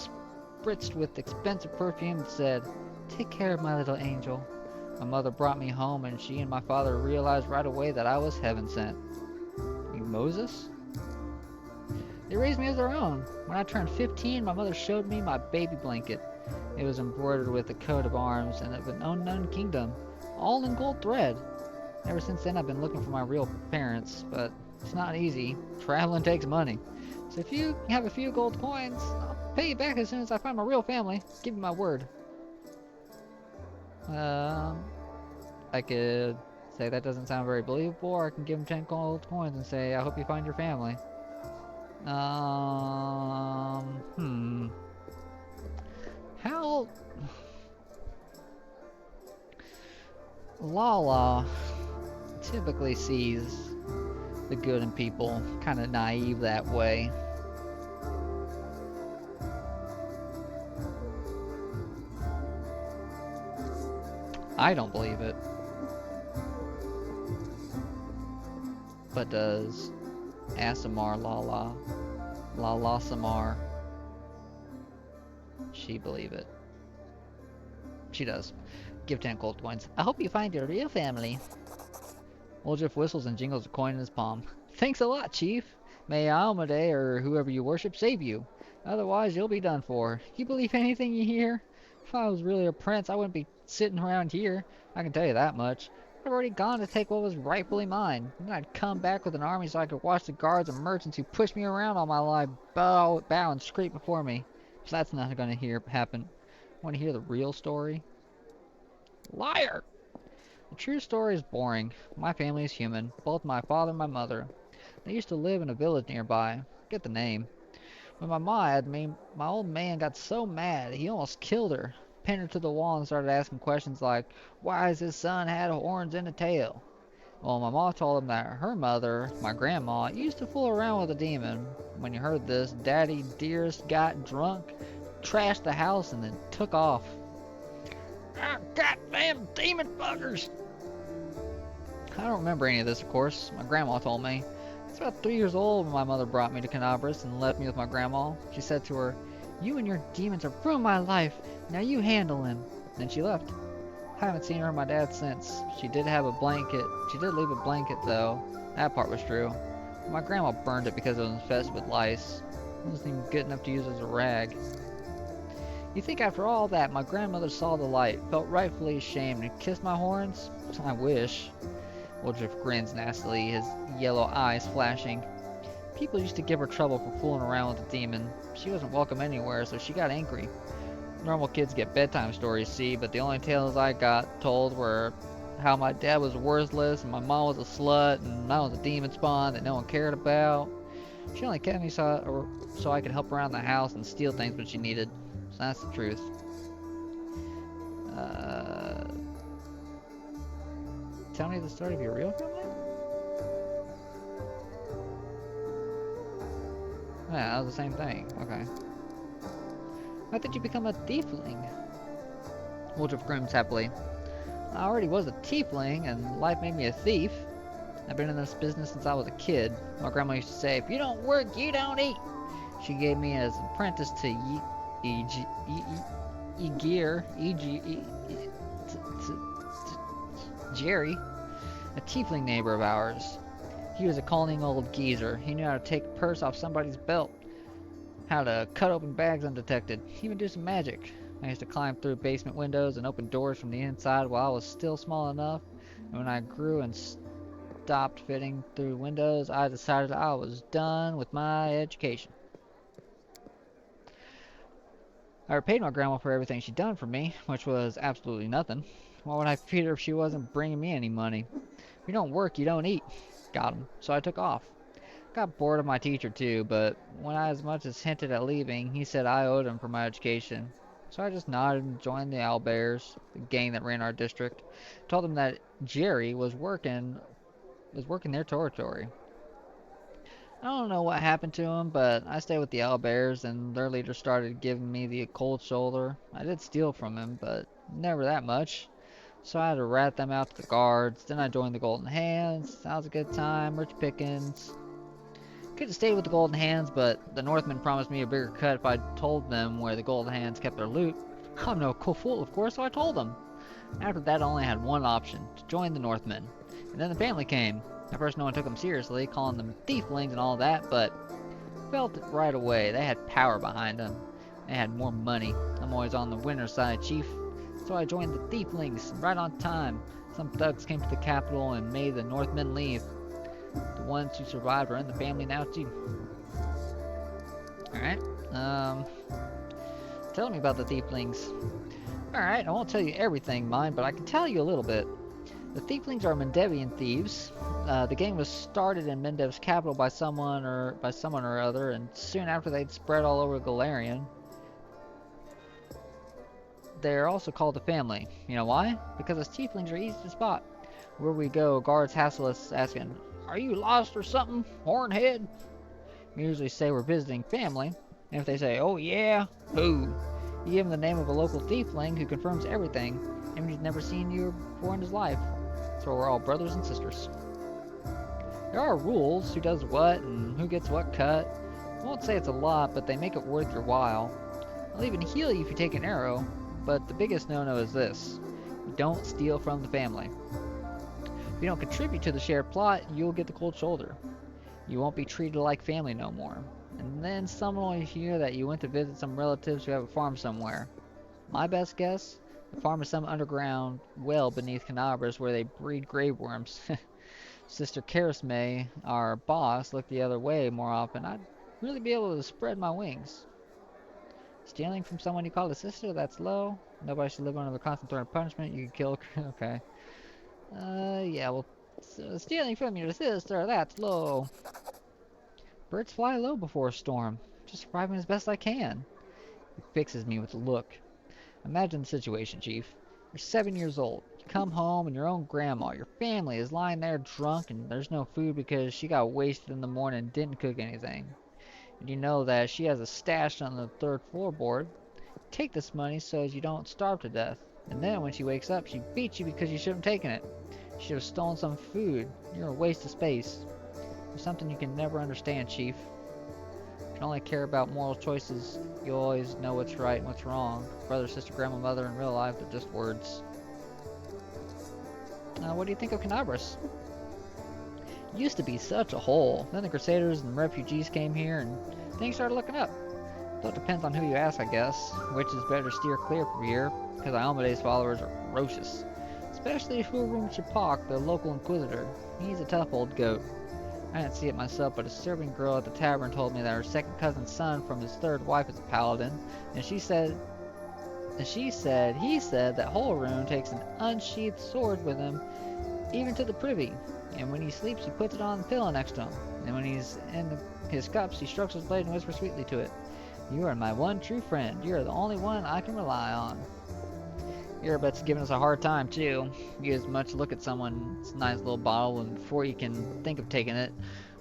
spritzed with expensive perfume that said, "Take care of my little angel." My mother brought me home, and she and my father realized right away that I was heaven sent. You Moses? They raised me as their own. When I turned 15, my mother showed me my baby blanket. It was embroidered with a coat of arms and of an unknown kingdom, all in gold thread. Ever since then, I've been looking for my real parents, but it's not easy. Traveling takes money. So if you have a few gold coins, I'll pay you back as soon as I find my real family. Give you my word. I could say that doesn't sound very believable, or I can give him 10 gold coins and say, I hope you find your family. How... Lala typically sees the good in people, kind of naive that way. I don't believe it. But does Asamar Lala Samar, she believe it? She does. Give 10 gold coins. I hope you find your real family. Old Jeff whistles and jingles a coin in his palm. Thanks a lot, Chief. May Almade or whoever you worship save you. Otherwise, you'll be done for. You believe anything you hear? If I was really a prince, I wouldn't be sitting around here. I can tell you that much. I've already gone to take what was rightfully mine. Then I'd come back with an army so I could watch the guards and merchants who pushed me around all my life bow and scrape before me. So that's not going to happen. Want to hear the real story? Liar! The true story is boring. My family is human. Both my father and my mother. They used to live in a village nearby. Get the name. When my old man got so mad he almost killed her. Pinned her to the wall and started asking questions like, why has his son had horns and a tail? Well, my mom told him that her mother, my grandma, used to fool around with a demon. When you heard this, Daddy Dearest got drunk, trashed the house, and then took off. Ah, goddamn demon buggers! I don't remember any of this, of course. My grandma told me. I was about 3 years old when my mother brought me to Canabras and left me with my grandma. She said to her, "You and your demons have ruined my life. Now you handle him." Then she left. I haven't seen her or my dad since. She did have a blanket. She did leave a blanket, though. That part was true. My grandma burned it because it was infested with lice. It wasn't even good enough to use as a rag. You think after all that, my grandmother saw the light, felt rightfully ashamed, and kissed my horns? I wish. Woodruff grins nastily, his yellow eyes flashing. People used to give her trouble for fooling around with the demon. She wasn't welcome anywhere, so she got angry. Normal kids get bedtime stories, see, but the only tales I got told were how my dad was worthless, and my mom was a slut, and I was a demon spawn that no one cared about. She only kept me so I could help around the house and steal things when she needed. So that's the truth. Tell me the story of your real family? Yeah, that was the same thing. Okay. How did you become a tiefling? Woodruff grins happily. I already was a tiefling, and life made me a thief. I've been in this business since I was a kid. My grandma used to say, if you don't work, you don't eat. She gave me as an apprentice to Jerry, a tiefling neighbor of ours. He was a cunning old geezer. He knew how to take a purse off somebody's belt. how to cut open bags undetected, even do some magic. I used to climb through basement windows and open doors from the inside while I was still small enough. And when I grew and stopped fitting through windows, I decided I was done with my education. I repaid my grandma for everything she'd done for me, which was absolutely nothing. Why would I feed her if she wasn't bringing me any money? If you don't work, you don't eat. Got him. So I took off. Got bored of my teacher too, but when I as much as hinted at leaving, he said I owed him for my education. So I just nodded and joined the Owlbears, the gang that ran our district. Told them that Jerry was working their territory. I don't know what happened to him, but I stayed with the Owlbears, and their leader started giving me the cold shoulder. I did steal from him, but never that much. So I had to rat them out to the guards. Then I joined the Golden Hands. That was a good time. Rich pickings. Could have stayed with the Golden Hands, but the Northmen promised me a bigger cut if I told them where the Golden Hands kept their loot. I'm no fool, of course, so I told them. After that, I only had one option, to join the Northmen. And then the family came. At first, no one took them seriously, calling them thieflings and all that, but felt it right away. They had power behind them. They had more money. I'm always on the winner's side, Chief. So I joined the thieflings, right on time. Some thugs came to the capital and made the Northmen leave. The ones who survived are in the family now, too. Alright, tell me about the thieflings. Alright, I won't tell you everything, mind, but I can tell you a little bit. The thieflings are Mendevian thieves. The gang was started in Mendev's capital by someone or other, and soon after they'd spread all over Galarian. They're also called the family. You know why? Because us tieflings are easy to spot. Where we go, guards hassle us asking, "Are you lost or something, hornhead?" We usually say we're visiting family, and if they say, "Oh yeah, who?" you give them the name of a local tiefling who confirms everything, and he's never seen you before in his life. So we're all brothers and sisters. There are rules, who does what and who gets what cut. I won't say it's a lot, but they make it worth your while. I'll even heal you if you take an arrow, but the biggest no-no is this: you don't steal from the family. If you don't contribute to the shared plot, you'll get the cold shoulder. You won't be treated like family no more. And then someone will hear that you went to visit some relatives who have a farm somewhere. My best guess? The farm is some underground well beneath Canabras where they breed grave worms. Sister Karisme, our boss, looked the other way more often. I'd really be able to spread my wings. Stealing from someone you call a sister? That's low. Nobody should live under the constant threat of punishment. You can kill. Okay. Yeah, well, stealing from your sister, that's low. Birds fly low before a storm. Just surviving as best I can. He fixes me with a look. Imagine the situation, Chief. You're 7 years old. You come home and your own grandma, your family, is lying there drunk and there's no food because she got wasted in the morning and didn't cook anything. And you know that she has a stash on the third floorboard. Take this money so as you don't starve to death. And then when she wakes up, she beats you because you shouldn't have taken it. You should have stolen some food. You're a waste of space. There's something you can never understand, Chief. You can only care about moral choices. You always know what's right and what's wrong. Brother, sister, grandma, mother in real life, they're just words. What do you think of Canabras? It used to be such a hole. Then the Crusaders and refugees came here and things started looking up. Though it depends on who you ask, I guess. Which is better steer clear from here, because Iomede's followers are ferocious. Especially Furum Chipak, the local inquisitor. He's a tough old goat. I didn't see it myself, but a serving girl at the tavern told me that her second cousin's son from his third wife is a paladin, and he said that Holroon takes an unsheathed sword with him, even to the privy, and when he sleeps he puts it on the pillow next to him, and when he's in his cups he strokes his blade and whispers sweetly to it. You are my one true friend. You are the only one I can rely on. Erebet's giving us a hard time, too. You as much look at someone's nice little bottle, and before you can think of taking it,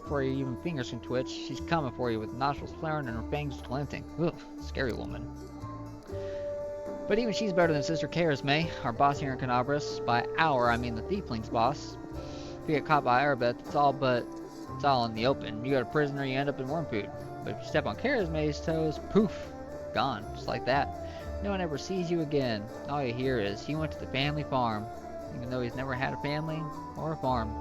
before your even fingers can twitch, she's coming for you with nostrils flaring and her fangs glinting. Ugh, scary woman. But even she's better than Sister Karisme, our boss here in Canabras. By our, I mean the Thiefling's boss. If you get caught by Erebet, it's all in the open. You go to prison or you end up in worm food. But if you step on Karisme's toes, poof, gone, just like that. No one ever sees you again. All you hear is, he went to the family farm, even though he's never had a family or a farm.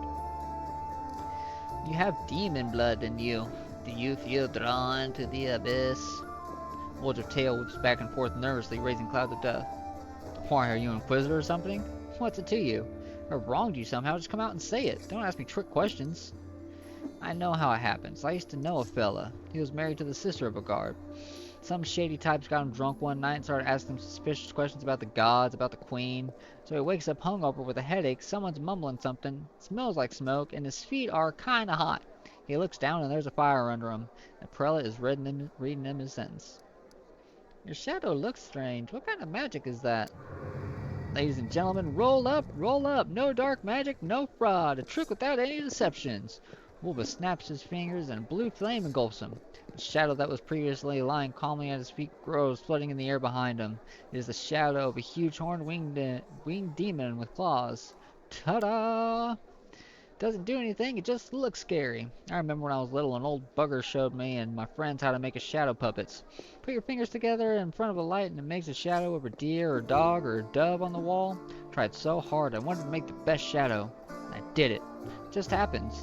You have demon blood in you. Do you feel drawn to the abyss? Wolder's tail whips back and forth nervously, raising clouds of dust. Why, are you an inquisitor or something? What's it to you? If I wronged you somehow, just come out and say it. Don't ask me trick questions. I know how it happens. I used to know a fella. He was married to the sister of a guard. Some shady types got him drunk one night and started asking him suspicious questions about the gods, about the queen. So he wakes up hungover with a headache, someone's mumbling something, smells like smoke, and his feet are kinda hot. He looks down and there's a fire under him. The prelate is reading him his sentence. Your shadow looks strange. What kind of magic is that? Ladies and gentlemen, roll up, roll up. No dark magic, no fraud. A trick without any deceptions. Wolva snaps his fingers and a blue flame engulfs him. The shadow that was previously lying calmly at his feet grows, floating in the air behind him. It is the shadow of a huge horned winged demon with claws. Ta-da! Doesn't do anything, it just looks scary. I remember when I was little, an old bugger showed me and my friends how to make a shadow puppets. Put your fingers together in front of a light and it makes a shadow of a deer or a dog or a dove on the wall. Tried so hard, I wanted to make the best shadow. I did it. It just happens.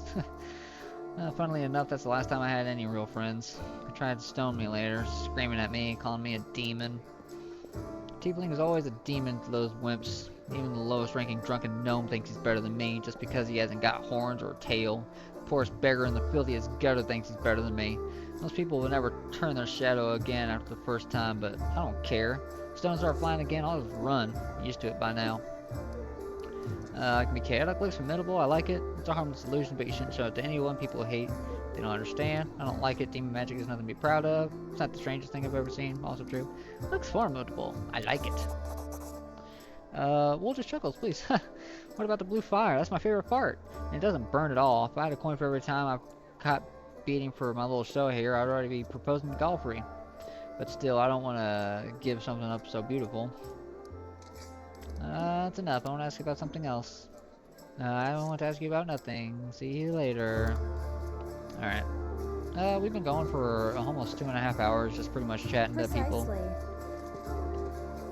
Funnily enough, that's the last time I had any real friends. They tried to stone me later, screaming at me, calling me a demon. Tiefling is always a demon to those wimps. Even the lowest ranking drunken gnome thinks he's better than me just because he hasn't got horns or a tail. The poorest beggar in the filthiest gutter thinks he's better than me. Most people will never turn their shadow again after the first time, but I don't care. If stones start flying again, I'll just run. I'm used to it by now. It can be chaotic, looks formidable, I like it. It's a harmless illusion, but you shouldn't show it to anyone people hate. They don't understand. I don't like it. Demon magic is nothing to be proud of. It's not the strangest thing I've ever seen. Also true. Looks formidable. I like it. Wolter chuckles, please. What about the blue fire? That's my favorite part. And it doesn't burn at all. If I had a coin for every time I've caught beating for my little show here, I'd already be proposing to Golfrey. But still, I don't want to give something up so beautiful. That's enough. I want to ask you about something else. I don't want to ask you about nothing. See you later. Alright. We've been going for almost 2.5 hours, just pretty much chatting to people. Precisely.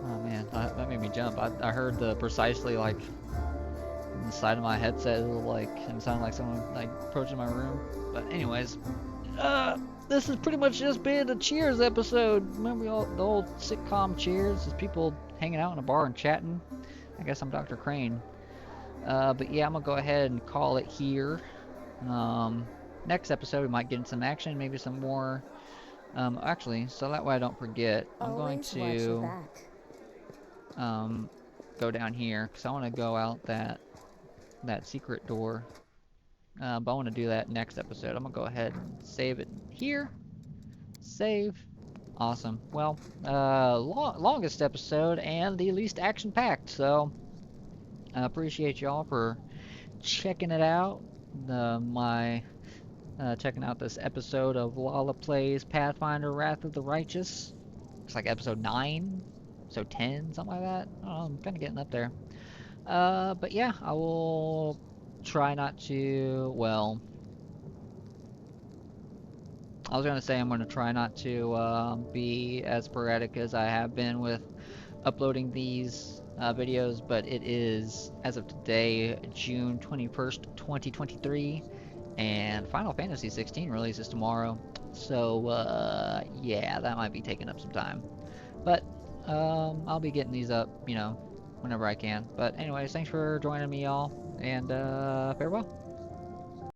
Oh man, that made me jump. I heard the precisely like in the side of my headset, it was like, and it sounded like someone like approaching my room. But anyways, this has pretty much just been a Cheers episode. Remember the old sitcom Cheers? Just people hanging out in a bar and chatting. I guess I'm Dr. Crane. But yeah, I'm gonna go ahead and call it here. Next episode we might get in some action, maybe some more. Actually, so that way I don't forget, I'm going Always watch your to back. go down here because I want to go out that secret door. But I want to do that next episode. I'm gonna go ahead and save it here. Save. Awesome. Well, longest episode and the least action-packed. So I appreciate y'all for checking it out. Checking out this episode of Lala Plays Pathfinder: Wrath of the Righteous. It's like episode 9, episode 10, something like that. I don't know, I'm kind of getting up there. But yeah, I will try not to, well, I was going to say I'm going to try not to be as sporadic as I have been with uploading these videos, but it is, as of today, June 21st, 2023, and Final Fantasy 16 releases tomorrow, so yeah, that might be taking up some time, but I'll be getting these up, you know, whenever I can. But anyways, thanks for joining me, y'all, and farewell.